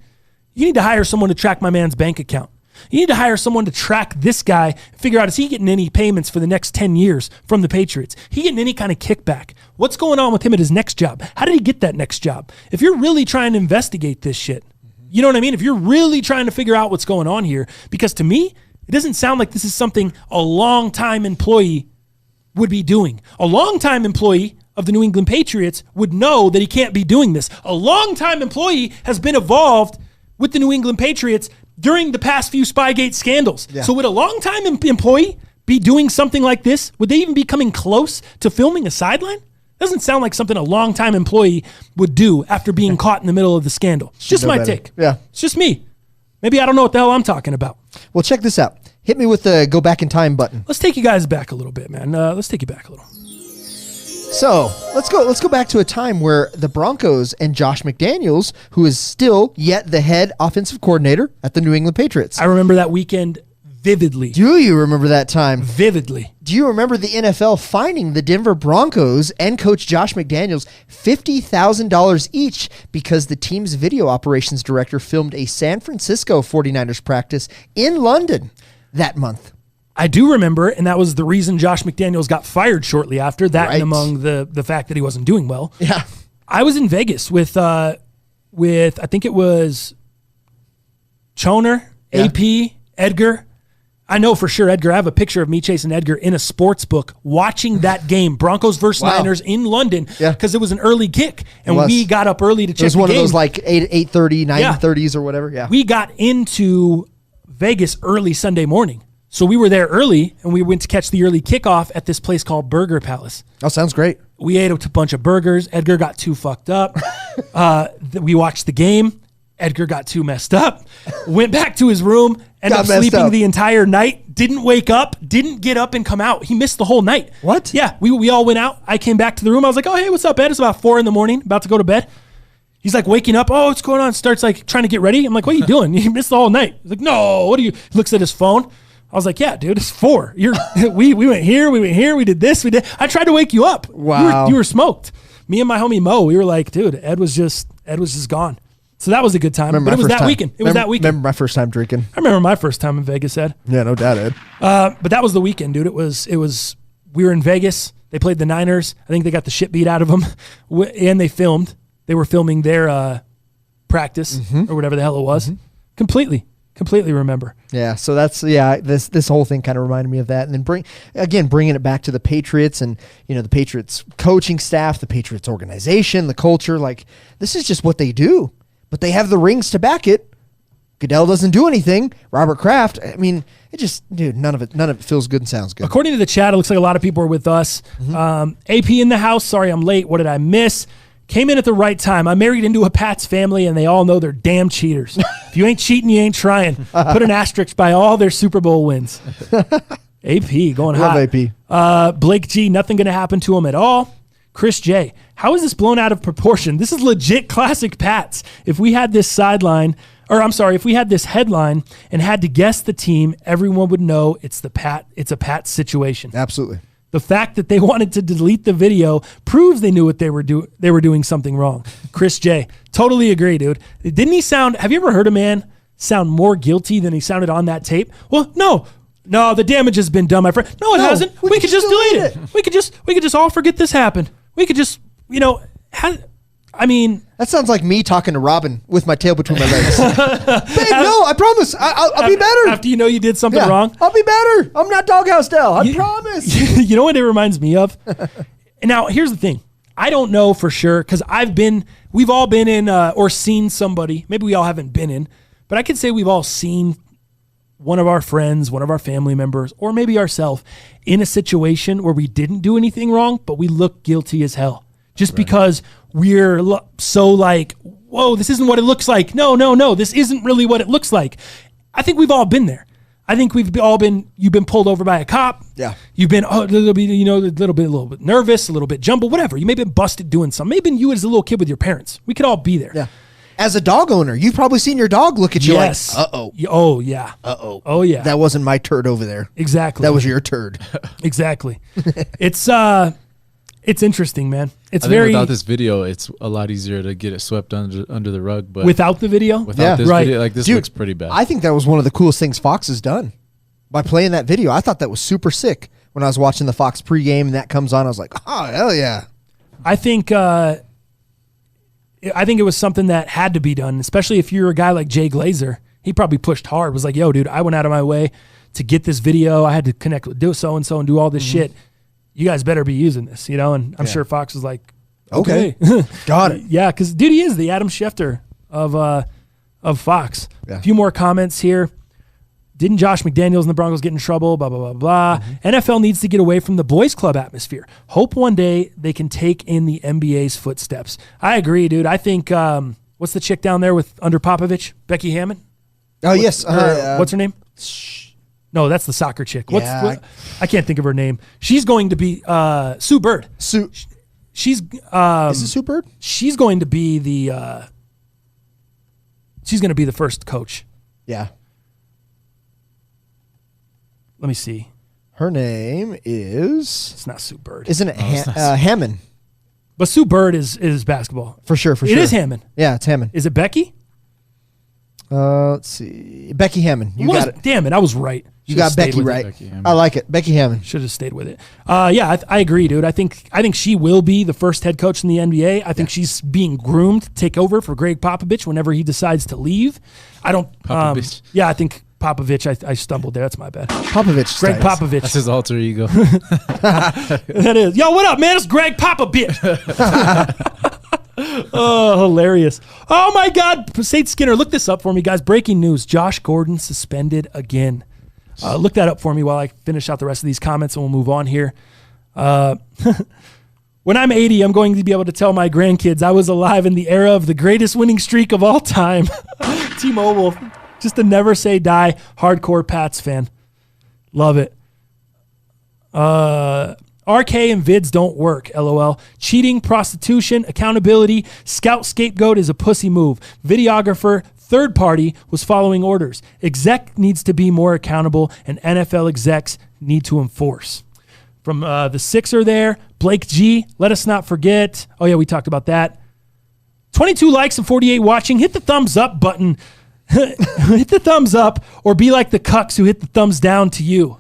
you need to hire someone to track my man's bank account. You need to hire someone to track this guy, figure out, is he getting any payments for the next 10 years from the Patriots? He getting any kind of kickback? What's going on with him at his next job? How did he get that next job? If you're really trying to investigate this shit, you know what I mean? If you're really trying to figure out what's going on here, because to me, it doesn't sound like this is something a longtime employee would be doing. A longtime employee of the New England Patriots would know that he can't be doing this. A longtime employee has been involved with the New England Patriots during the past few Spygate scandals. Yeah. So would a longtime employee be doing something like this? Would they even be coming close to filming a sideline? Doesn't sound like something a longtime employee would do after being caught in the middle of the scandal. Just my take. Yeah. It's just me. Maybe I don't know what the hell I'm talking about. Well, check this out. Hit me with the go back in time button. Let's take you guys back a little bit, man. Let's take you back a little. So let's go back to a time where the Broncos and Josh McDaniels, who is still yet the head offensive coordinator at the New England Patriots. I remember that weekend vividly. Do you remember that time? Vividly. Do you remember the NFL fining the Denver Broncos and coach Josh McDaniels $50,000 each because the team's video operations director filmed a San Francisco 49ers practice in London that month? I do remember, and that was the reason Josh McDaniels got fired shortly after that, and among the fact that he wasn't doing well. Yeah. I was in Vegas with I think it was Choner, AP, Edgar. I know for sure Edgar. I have a picture of me chasing Edgar in a sports book watching that game, Broncos versus Niners in London, because it was an early kick, and we got up early to check the game. It was one of those like 8:30, 9:30s or whatever. Yeah. We got into Vegas early Sunday morning. So we were there early, and we went to catch the early kickoff at this place called Burger Palace. Oh, sounds great. We ate a bunch of burgers. Edgar got too fucked up. We watched the game. Edgar got too messed up. Went back to his room, ended up sleeping the entire night. Didn't wake up. Didn't get up and come out. He missed the whole night. What? Yeah, we all went out. I came back to the room. I was like, oh, hey, what's up, Ed? It's about 4 a.m, about to go to bed. He's like waking up. Oh, what's going on? Starts like trying to get ready. I'm like, what are you doing? You missed the whole night. He's like, no, what are you? He looks at his phone. I was like, yeah, dude, it's 4. We went here, we did this, we did. I tried to wake you up. Wow. You were smoked. Me and my homie Mo, we were like, dude, Ed was just gone. So that was a good time. But it was that weekend. Remember my first time drinking. I remember my first time in Vegas, Ed. Yeah, no doubt, Ed. But that was the weekend, dude. It was. We were in Vegas. They played the Niners. I think they got the shit beat out of them, and they filmed. They were filming their practice or whatever the hell it was. Completely remember. Yeah, so that's this whole thing kind of reminded me of that, and then bringing it back to the Patriots and the Patriots coaching staff, the Patriots organization, the culture. Like, this is just what they do, but they have the rings to back it. Goodell doesn't do anything. Robert Kraft, I mean, it just, dude, none of it feels good and sounds good. According to the chat, it looks like a lot of people are with us. AP in the house. Sorry, I'm late. What did I miss? Came in at the right time. I married into a Pats family, and they all know they're damn cheaters. If you ain't cheating, you ain't trying. Put an asterisk by all their Super Bowl wins. AP going hot. AP. Blake G, nothing going to happen to him at all. Chris J, how is this blown out of proportion? This is legit classic Pats. If we had this if we had this headline and had to guess the team, everyone would know it's a Pats situation. Absolutely. The fact that they wanted to delete the video proves they knew what they were doing something wrong. Chris J, totally agree, dude. Didn't he have you ever heard a man sound more guilty than he sounded on that tape? Well, no, the damage has been done, my friend. No, it hasn't. We could just delete it. We could just all forget this happened. We could just, that sounds like me talking to Robin with my tail between my legs. Babe, no, I promise. I'll be better. After you know you did something wrong? I'll be better. I'm not Doghouse Dell. I promise. You know what it reminds me of? Now, here's the thing. I don't know for sure because we've all been in or seen somebody. Maybe we all haven't been in, but I could say we've all seen one of our friends, one of our family members, or maybe ourselves in a situation where we didn't do anything wrong, but we look guilty as hell. Just because we're so like, whoa, this isn't what it looks like. No, this isn't really what it looks like. I think we've all been there. I think you've been pulled over by a cop. Yeah. You've been a little bit nervous, a little bit jumbled, whatever. You may have been busted doing something. Maybe you as a little kid with your parents. We could all be there. Yeah. As a dog owner, you've probably seen your dog look at you like, uh-oh. Oh, yeah. Uh-oh. Oh, yeah. That wasn't my turd over there. Exactly. That was your turd. Exactly. It's interesting, man. I think without this video, it's a lot easier to get it swept under the rug. But without the video? Without this video, like this looks pretty bad. I think that was one of the coolest things Fox has done. By playing that video, I thought that was super sick. When I was watching the Fox pregame and that comes on, I was like, oh, hell yeah. I think it was something that had to be done, especially if you're a guy like Jay Glazer. He probably pushed hard. Was like, yo, dude, I went out of my way to get this video. I had to connect with so-and-so and do all this shit. You guys better be using this, and I'm sure Fox was like, okay. Got it. Yeah, because dude, he is the Adam Schefter of Fox. Yeah. A few more comments here. Didn't Josh McDaniels and the Broncos get in trouble? Blah, blah, blah, blah. NFL needs to get away from the boys club atmosphere. Hope one day they can take in the NBA's footsteps. I agree, dude. I think, what's the chick down there under Popovich? Becky Hammond? Oh, yes. What's her name? No, that's the soccer chick. I can't think of her name. She's going to be Sue Bird. She's is it Sue Bird? She's going to be the first coach. Yeah. Let me see. Her name is. It's not Sue Bird. Isn't it Hammond? But Sue Bird is basketball. For sure. It is Hammond. Yeah, it's Hammond. Is it Becky? Let's see. Becky Hammond. You got it. Damn it, I was right. You got Becky right. I like it. Becky Hammond. Should have stayed with it. Yeah, I agree, dude. I think she will be the first head coach in the NBA. I think she's being groomed to take over for Greg Popovich whenever he decides to leave. I think Popovich. I stumbled there. That's my bad. Popovich. Greg Popovich. That's his alter ego. That is. Yo, what up, man? It's Greg Popovich. Oh, hilarious. Oh, my God. State Skinner, look this up for me, guys. Breaking news. Josh Gordon suspended again. Look that up for me while I finish out the rest of these comments, and we'll move on here. When I'm 80, I'm going to be able to tell my grandkids I was alive in the era of the greatest winning streak of all time. T-Mobile. Just a never say die hardcore Pats fan. Love it. RK and vids don't work, LOL. Cheating, prostitution, accountability, scout scapegoat is a pussy move. Videographer, third party was following orders. Exec needs to be more accountable, and NFL execs need to enforce. From the Sixer there, Blake G, let us not forget. Oh, yeah, we talked about that. 22 likes and 48 watching. Hit the thumbs up button. Hit the thumbs up or be like the cucks who hit the thumbs down to you.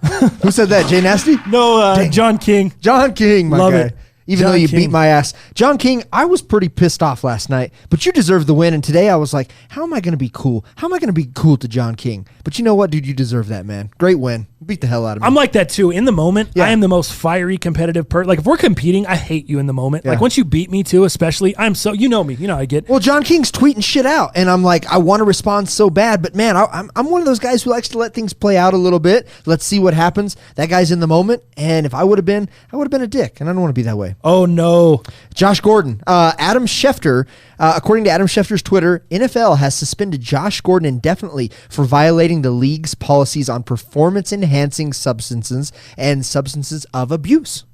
Who said that? Jay Nasty? No, John King. John King, my Love guy. it. Even John though you King. beat my ass. John King, I was pretty pissed off last night, but you deserve the win. And today I was like, how am I going to be cool? How am I going to be cool to John King? But you know what, dude? You deserve that, man. Great win. Beat the hell out of me. I'm like that too. In the moment, I am the most fiery, competitive person. Like if we're competing, I hate you in the moment. Yeah. Like once you beat me too, especially, I'm so, you know me, you know I get. Well, John King's tweeting shit out, and I'm like, I want to respond so bad, but man, I'm one of those guys who likes to let things play out a little bit. Let's see what happens. That guy's in the moment, and if I would have been a dick, and I don't want to be that way. Oh no. Josh Gordon, Adam Schefter. According to Adam Schefter's Twitter, NFL has suspended Josh Gordon indefinitely for violating the league's policies on performance-enhancing substances and substances of abuse.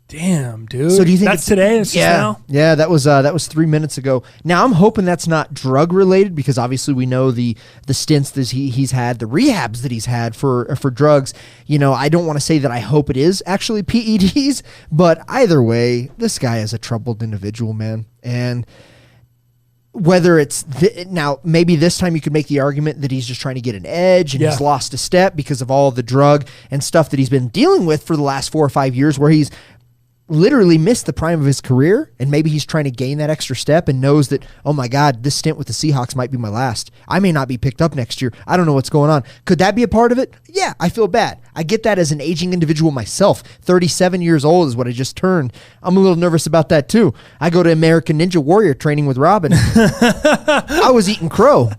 Damn, dude. So do you think that's today? It's just now? Yeah, that was 3 minutes ago. Now I'm hoping that's not drug related because obviously we know the stints that he's had, the rehabs that he's had for drugs. You know, I don't want to say that I hope it is actually PEDs, but either way, this guy is a troubled individual, man. And whether it's now, maybe this time you could make the argument that he's just trying to get an edge and he's lost a step because of all the drug and stuff that he's been dealing with for the last 4 or 5 years, where he's literally missed the prime of his career, and maybe he's trying to gain that extra step and knows that, oh my God, this stint with the Seahawks might be my last. I may not be picked up next year. I don't know what's going on. Could that be a part of it? Yeah, I feel bad. I get that as an aging individual myself. 37 years old is what I just turned. I'm a little nervous about that too. I go to American Ninja Warrior training with Robin. I was eating crow.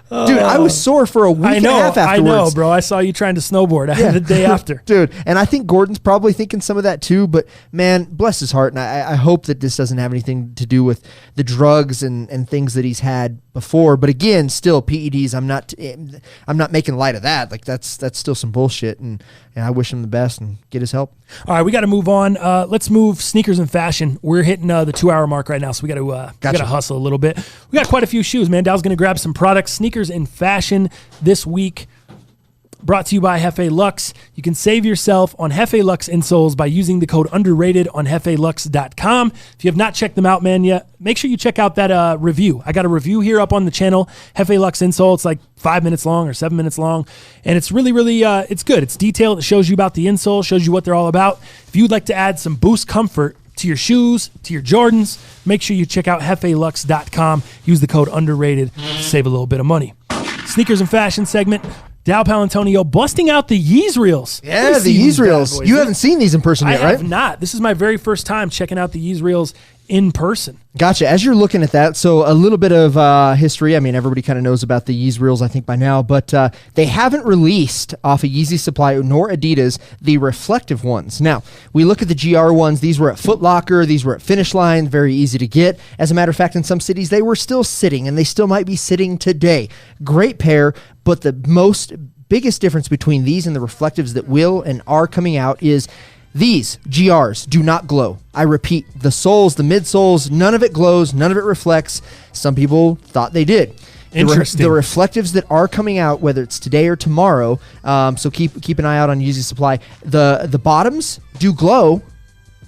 Dude, I was sore for a week and a half afterwards. I know, bro. I saw you trying to snowboard the day after. Dude, and I think Gordon's probably thinking some of that too, but man, bless his heart, and I hope that this doesn't have anything to do with the drugs and things that he's had before. But again, still PEDs, I'm not making light of that. Like that's still some bullshit, and I wish him the best and get his help. All right, we got to move on. Let's move sneakers and fashion. We're hitting the 2-hour mark right now, so we got to hustle a little bit. We got quite a few shoes, man. Dow's going to grab some products, sneakers and fashion this week. Brought to you by Hefe Luxe. You can save yourself on Hefe Luxe insoles by using the code underrated on HefeLuxe.com. If you have not checked them out, man, make sure you check out that review. I got a review here up on the channel, Hefe Luxe insole. It's like 5 minutes long or 7 minutes long, and it's really, really, it's good. It's detailed. It shows you about the insole, shows you what they're all about. If you'd like to add some boost comfort to your shoes, to your Jordans, make sure you check out HefeLuxe.com. Use the code underrated to save a little bit of money. Sneakers and fashion segment. Dow Palantonio busting out the YeezReels. Yeah, the YeezReels. You haven't seen these in person yet, right? I have not. This is my very first time checking out the YeezReels in person. Gotcha. As you're looking at that, so a little bit of history. I mean, everybody kind of knows about the YeezReels, I think, by now, but they haven't released off of Yeezy Supply nor Adidas the reflective ones. Now, we look at the GR ones. These were at Foot Locker. These were at Finish Line. Very easy to get. As a matter of fact, in some cities, they were still sitting, and they still might be sitting today. Great pair, but the biggest difference between these and the reflectives that will and are coming out is these GRs do not glow. I repeat, the soles, the midsoles, none of it glows, none of it reflects. Some people thought they did. Interesting. The reflectives that are coming out, whether it's today or tomorrow, so keep an eye out on Yeezy Supply. The bottoms do glow,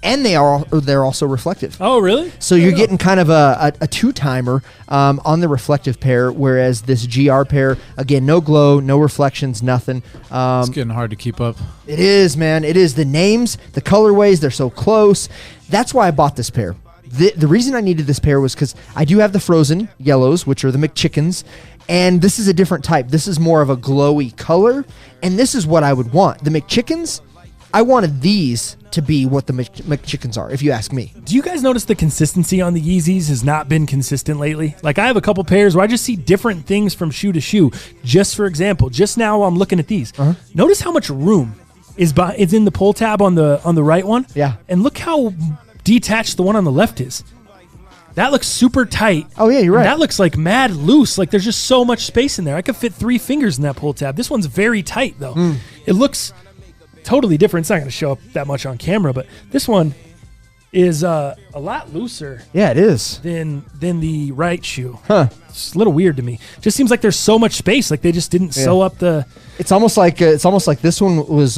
and they're also reflective. Oh, really? So you're getting kind of a two-timer on the reflective pair, whereas this GR pair, again, no glow, no reflections, nothing. It's getting hard to keep up. It is, man. It is. The names, the colorways, they're so close. That's why I bought this pair. The reason I needed this pair was because I do have the frozen yellows, which are the McChickens, and this is a different type. This is more of a glowy color, and this is what I would want. The McChickens, I wanted these to be what the McChickens are, if you ask me. Do you guys notice the consistency on the Yeezys has not been consistent lately? Like, I have a couple pairs where I just see different things from shoe to shoe. Just for example, just now I'm looking at these. Notice how much room is in the pull tab on the right one. Yeah. And look how detached the one on the left is. That looks super tight. Oh, yeah, you're right. That looks like mad loose. Like, there's just so much space in there. I could fit 3 fingers in that pull tab. This one's very tight, though. It looks totally different. It's not going to show up that much on camera, but this one is a lot looser. Yeah, it is. Than the right shoe. It's a little weird to me. Just seems like there's so much space. Like they just didn't sew up the. It's almost like this one was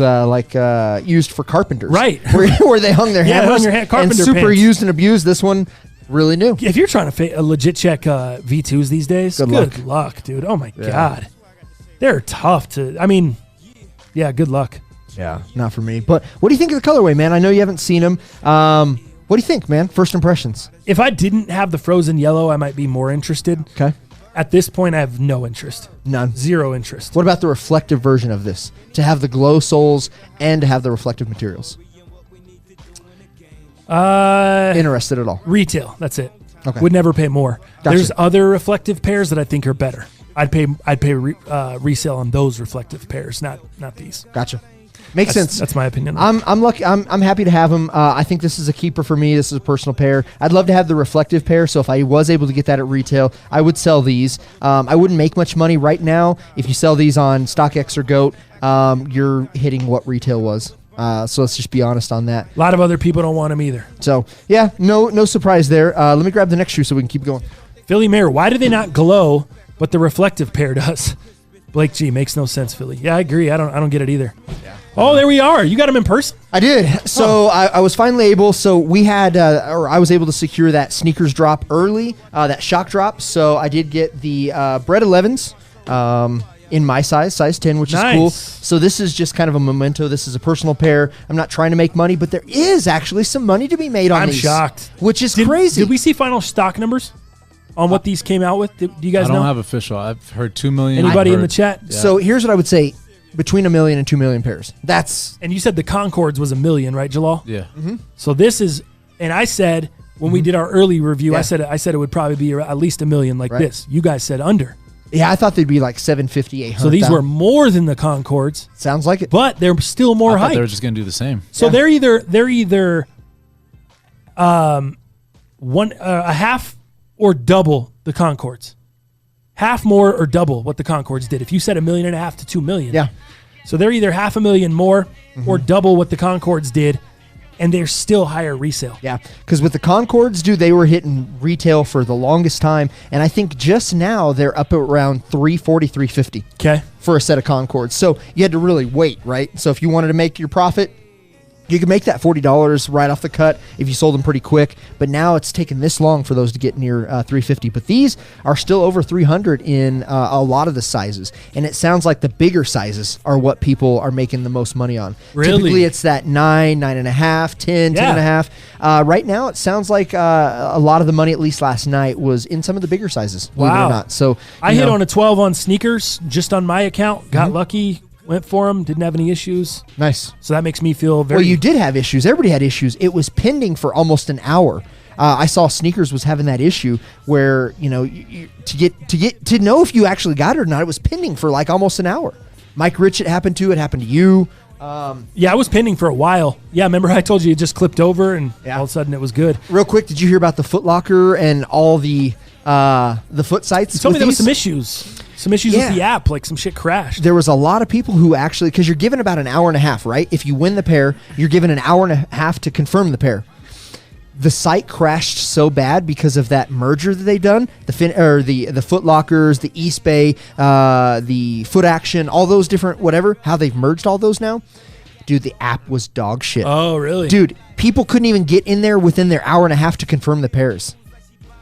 used for carpenters, right? Where they hung their hammers carpenter and super pants. used and abused. This one really new. If you're trying to legit check V2s these days, good luck, dude. Oh my god, they're tough to. I mean, yeah, good luck. Yeah, not for me. But what do you think of the colorway, man? I know you haven't seen them. What do you think, man? First impressions. If I didn't have the frozen yellow, I might be more interested. Okay. At this point, I have no interest. None. Zero interest. What about the reflective version of this? To have the glow soles and to have the reflective materials? Interested at all? Retail. That's it. Okay. Would never pay more. Gotcha. There's other reflective pairs that I think are better. I'd pay resale on those reflective pairs, not these. Gotcha. Makes sense. That's my opinion. I'm lucky. I'm happy to have them. I think this is a keeper for me. This is a personal pair. I'd love to have the reflective pair. So if I was able to get that at retail, I would sell these. I wouldn't make much money right now. If you sell these on StockX or Goat, you're hitting what retail was. So let's just be honest on that. A lot of other people don't want them either. So yeah, no surprise there. Let me grab the next shoe so we can keep going. Philly Mayor, why do they not glow, but the reflective pair does? Blake G, makes no sense, Philly. Yeah, I agree. I don't get it either. Yeah. Oh, there we are. You got them in person? I did. So I was finally able. So we had, or I was able to secure that sneakers drop early, that shock drop. So I did get the Bred 11s in my size 10, which is cool. So this is just kind of a memento. This is a personal pair. I'm not trying to make money, but there is actually some money to be made on these. I'm shocked. Which is crazy. Did we see final stock numbers on what these came out with? Do you guys know? I don't have official. I've heard 2 million. Anybody in the chat? Yeah. So here's what I would say. Between 1 million and 2 million pairs. And you said the Concords was 1 million, right, Jalal? Yeah. Mm-hmm. So this is, and I said when we did our early review, I said it would probably be at least 1 million like this. You guys said under. Yeah, I thought they'd be like 750, 800. So these were more than the Concords. Sounds like it. But they're still more hype. They were just going to do the same. So they're either a half or double the Concords. Half more or double what the Concords did. If you said 1.5 million to 2 million. Yeah. So they're either 500,000 more or double what the Concords did, and they're still higher resale. Yeah, because with the Concords, dude, they were hitting retail for the longest time, and I think just now they're up around $340, $350. Okay. For a set of Concords. So you had to really wait, right? So if you wanted to make your profit, you could make that $40 right off the cut if you sold them pretty quick. But now it's taken this long for those to get near $350. But these are still over $300 in a lot of the sizes. And it sounds like the bigger sizes are what people are making the most money on. Really? Typically it's that 9, 9.5, 10, 10.5. Right now it sounds like a lot of the money, at least last night, was in some of the bigger sizes. Believe it or not. So I hit on a 12 on sneakers just on my account. Got lucky. Went for them, didn't have any issues. Nice. So that makes me feel very... Well, you did have issues. Everybody had issues. It was pending for almost an hour. I saw Sneakers was having that issue where, to know if you actually got it or not, it was pending for like almost an hour. Mike Rich, it happened to you. Yeah, I was pending for a while. Yeah, remember I told you it just clipped over and all of a sudden it was good. Real quick, did you hear about the Foot Locker and all the foot sites? You told me there was some issues. Some issues with the app, like some shit crashed. There was a lot of people who actually, because you're given about an hour and a half, right? If you win the pair, you're given an hour and a half to confirm the pair. The site crashed so bad because of that merger that they've done. The Foot Lockers, the East Bay, the Foot Action, all those different how they've merged all those now. Dude, the app was dog shit. Oh, really? Dude, people couldn't even get in there within their hour and a half to confirm the pairs.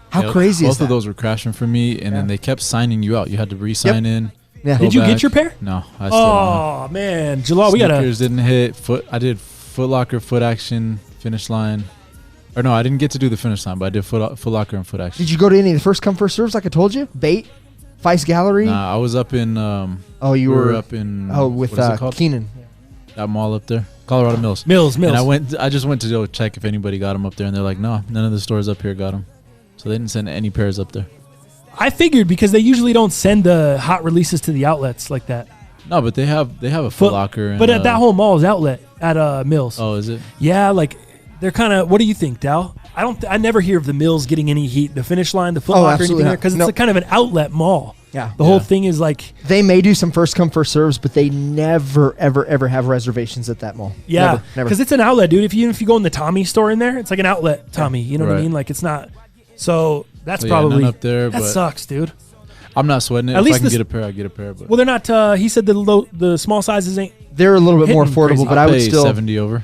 How crazy is that? Both of those were crashing for me, and then they kept signing you out. You had to re-sign in. Yeah. Did you get your pair? No, I still don't. Oh, man. Jalal, we got to... Sneakers didn't hit. I did Foot Locker, Foot Action, Finish Line. Or no, I didn't get to do the Finish Line, but I did Foot Locker and Foot Action. Did you go to any of the first come, first serves like I told you? Bait? Vice Gallery? Nah, I was up in... you were up in... Oh, with Keenan. That mall up there. Colorado Mills. Mills. And I just went to go check if anybody got them up there, and they're like, no, none of the stores up here got them. So they didn't send any pairs up there. I figured because they usually don't send the hot releases to the outlets like that. No, but they have a Foot Locker. But at that whole mall is outlet at Mills. Oh, is it? Yeah, like they're kind of. What do you think, Dal? I never hear of the Mills getting any heat. The Finish Line, the Foot Locker, anything there because it's a kind of an outlet mall. Yeah, the whole thing is like they may do some first come first serves, but they never ever have reservations at that mall. Yeah, because it's an outlet, dude. If you go in the Tommy store in there, it's like an outlet Tommy. You know what I mean? Like it's not. So that's probably up there. That sucks, dude. I'm not sweating it. At least I can get a pair, I get a pair. But well, they're not. He said the small sizes ain't. They're a little bit more affordable, but I would still 70 over.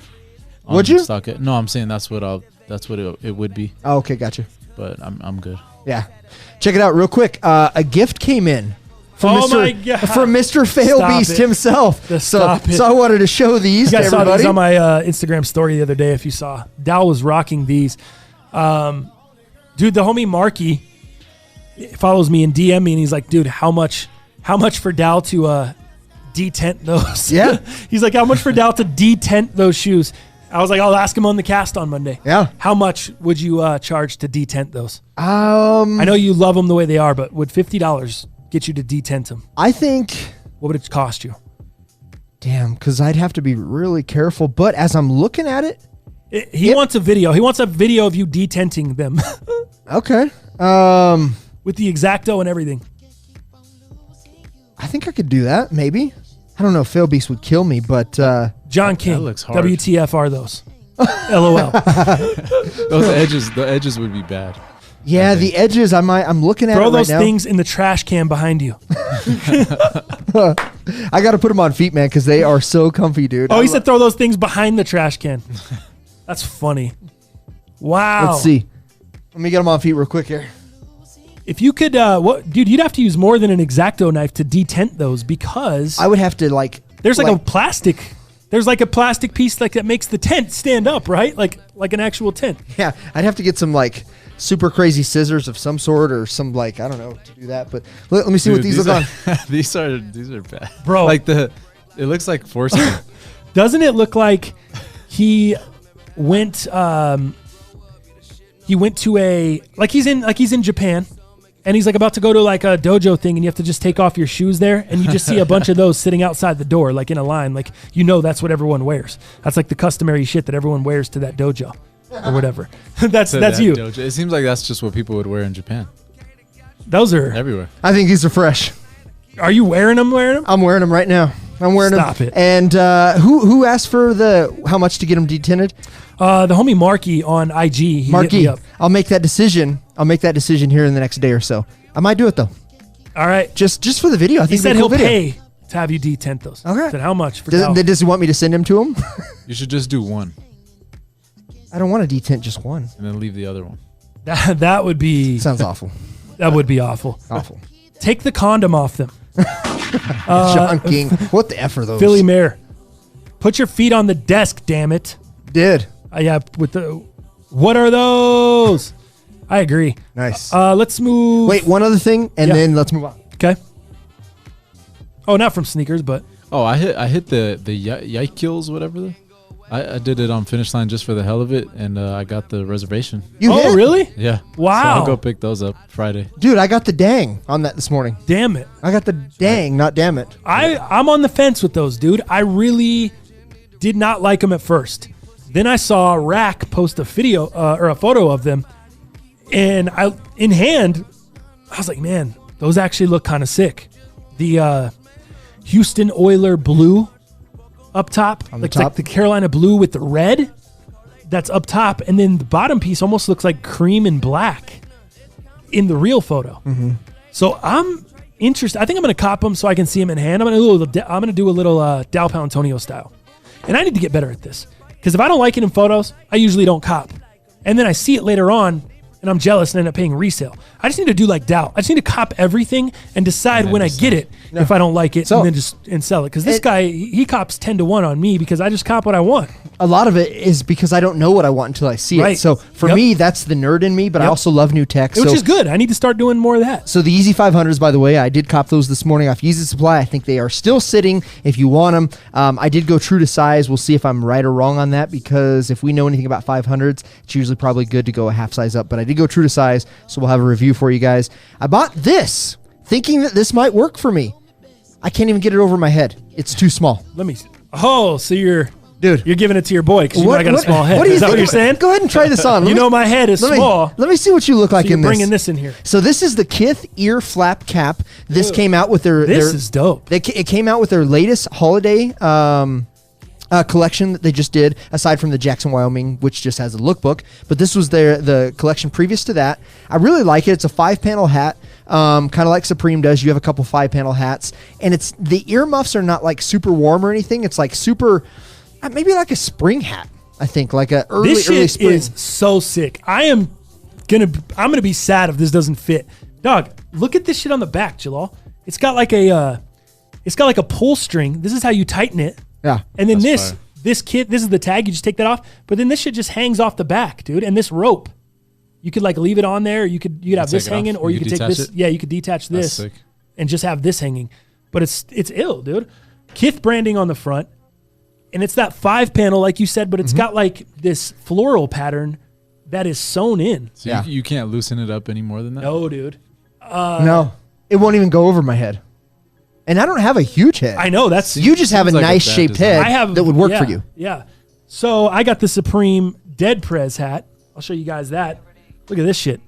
Would you? No, I'm saying that's what it would be. Oh, okay, gotcha. But I'm good. Yeah, check it out real quick. A gift came in from Mr. Fail Beast himself. So I wanted to show these to everybody. Saw these on my Instagram story the other day. If you saw, Dal was rocking these. Dude, the homie Marky follows me and DM me, and he's like, dude, how much for Dal to detent those? Yeah. He's like, how much for Dal to detent those shoes? I was like, I'll ask him on the cast on Monday. Yeah. How much would you charge to detent those? I know you love them the way they are, but would $50 get you to detent them? I think. What would it cost you? Damn, because I'd have to be really careful. But as I'm looking at it, he wants a video. He wants a video of you detenting them. Okay. With the X-Acto and everything. I think I could do that, maybe. I don't know if Fail Beast would kill me, but... King, that looks hard. WTF are those? LOL. The edges would be bad. Yeah, the edges, I'm looking at Throw it right those now. things in the trash can behind you. I got to put them on feet, man, because they are so comfy, dude. Oh, he said throw those things behind the trash can. That's funny. Wow. Let's see. Let me get them on feet real quick here. If you could, dude, you'd have to use more than an X-Acto knife to detent those because... I would have to, There's a plastic... There's like a plastic piece that makes the tent stand up, right? Like an actual tent. Yeah, I'd have to get some super crazy scissors of some sort or some I don't know to do that. But let me see what these look on. These are bad, bro. It looks like foreskin. Doesn't it look like he went to he's in Japan. And he's about to go to a dojo thing, and you have to just take off your shoes there, and you just see a bunch of those sitting outside the door, in a line. That's what everyone wears. That's the customary shit that everyone wears to that dojo or whatever. that's you. Dojo. It seems like that's just what people would wear in Japan. Those are everywhere. I think these are fresh. Are you wearing them? I'm wearing them right now. I'm wearing them. Stop it. And who asked for how much to get them detented? The homie Marky on IG. He Marky, hit me up. I'll make that decision. here in the next day or so. I might do it though. All right. Just for the video. I think he said he'll pay to have you detent those. Okay. Said how much for Does he want me to send him to him? You should just do one. I don't want to detent just one. And then leave the other one. That would be... Sounds awful. That would be awful. Awful. Take the condom off them. John King. What the F are those? Philly Mayor. Put your feet on the desk, damn it. Did. Yeah, what are those? I agree. Nice. Let's move. Wait, one other thing, and then let's move on. Okay. Oh, not from sneakers, but. Oh, I hit the Yikes, whatever. I did it on Finish Line just for the hell of it, and I got the reservation. Oh, really? Yeah. Wow. So I'll go pick those up Friday. Dude, I got the dang on that this morning. Damn it. I got the dang, not damn it. I'm on the fence with those, dude. I really did not like them at first. Then I saw Rack post a video or a photo of them, and I was like, man, those actually look kind of sick. The Houston Oiler blue up top, like the Carolina blue with the red that's up top, and then the bottom piece almost looks like cream and black in the real photo. Mm-hmm. So I'm interested. I think I'm going to cop them so I can see them in hand. I'm going to do a little Dal Palantonio style, and I need to get better at this. Because if I don't like it in photos, I usually don't cop. And then I see it later on, and I'm jealous and end up paying resale. I just need to do like Dow. I just need to cop everything and decide when I get it if I don't like it, and then just sell it. Because this guy, he cops 10-1 on me because I just cop what I want. A lot of it is because I don't know what I want until I see it. So for me, that's the nerd in me, but I also love new tech. Which is good. I need to start doing more of that. So the Yeezy 500s, by the way, I did cop those this morning off Yeezy Supply. I think they are still sitting if you want them. I did go true to size. We'll see if I'm right or wrong on that, because if we know anything about 500s, it's usually probably good to go a half size up. But I did go true to size, so we'll have a review for you guys. I bought this thinking that this might work for me. I can't even get it over my head. It's too small. Let me see. Oh, so you're giving it to your boy because you know I got a small head. What do you is that what think? you're saying? Go ahead and try this on. You know my head is small. Let me see what you look like so you're in this. Bringing this in here. So this is the Kith ear flap cap. This came out with their. This is dope. It came out with their latest holiday collection that they just did, aside from the Jackson, Wyoming, which just has a lookbook. But this was the collection previous to that. I really like it. It's a 5-panel hat, kind of like Supreme does. You have a couple 5-panel hats, and it's the earmuffs are not like super warm or anything. It's like super, maybe like a spring hat. I think like a early spring. This shit is so sick. I'm gonna be sad if this doesn't fit. Dog, look at this shit on the back, Jalal. It's got like a pull string. This is how you tighten it. Yeah. And then this kit, this is the tag. You just take that off. But then this shit just hangs off the back, dude. And this rope. You could like leave it on there. You could have this hanging, or you could take this. It? Yeah, you could detach this and just have this hanging. But it's ill, dude. Kith branding on the front, and it's that 5-panel like you said, but it's got like this floral pattern that is sewn in. So you can't loosen it up any more than that? No, dude. No, it won't even go over my head. And I don't have a huge head. I know that's you just have a nice shaped head that would work for you. Yeah. So I got the Supreme Dead Prez hat. I'll show you guys that. Look at this shit.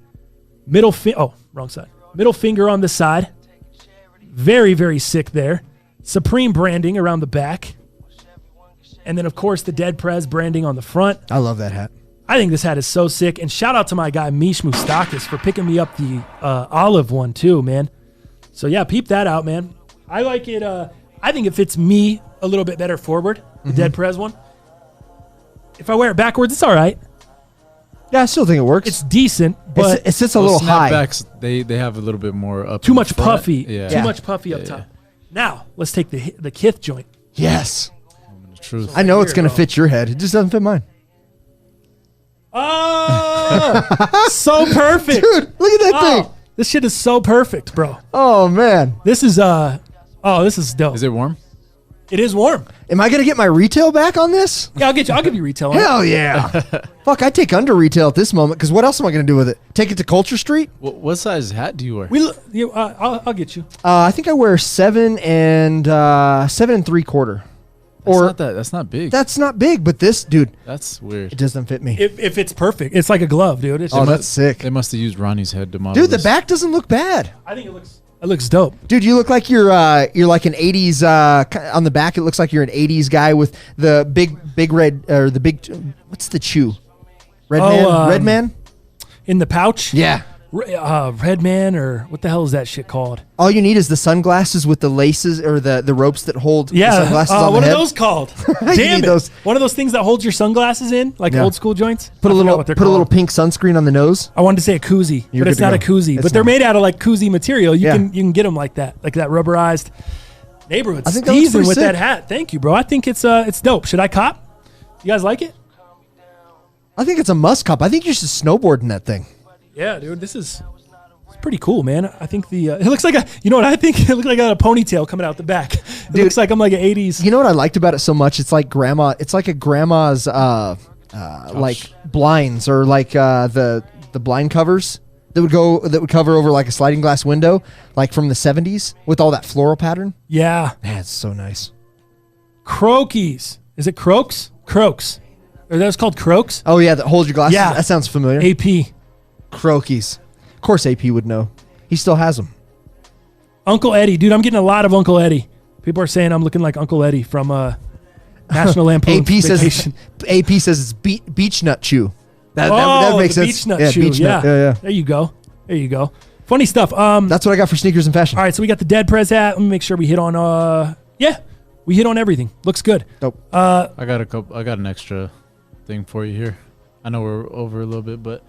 Wrong side. Middle finger on the side. Very, very sick there. Supreme branding around the back. And then, of course, the Dead Prez branding on the front. I love that hat. I think this hat is so sick. And shout out to my guy, Mish Moustakis, for picking me up the olive one, too, man. So, yeah, peep that out, man. I like it. I think it fits me a little bit better forward, the Dead Prez one. If I wear it backwards, it's all right. Yeah, I still think it works. It's decent, but it sits a little high. Snapbacks, they have a little bit more up. Too much front. puffy. Yeah. Too much puffy up top. Now, let's take the Kith joint. Yes. Truth. I know it's going to fit your head. It just doesn't fit mine. Oh, so perfect. Dude, look at that thing. This shit is so perfect, bro. Oh, man. This is this is dope. Is it warm? It is warm. Am I going to get my retail back on this? Yeah, I'll give you retail on Hell yeah. Fuck, I take under retail at this moment because what else am I going to do with it? Take it to Culture Street? What size hat do you wear? I'll get you. I think I wear 7 and 7 3/4. That's not big. That's not big, but this, dude. That's weird. It doesn't fit me. If it's perfect. It's like a glove, dude. That's sick. They must have used Ronnie's head to model Dude, the this. back doesn't look bad. I think it looks dope. Dude, you look like you're like an 80s on the back. It looks like you're an 80s guy with the big red or the big what's the chew? Red man? In the pouch? Yeah. Red man, or what the hell is that shit called? All you need is the sunglasses with the laces or the ropes that hold the sunglasses on the what head. are those called? Damn it. Those. One of those things that holds your sunglasses in, like old school joints. Put a little pink sunscreen on the nose. I wanted to say a koozie, but it's not a koozie. But they're made out of like koozie material. You can get them like that rubberized. Neighborhood season with that hat. Thank you, bro. I think it's dope. Should I cop? You guys like it? I think it's a must cop. I think you should snowboard in that thing. Yeah, dude, it's pretty cool, man. I think it looks like you know what I think? It looks like I got a ponytail coming out the back. It looks like I'm like an 80s. You know what I liked about it so much? It's like it's like a grandma's like blinds or like the blind covers that would cover over like a sliding glass window, like from the 70s with all that floral pattern. Yeah. Man, it's so nice. Croakies. Is it Croaks? Croaks. Are those called Croaks? Oh yeah, that hold your glasses. Yeah. That sounds familiar. AP. Croakies. Of course AP would know. He still has them. Uncle Eddie. Dude, I'm getting a lot of Uncle Eddie. People are saying I'm looking like Uncle Eddie from National Lampoon Vacation. AP says it's beach nut chew. That makes sense. Beach nut chew. Beach nut. Yeah. There you go. Funny stuff. That's what I got for sneakers and fashion. All right, so we got the Dead Prez hat. Let me make sure we hit on we hit on everything. Looks good. Dope. I got an extra thing for you here. I know we're over a little bit, but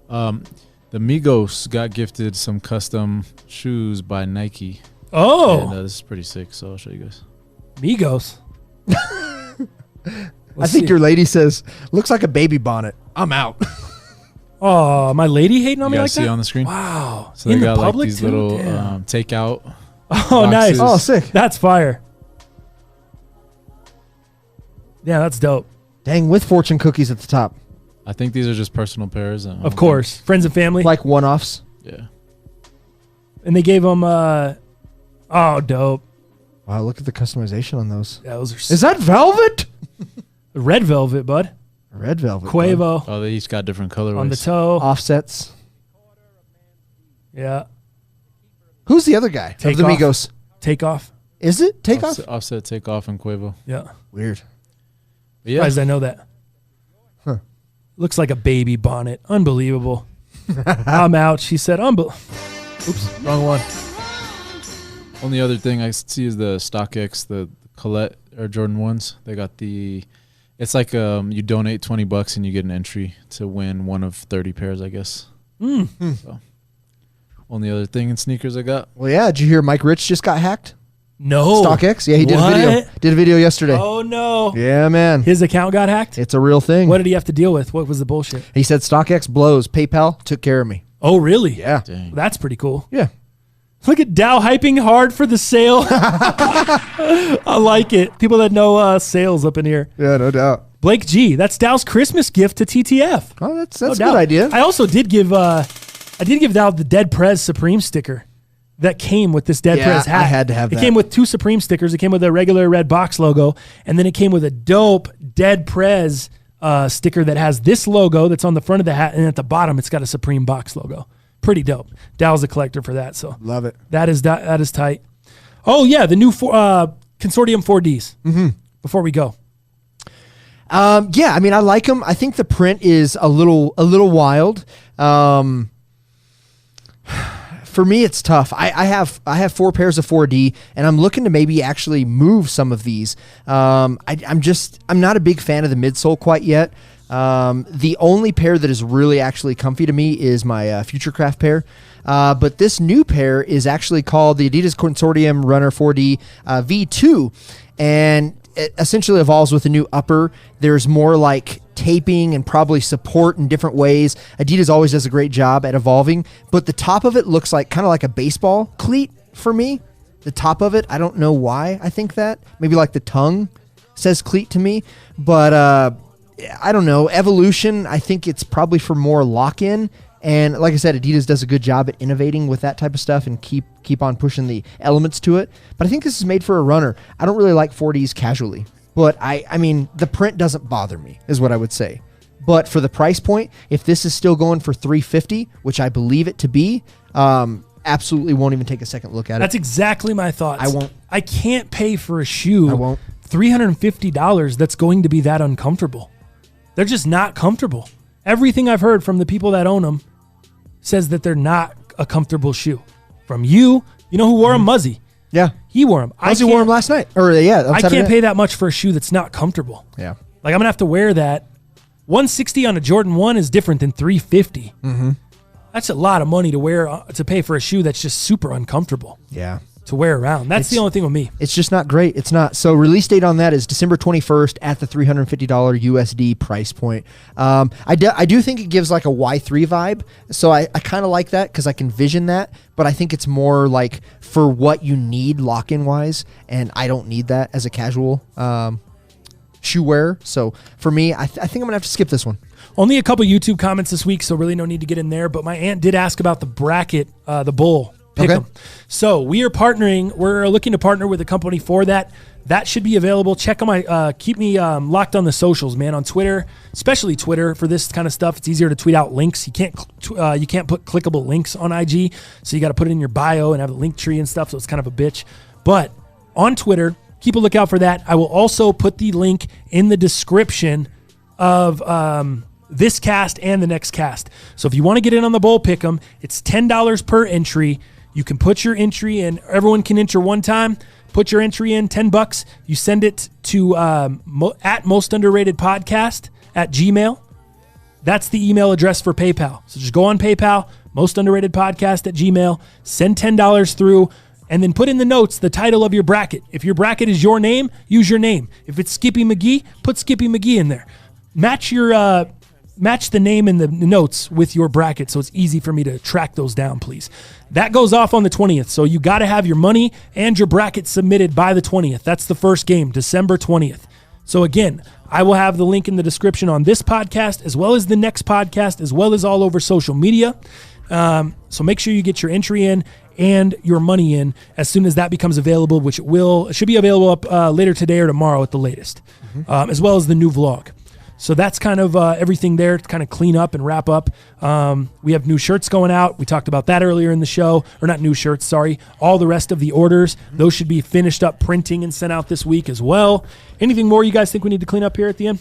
the Migos got gifted some custom shoes by Nike. Oh. And this is pretty sick, so I'll show you guys. Migos. I think your lady says, looks like a baby bonnet. I'm out. Oh, my lady hating on me like that? You see on the screen? Wow. So they got like these little takeout Oh, boxes. nice. Oh, sick. That's fire. Yeah, that's dope. Dang, with fortune cookies at the top. I think these are just personal pairs. Of course. Friends and family. Like one-offs. Yeah. And they gave them, dope. Wow, look at the customization on those. Yeah, those are Is that velvet? Red velvet, bud. Red velvet. Quavo. Bud. Oh, they each got different colorways. On the toe. Offsets. Yeah. Who's the other guy? Take of the off. Migos. Takeoff. Is it Takeoff? Offset, Takeoff, and Quavo. Yeah. Weird. Yeah. Surprised I know that. Huh. Looks like a baby bonnet. Unbelievable. I'm out. She said, oops, wrong one. Only other thing I see is the StockX, the Colette Air Jordan 1s. They got it's like you donate $20 and you get an entry to win one of 30 pairs, I guess. So, only other thing in sneakers I got. Well, yeah. Did you hear Mike Rich just got hacked? No. StockX? Yeah, he did a video. Did a video yesterday. Oh, no. Yeah, man. His account got hacked? It's a real thing. What did he have to deal with? What was the bullshit? He said StockX blows. PayPal took care of me. Oh, really? Yeah. Dang. That's pretty cool. Yeah. Look at Dow hyping hard for the sale. I like it. People that know sales up in here. Yeah, no doubt. Blake G. That's Dow's Christmas gift to TTF. Oh, that's a good idea. I also did give Dow the Dead Prez Supreme sticker that came with this Dead Prez hat. I had to have that. It came with 2 Supreme stickers. It came with a regular red box logo, and then it came with a dope Dead Prez sticker that has this logo that's on the front of the hat, and at the bottom it's got a Supreme box logo. Pretty dope. Dow's a collector for that, so love it. That is tight. Oh yeah, the new Consortium 4Ds. Mm-hmm. Before we go. Yeah, I mean, I like them. I think the print is a little wild. For me, it's tough. I have 4 pairs of 4D, and I'm looking to maybe actually move some of these. I'm not a big fan of the midsole quite yet. The only pair that is really actually comfy to me is my Futurecraft pair. But this new pair is actually called the Adidas Consortium Runner 4D V2, and it essentially evolves with a new upper. There's more like taping and probably support in different ways. Adidas always does a great job at evolving, but the top of it looks like kind of like a baseball cleat for me. The top of it, I don't know why I think that. Maybe like the tongue says cleat to me, but I don't know. Evolution, I think it's probably for more lock-in. And like I said, Adidas does a good job at innovating with that type of stuff and keep on pushing the elements to it. But I think this is made for a runner. I don't really like 4Ds casually. But I mean, the print doesn't bother me, is what I would say. But for the price point, if this is still going for $350, which I believe it to be, absolutely won't even take a second look at it. That's exactly my thoughts. I won't. I can't pay for a shoe. I won't. $350 that's going to be that uncomfortable. They're just not comfortable. Everything I've heard from the people that own them says that they're not a comfortable shoe. From you know who wore them? Muzzy. Yeah. He wore them. Muzzy wore them last night. I can't pay that much for a shoe that's not comfortable. Yeah. Like, I'm going to have to wear that. $160 on a Jordan 1 is different than $350. Mm-hmm. That's a lot of money to wear, to pay for a shoe that's just super uncomfortable. Yeah. To wear around. That's the only thing with me. It's just not great. It's not. So release date on that is December 21st at the $350 USD price point. I do think it gives like a Y3 vibe. So I kind of like that because I can vision that. But I think it's more like for what you need lock-in wise. And I don't need that as a casual shoe wearer. So for me, I think I'm going to have to skip this one. Only a couple YouTube comments this week, so really no need to get in there. But my aunt did ask about the bracket, the bull. Pick'em. Okay. So we are partnering. We're looking to partner with a company for that. That should be available. Check on my, keep me locked on the socials, man. On Twitter, especially Twitter for this kind of stuff. It's easier to tweet out links. You can't put clickable links on IG, so you got to put it in your bio and have a link tree and stuff. So it's kind of a bitch. But on Twitter, keep a lookout for that. I will also put the link in the description of this cast and the next cast. So if you want to get in on the bowl pick'em, it's $10 per entry. You can put your entry in. Everyone can enter one time. Put your entry in, $10. You send it to at Most Underrated Podcast at Gmail. That's the email address for PayPal. So just go on PayPal, Most Underrated Podcast at Gmail. Send $10 through, and then put in the notes the title of your bracket. If your bracket is your name, use your name. If it's Skippy McGee, put Skippy McGee in there. Match the name in the notes with your bracket so it's easy for me to track those down, please. That goes off on the 20th, so you got to have your money and your bracket submitted by the 20th. That's the first game, December 20th. So again, I will have the link in the description on this podcast as well as the next podcast as well as all over social media. So make sure you get your entry in and your money in as soon as that becomes available, which it should be available up later today or tomorrow at the latest, as well as the new vlog. So that's kind of everything there to kind of clean up and wrap up. We have new shirts going out. We talked about that earlier in the show. Or not new shirts, sorry. All the rest of the orders. Those should be finished up printing and sent out this week as well. Anything more you guys think we need to clean up here at the end?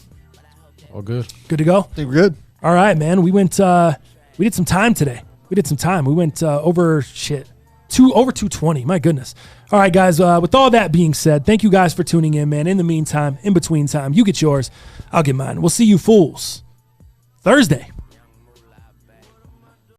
All good. Good to go? I think we're good. All right, man. We did some time today. We went over 220. My goodness. All right, guys. With all that being said, thank you guys for tuning in, man. In the meantime, in between time, you get yours. I'll get mine. We'll see you fools Thursday.